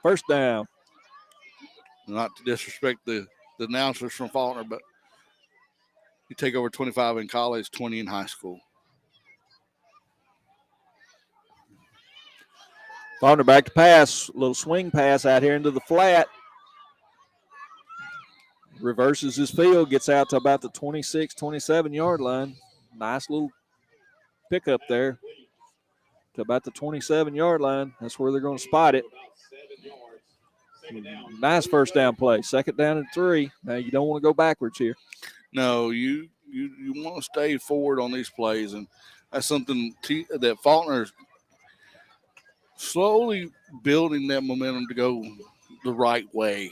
First down. Not to disrespect the announcers from Falkner, but you take over 25 in college, 20 in high school. Falkner back to pass. Little swing pass out here into the flat. Reverses his field, gets out to about the 26, 27-yard line. Nice little pickup there to about the 27-yard line. That's where they're going to spot it. Nice first down play. Second down and 3. Now you don't want to go backwards here. No, you want to stay forward on these plays, and that's something that Falkner's slowly building that momentum to go the right way.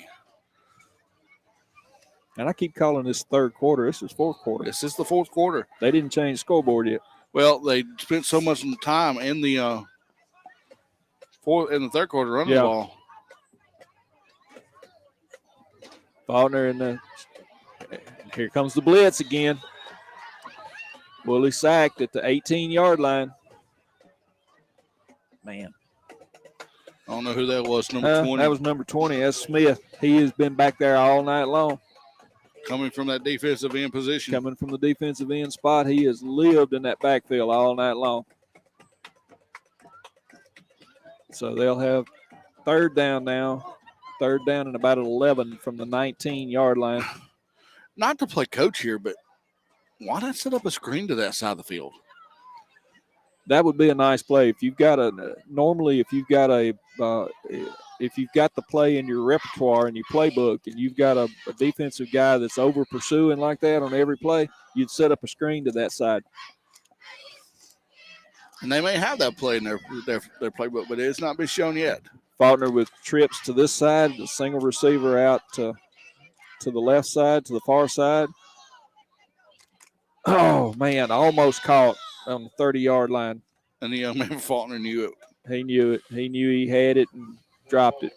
And I keep calling this third quarter. This is fourth quarter. This is the fourth quarter. They didn't change the scoreboard yet. Well, they spent so much time in the third quarter running the ball. Falkner here comes the blitz again. Willie sacked at the 18-yard line. Man. I don't know who that was, number 20. That was number 20. That's Smith. He has been back there all night long. Coming from that defensive end position. Coming from the defensive end spot. He has lived in that backfield all night long. So they'll have third down now. Third down and about 11 from the 19-yard line. Not to play coach here, but why not set up a screen to that side of the field? That would be a nice play. If you've got if you've got the play in your repertoire and your playbook, and you've got a defensive guy that's over pursuing like that on every play, you'd set up a screen to that side. And they may have that play in their playbook, but it's not been shown yet. Falkner with trips to this side, the single receiver out to the left side, to the far side. Oh, man, almost caught on the 30-yard line. And the young man from Falkner knew it. He knew it. He knew he had it and dropped it.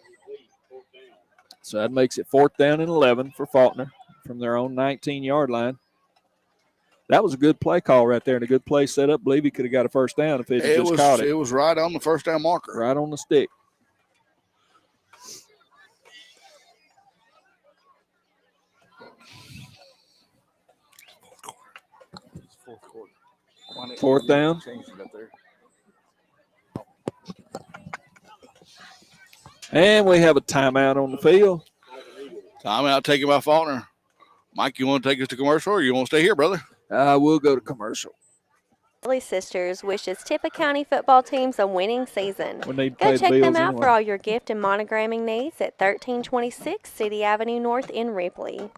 So that makes it fourth down and 11 for Falkner from their own 19-yard line. That was a good play call right there and a good play set up. I believe he could have got a first down if he just caught it. It was right on the first down marker. Right on the stick. Fourth down. And we have a timeout on the field. Timeout taken by Falkner. Mike, you want to take us to commercial or you want to stay here, brother? We'll go to commercial. Lily Sisters wishes Tippah County football teams a winning season. Go check them out for all your gift and monogramming needs at 1326 City Avenue North in Ripley.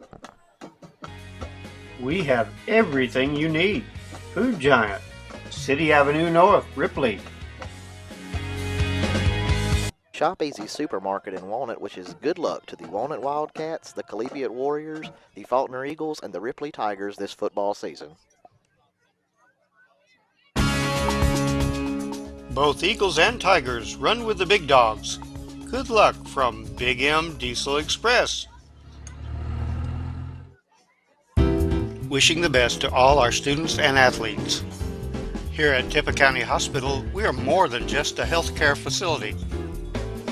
We have everything you need. Food Giant, City Avenue North, Ripley. Shop Easy Supermarket in Walnut wishes good luck to the Walnut Wildcats, the Collegiate Warriors, the Falkner Eagles, and the Ripley Tigers this football season. Both Eagles and Tigers run with the big dogs. Good luck from Big M Diesel Express. Wishing the best to all our students and athletes. Here at Tippah County Hospital, we are more than just a healthcare facility.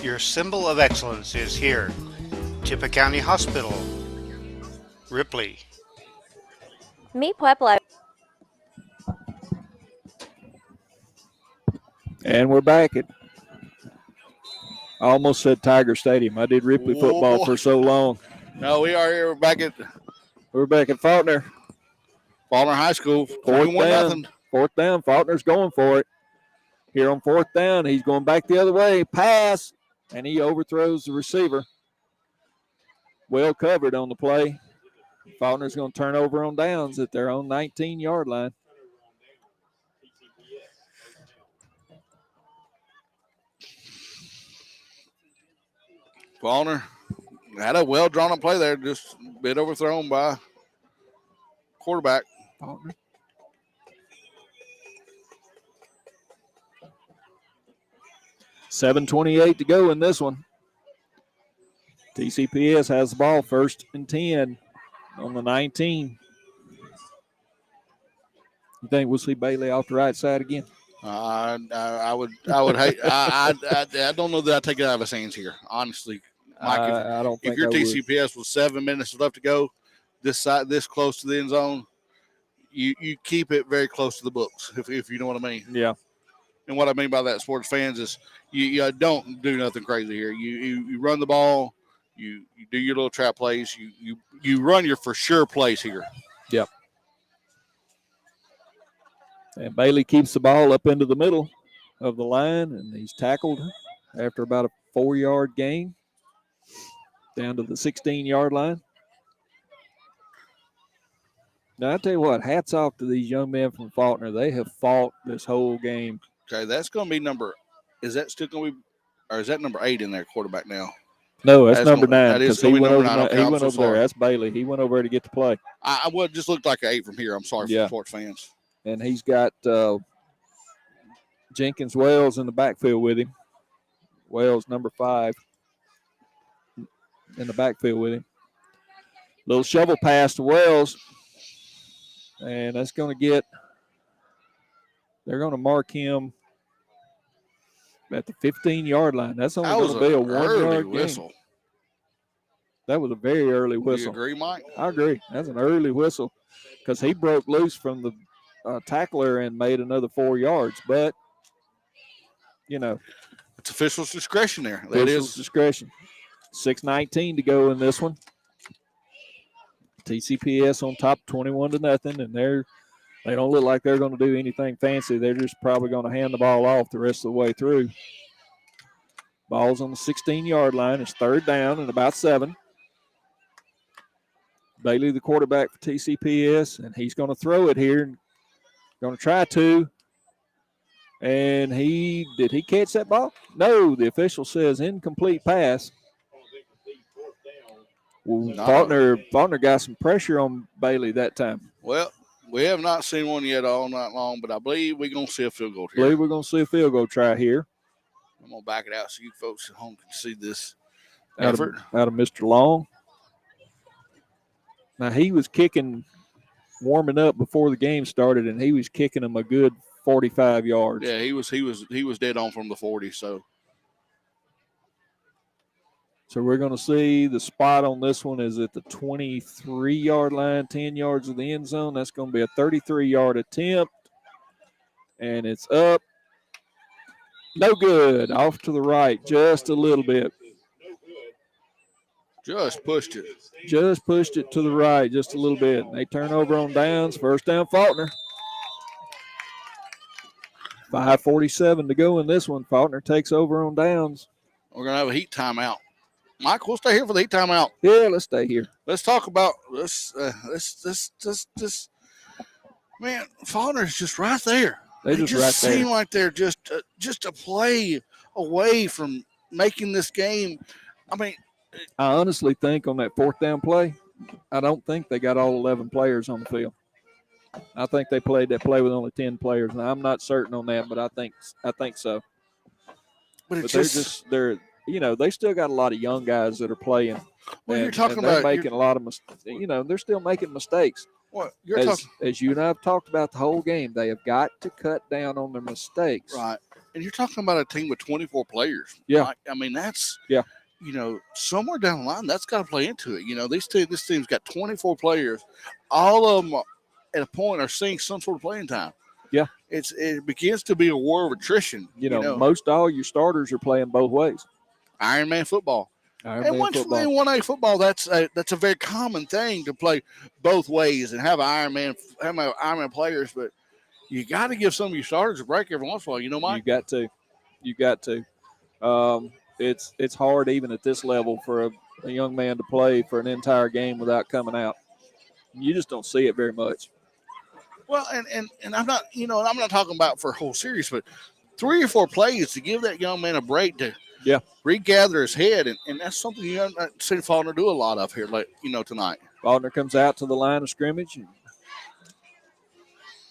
Your symbol of excellence is here. Tippah County Hospital, Ripley. Meet Pueblo. And we're back at, I almost said Tiger Stadium. I did Ripley football for so long. No, we are here. We're back at Falkner. Falkner High School. 4th down. Faulkner's going for it. Here on 4th down, he's going back the other way. Pass, and he overthrows the receiver. Well covered on the play. Faulkner's going to turn over on downs at their own 19-yard line. Falkner had a well-drawn-up play there, just a bit overthrown by quarterback. Falkner. $7:28 to go in this one. TCPS has the ball, 1st and 10 on the 19. You think we'll see Bailey off the right side again? I would hate. I don't know that I take it out of his hands here, honestly. Mike, I don't think if your I would. TCPS was 7 minutes left to go, this close to the end zone, you keep it very close to the books, if you know what I mean. Yeah. And what I mean by that, sports fans, is you don't do nothing crazy here. You run the ball, you do your little trap plays, you run your for sure plays here. Yep. And Bailey keeps the ball up into the middle of the line, and he's tackled after about a 4-yard gain down to the 16-yard line. Now, I tell you what, hats off to these young men from Falkner. They have fought this whole game. Okay, that's going to be is that still going to be, or is that number 8 in there, quarterback now? No, that's number 9. That is he went over, 9. Okay, he went over there. That's Bailey. He went over there to get the play. I would just looked like an 8 from here. I'm sorry for sports fans. And he's got Jenkins Wells in the backfield with him. Wells, number 5, in the backfield with him. Little shovel pass to Wells. And that's going to they're going to mark him at the 15-yard line. That's only going to be a 1-yard gain. That was a very early whistle. Do you agree, Mike? I agree. That's an early whistle because he broke loose from the tackler and made another 4 yards. But, it's official's discretion there. That is discretion. 6:19 to go in this one. TCPS on top 21-0, and they don't look like they're going to do anything fancy. They're just probably going to hand the ball off the rest of the way through. Ball's on the 16-yard line. It's 3rd down and about 7. Bailey, the quarterback for TCPS, and he's going to throw it here. Going to try to. And did he catch that ball? No, the official says incomplete pass. Well, Falkner got some pressure on Bailey that time. Well, we have not seen one yet all night long, but I believe we're going to see a field goal I here. believe we're going to see a field goal try here. I'm going to back it out so you folks at home can see this out effort. Out of Mr. Long. Now, he was kicking, warming up before the game started, and he was kicking them a good 45 yards. Yeah, he was dead on from the 40, so. So we're going to see the spot on this one is at the 23-yard line, 10 yards of the end zone. That's going to be a 33-yard attempt. And it's up. No good. Off to the right just a little bit. Just pushed it. Just pushed it to the right just a little bit. They turn over on downs. 1st down, Falkner. 5:47 to go in this one. Falkner takes over on downs. We're going to have a heat timeout. Mike, we'll stay here for the heat timeout. Yeah, let's stay here. Let's talk about this. Man, Faulkner's just right there. They just right there. Seem like they're just a play away from making this game. I mean, I honestly think on that fourth down play, I don't think they got all 11 players on the field. I think they played that play with only 10 players. Now, I'm not certain on that, but I think so. But they're they still got a lot of young guys that are playing. Well, you're talking about making a lot of mistakes. They're still making mistakes. Well, as you and I have talked about the whole game, they have got to cut down on their mistakes. Right. And you're talking about a team with 24 players. Yeah. Right? I mean, that's – yeah. Somewhere down the line, that's got to play into it. This team's got 24 players. All of them at a point are seeing some sort of playing time. Yeah. It begins to be a war of attrition. Most all your starters are playing both ways. Ironman football. And once you play 1A football, that's a very common thing to play both ways and have Ironman players. But you got to give some of your starters a break every once in a while. Mike? You got to. It's hard even at this level for a young man to play for an entire game without coming out. You just don't see it very much. Well, and I'm not, I'm not talking about for a whole series, but 3 or 4 plays to give that young man a break to regather his head, and that's something you haven't seen Falkner do a lot of here, tonight. Falkner comes out to the line of scrimmage. And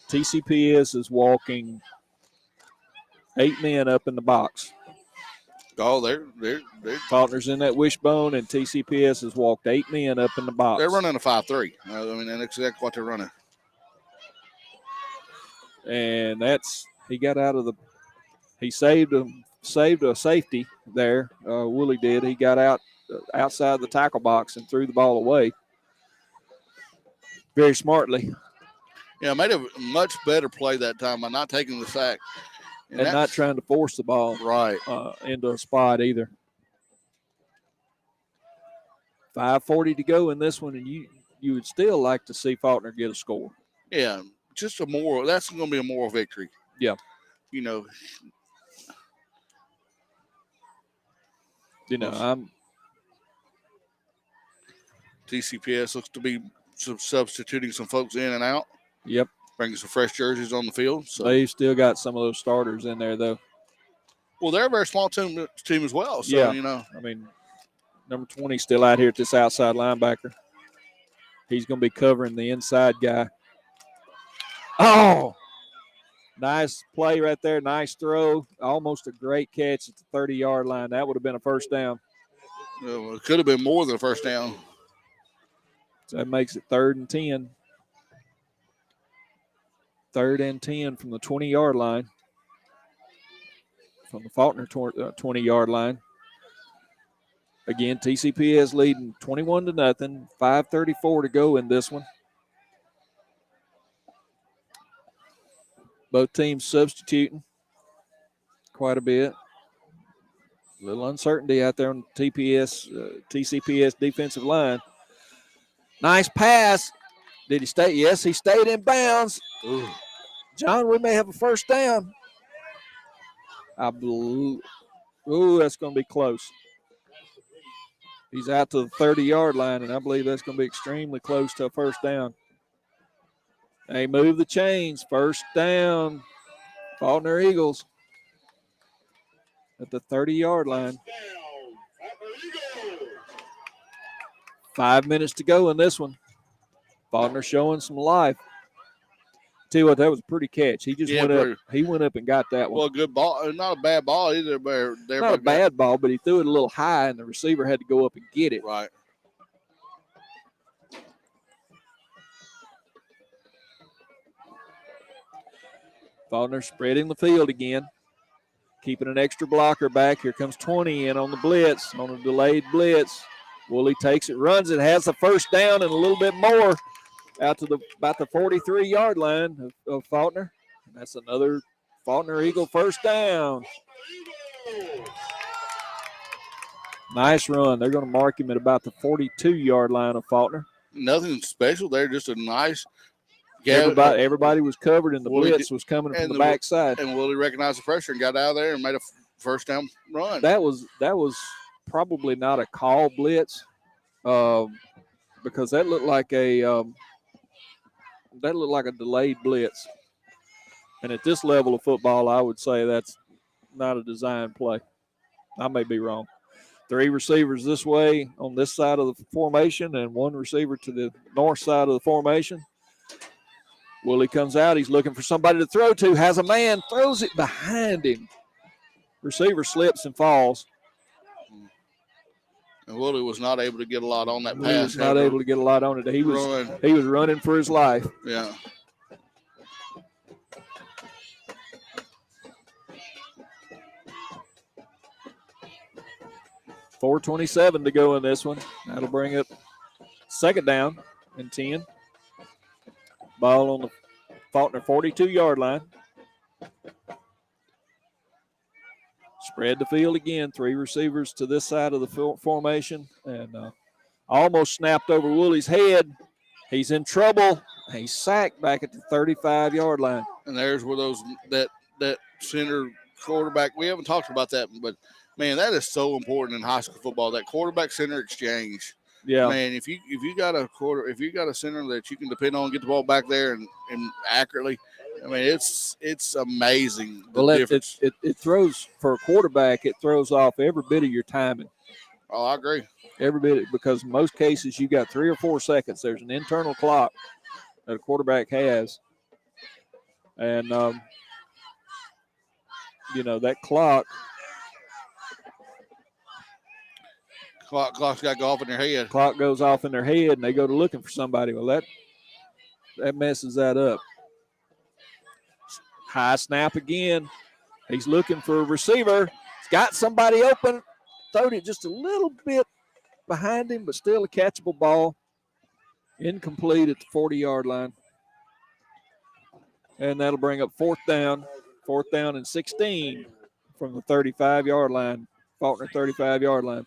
TCPS is walking 8 men up in the box. Oh, they're Falkner's in that wishbone, and TCPS has walked 8 men up in the box. They're running a 5-3. That's exactly what they're running. And he got out of the – he saved a safety there. Woolley did. He got outside the tackle box and threw the ball away very smartly. Yeah, made a much better play that time by not taking the sack. And not trying to force the ball into a spot either. 5:40 to go in this one, and you would still like to see Falkner get a score. Yeah, just that's going to be a moral victory. Yeah. I'm TCPS looks to be substituting some folks in and out. Yep. Bringing some fresh jerseys on the field. So they've still got some of those starters in there, though. Well, they're a very small team as well. So, number 20 still out here at this outside linebacker. He's going to be covering the inside guy. Oh, nice play right there. Nice throw. Almost a great catch at the 30-yard line. That would have been a first down. Well, it could have been more than a first down. So that makes it 3rd and 10. 3rd and 10 from the 20-yard line. From the Falkner 20-yard line. Again, TCP is leading 21-0. 5:34 to go in this one. Both teams substituting quite a bit. A little uncertainty out there on the TCPS defensive line. Nice pass. Did he stay? Yes, he stayed in bounds. Ooh. John, we may have a first down. That's going to be close. He's out to the 30-yard line, and I believe that's going to be extremely close to a first down. They move the chains. First down. Falkner Eagles at the 30-yard line. 5 minutes to go in this one. Falkner showing some life. Tell you what, that was a pretty catch. He just went up. He went up and got that one. Well, good ball. Not a bad ball either. Not a bad ball, but he threw it a little high, and the receiver had to go up and get it. Right. Falkner spreading the field again. Keeping an extra blocker back. Here comes 20 in on the blitz, on a delayed blitz. Woolley takes it, runs it, has the first down and a little bit more out to about the 43-yard line of Falkner. That's another Falkner Eagle first down. Nice run. They're going to mark him at about the 42-yard line of Falkner. Nothing special there, just a nice – Everybody was covered, and the blitz was coming from the backside. And Woolley recognized the pressure and got out of there and made a first down run. That was probably not a call blitz, because that looked like a delayed blitz. And at this level of football, I would say that's not a design play. I may be wrong. 3 receivers this way on this side of the formation and 1 receiver to the north side of the formation. Willie comes out. He's looking for somebody to throw to. Has a man. Throws it behind him. Receiver slips and falls. And Willie was not able to get a lot on that pass. He was not able to get a lot on it. He was running for his life. Yeah. .427 to go in this one. That'll bring it 2nd down and 10. Ball on the Falkner 42-yard line. Spread the field again. 3 receivers to this side of the formation. And almost snapped over Willie's head. He's in trouble. He's sacked back at the 35-yard line. And there's where that center quarterback, we haven't talked about that, but man, that is so important in high school football, that quarterback center exchange. Yeah. Man, if you got a center that you can depend on, get the ball back there and accurately, I mean, it's amazing. Well, it throws for a quarterback, it throws off every bit of your timing. Oh, I agree. Every bit, because in most cases you got 3 or 4 seconds. There's an internal clock that a quarterback has. And that clock's got to go off in their head. Clock goes off in their head, and they go to looking for somebody. Well, that messes that up. High snap again. He's looking for a receiver. He's got somebody open. Throwed it just a little bit behind him, but still a catchable ball. Incomplete at the 40-yard line. And that'll bring up 4th down. 4th down and 16 from the 35-yard line. Falkner 35-yard line.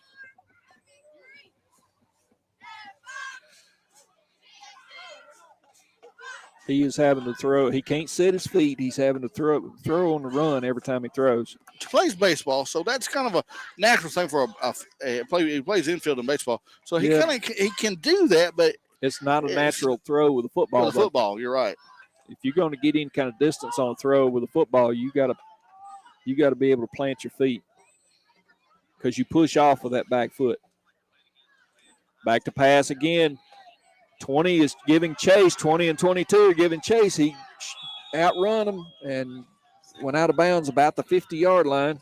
He is having to throw. He can't set his feet. He's having to throw on the run every time he throws. He plays baseball, so that's kind of a natural thing for he plays infield in baseball. So he can do that, but it's not a natural throw with a football. With a football, you're right. If you're going to get any kind of distance on a throw with a football, you got to be able to plant your feet, because you push off with that back foot. Back to pass again. 20 is giving chase. 20 and 22 are giving chase. He outrun them and went out of bounds about the 50-yard line.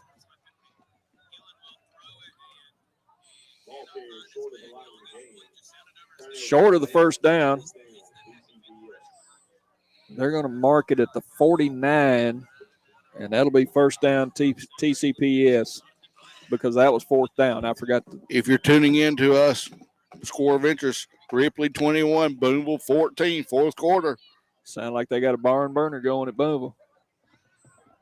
Short of the 1st down. They're going to mark it at the 49, and that'll be 1st down TCPS, because that was 4th down. I forgot. If you're tuning in to us, score of interest, Ripley 21, Boonville 14, 4th quarter. Sound like they got a barn burner going at Boonville.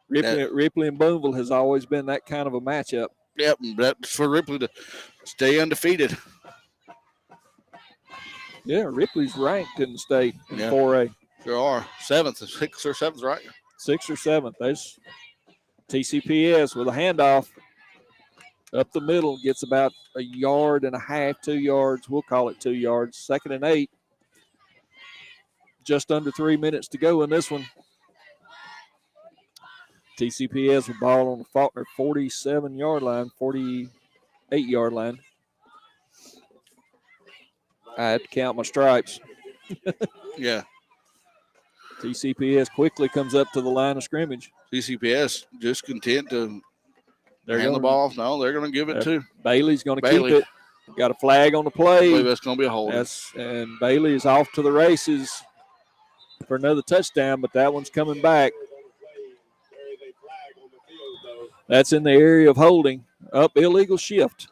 Ripley and Boonville has always been that kind of a matchup. Yep, that's for Ripley to stay undefeated. Yeah, Ripley's ranked in the state in 4A. There are 6th or 7th, right? 6th or 7th. There's TCPS with a handoff up the middle, gets about 1.5 yards, 2 yards. We'll call it 2 yards. 2nd and 8. Just under 3 minutes to go in this one. TCPS with ball on the Falkner 47-yard line, 48-yard line. I had to count my stripes. Yeah. TCPS quickly comes up to the line of scrimmage. TCPS just content to hand the ball off. No, they're going to give it to Bailey's going to keep it. Got a flag on the play. I believe that's going to be a holding. And Bailey is off to the races for another touchdown, but that one's coming back. That's in the area of holding. Up, illegal shift.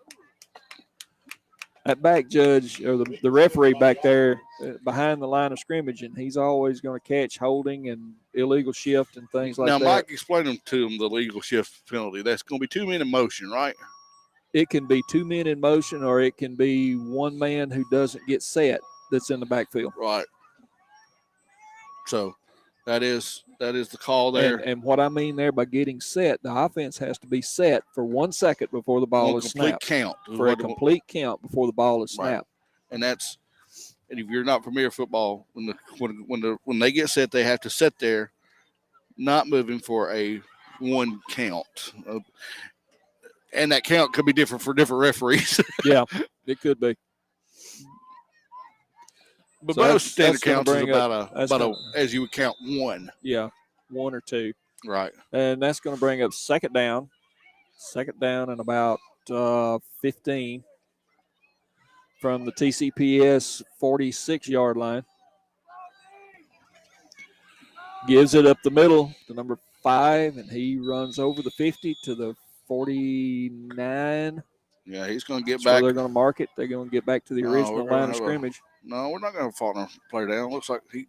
That back judge, or the referee back there behind the line of scrimmage, and he's always going to catch holding and illegal shift and things like that. Now, Mike, explain to him the legal shift penalty. That's going to be 2 men in motion, right? It can be 2 men in motion, or it can be 1 man who doesn't get set that's in the backfield. Right. So that is the call there. And what I mean there by getting set, the offense has to be set for 1 second before the ball is snapped. For a complete count before the ball is snapped. Right. And if you're not familiar with football, when they get set, they have to sit there, not moving for a 1 count. And that count could be different for different referees. Yeah, it could be. But So most standard gonna counts is bring up- as you would count one. Yeah, 1 or 2. Right. And that's going to bring up second down. Second down and about 15 from the TCPS 46-yard line. Gives it up the middle to number 5, and he runs over the 50 to the 49. Yeah, he's going to get So back. they're going to mark it. They're going to get back to the No, original we're gonna line of have a- scrimmage. No, we're not going to Faulkner play down. Looks like he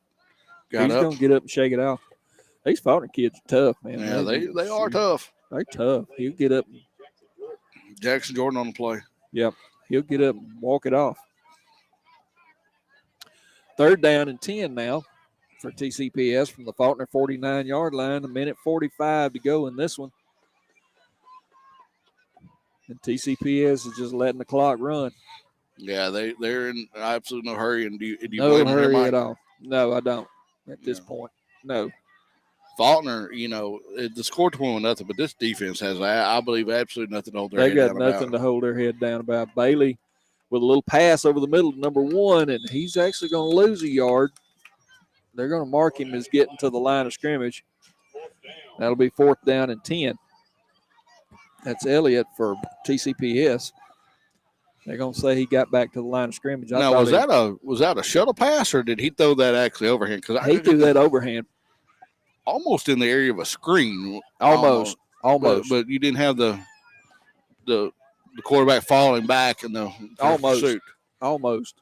got He's up. going to get up and shake it off. These Faulkner kids are tough, man. Yeah, they are tough. They're tough. He'll get up. Jackson Jordan on the play. Yep. He'll get up and walk it off. Third down and 10 now for TCPS from the Falkner 49-yard line. 1:45 to go in this one. And TCPS is just letting the clock run. Yeah, they're in absolute no hurry. And do you No blame them, hurry Mike? at all. No, I don't at this point. No. Faulkner, the score 21-0, but this defense has, I believe, absolutely nothing to hold their They head got down nothing about. to hold their head down about. Bailey with a little pass over the middle to number 1, and he's actually going to lose a yard. They're going to mark him as getting to the line of scrimmage. That'll be 4th down and 10. That's Elliott for TCPS. They're going to say he got back to the line of scrimmage. Now, was that a shuttle pass, or did he throw that actually overhand? Because He threw that overhand. almost in the area of a screen. Almost. But you didn't have the quarterback falling back in the pursuit. Almost.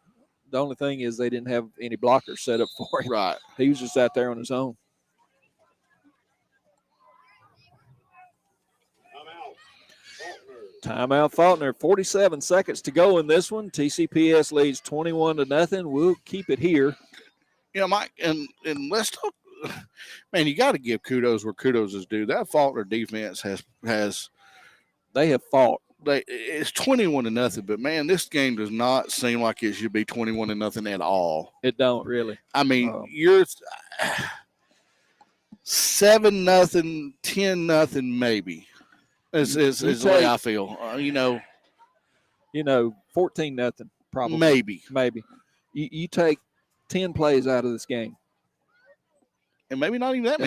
The only thing is they didn't have any blockers set up for him. Right. He was just out there on his own. Timeout Faulkner. 47 seconds to go in this one. TCPS leads 21-0. We'll keep it here. Yeah, Mike, and let's talk. Man, you got to give kudos where kudos is due. That Faulkner defense has they have fought. It's 21-0, but man, this game does not seem like it should be 21-0 at all. It don't really. I mean, you're 7-0, 10-0, maybe. Is the way I feel. 14-0 probably. Maybe. You take 10 plays out of this game. And maybe not even that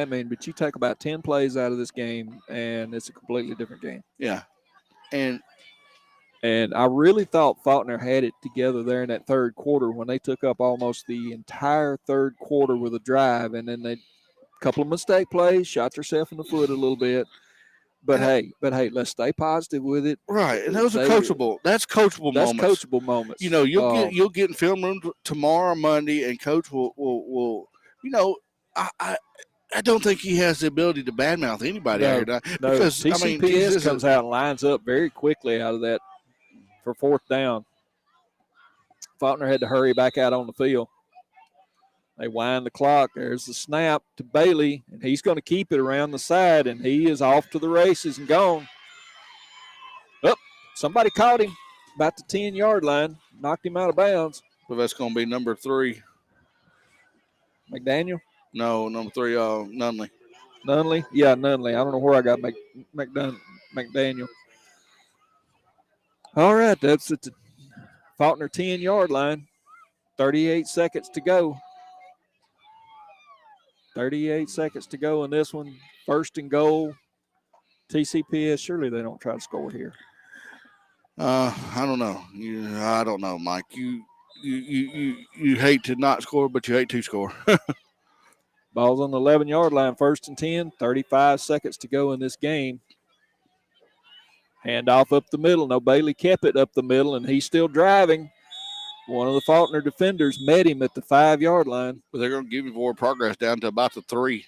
many. But you take about 10 plays out of this game, and it's a completely different game. Yeah. And I really thought Falkner had it together there in that third quarter when they took up almost the entire third quarter with a drive, and then they couple of mistake plays, shot themselves in the foot a little bit. But hey, let's stay positive with it. Right, and those are coachable. That's coachable moments. That's coachable moments. You'll get in film room tomorrow, Monday, and coach will. I don't think he has the ability to badmouth anybody out here. No, because TCPS comes out and lines up very quickly out of that for 4th down. Faulkner had to hurry back out on the field. They wind the clock. There's the snap to Bailey, and he's going to keep it around the side, and he is off to the races and gone. Somebody caught him about the 10-yard line, knocked him out of bounds. So that's going to be number 3. McDaniel? No, number 3, Nunley. Nunley? Yeah, Nunley. I don't know where I got McDaniel. All right, that's at the Faulkner 10-yard line. 38 seconds to go. 38 seconds to go in this one. 1st and goal. TCPS, surely they don't try to score here. I don't know. I don't know, Mike. You hate to not score, but you hate to score. Ball's on the 11-yard line, 1st and 10. 35 seconds to go in this game. Handoff up the middle. No, Bailey kept it up the middle, and he's still driving. One of the Faulkner defenders met him at the 5-yard line. But they're going to give him forward progress down to about the 3.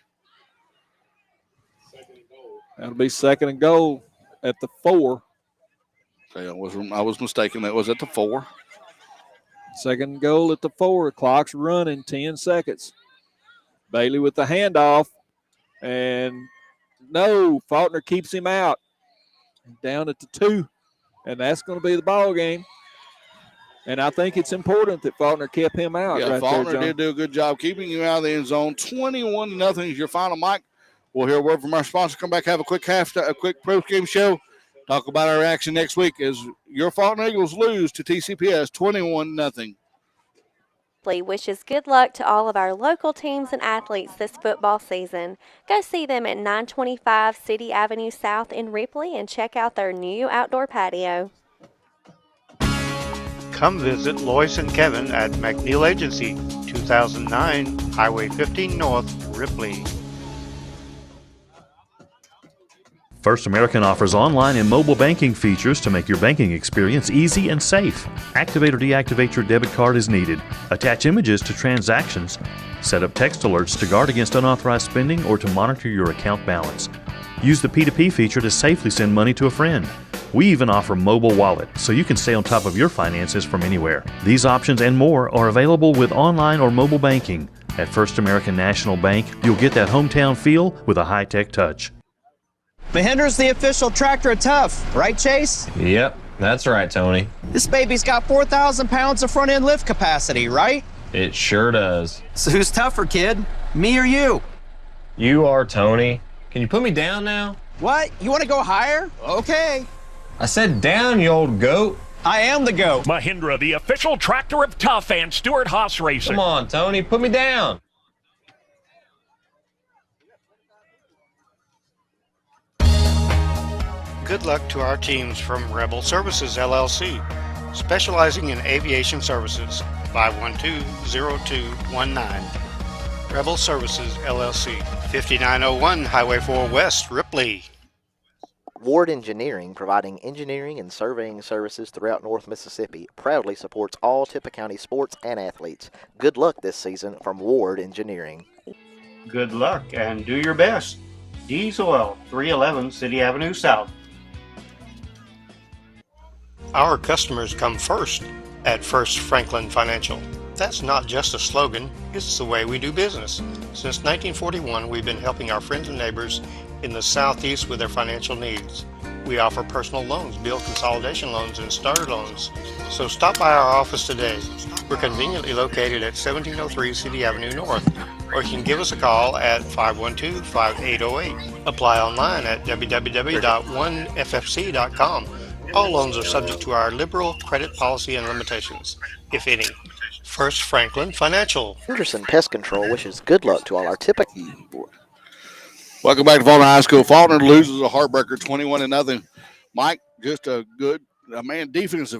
That'll be 2nd and goal at the 4. Okay, I was mistaken. That was at the 4. 2nd and goal at the 4. Clock's running, 10 seconds. Bailey with the handoff. And no, Faulkner keeps him out. Down at the 2. And that's going to be the ball game. And I think it's important that Faulkner kept him out. Yeah, right Faulkner there, did do a good job keeping him out of the end zone. 21-0 is your final, Mike. We'll hear a word from our sponsor. Come back, have a quick post-game show. Talk about our action next week as your Falkner Eagles lose to TCPS 21-0. Wishes good luck to all of our local teams and athletes this football season. Go see them at 925 City Avenue South in Ripley and check out their new outdoor patio. Come visit Lois and Kevin at McNeil Agency, 2009 Highway 15 North, Ripley. First American offers online and mobile banking features to make your banking experience easy and safe. Activate or deactivate your debit card as needed. Attach images to transactions. Set up text alerts to guard against unauthorized spending or to monitor your account balance. Use the P2P feature to safely send money to a friend. We even offer mobile wallet, so you can stay on top of your finances from anywhere. These options and more are available with online or mobile banking. At First American National Bank, you'll get that hometown feel with a high-tech touch. Mahindra's the official tractor of Tough, right, Chase? Yep, that's right, Tony. This baby's got 4,000 pounds of front-end lift capacity, right? It sure does. So who's tougher, kid? Me or you? You are, Tony. Can you put me down now? What? You want to go higher? Okay. I said down, you old goat. I am the goat. Mahindra, the official tractor of Tough and Stewart Haas Racing. Come on, Tony, put me down. Good luck to our teams from Rebel Services, LLC, specializing in aviation services, 512-0219. Rebel Services, LLC, 5901 Highway 4 West, Ripley. Ward Engineering, providing engineering and surveying services throughout North Mississippi, proudly supports all Tippah County sports and athletes. Good luck this season from Ward Engineering. Good luck and do your best. Diesel 311 City Avenue South. Our customers come first at First Franklin Financial. That's not just a slogan, it's the way we do business. Since 1941, we've been helping our friends and neighbors in the Southeast with their financial needs. We offer personal loans, bill consolidation loans, and starter loans. So stop by our office today. We're conveniently located at 1703 City Avenue North, or you can give us a call at 512-5808. Apply online at www.oneffc.com. All loans are subject to our liberal credit policy and limitations, if any. First Franklin Financial. Henderson Pest Control wishes good luck to all our Tippah. Welcome back to Falkner High School. Faulkner loses a heartbreaker 21-0. Mike, just a good defense.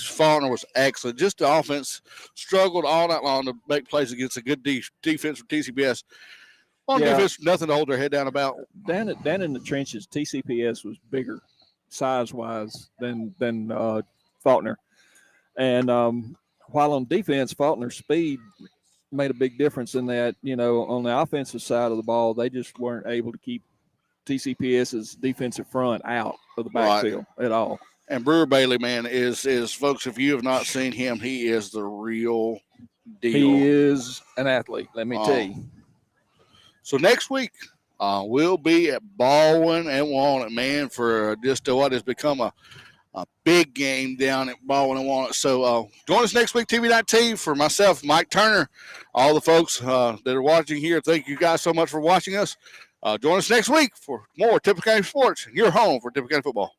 Faulkner was excellent. Just the offense struggled all night long to make plays against a good defense from TCPS. Defense, nothing to hold their head down about. Down in the trenches, TCPS was bigger size-wise than Faulkner. And while on defense, Faulkner's speed made a big difference in that. On the offensive side of the ball, they just weren't able to keep TCPS's defensive front out of the backfield at all. And Brewer Bailey, man, is folks, if you have not seen him, he is the real deal. He is an athlete, let me tell you. So next week, we'll be at Baldwin and Walnut, man, for just what has become a big game down at Baldwin and Walnut. So join us next week, TV19, for myself, Mike Turner, all the folks that are watching here. Thank you guys so much for watching us. Join us next week for more Tippah County Sports, your home for Tippah County football.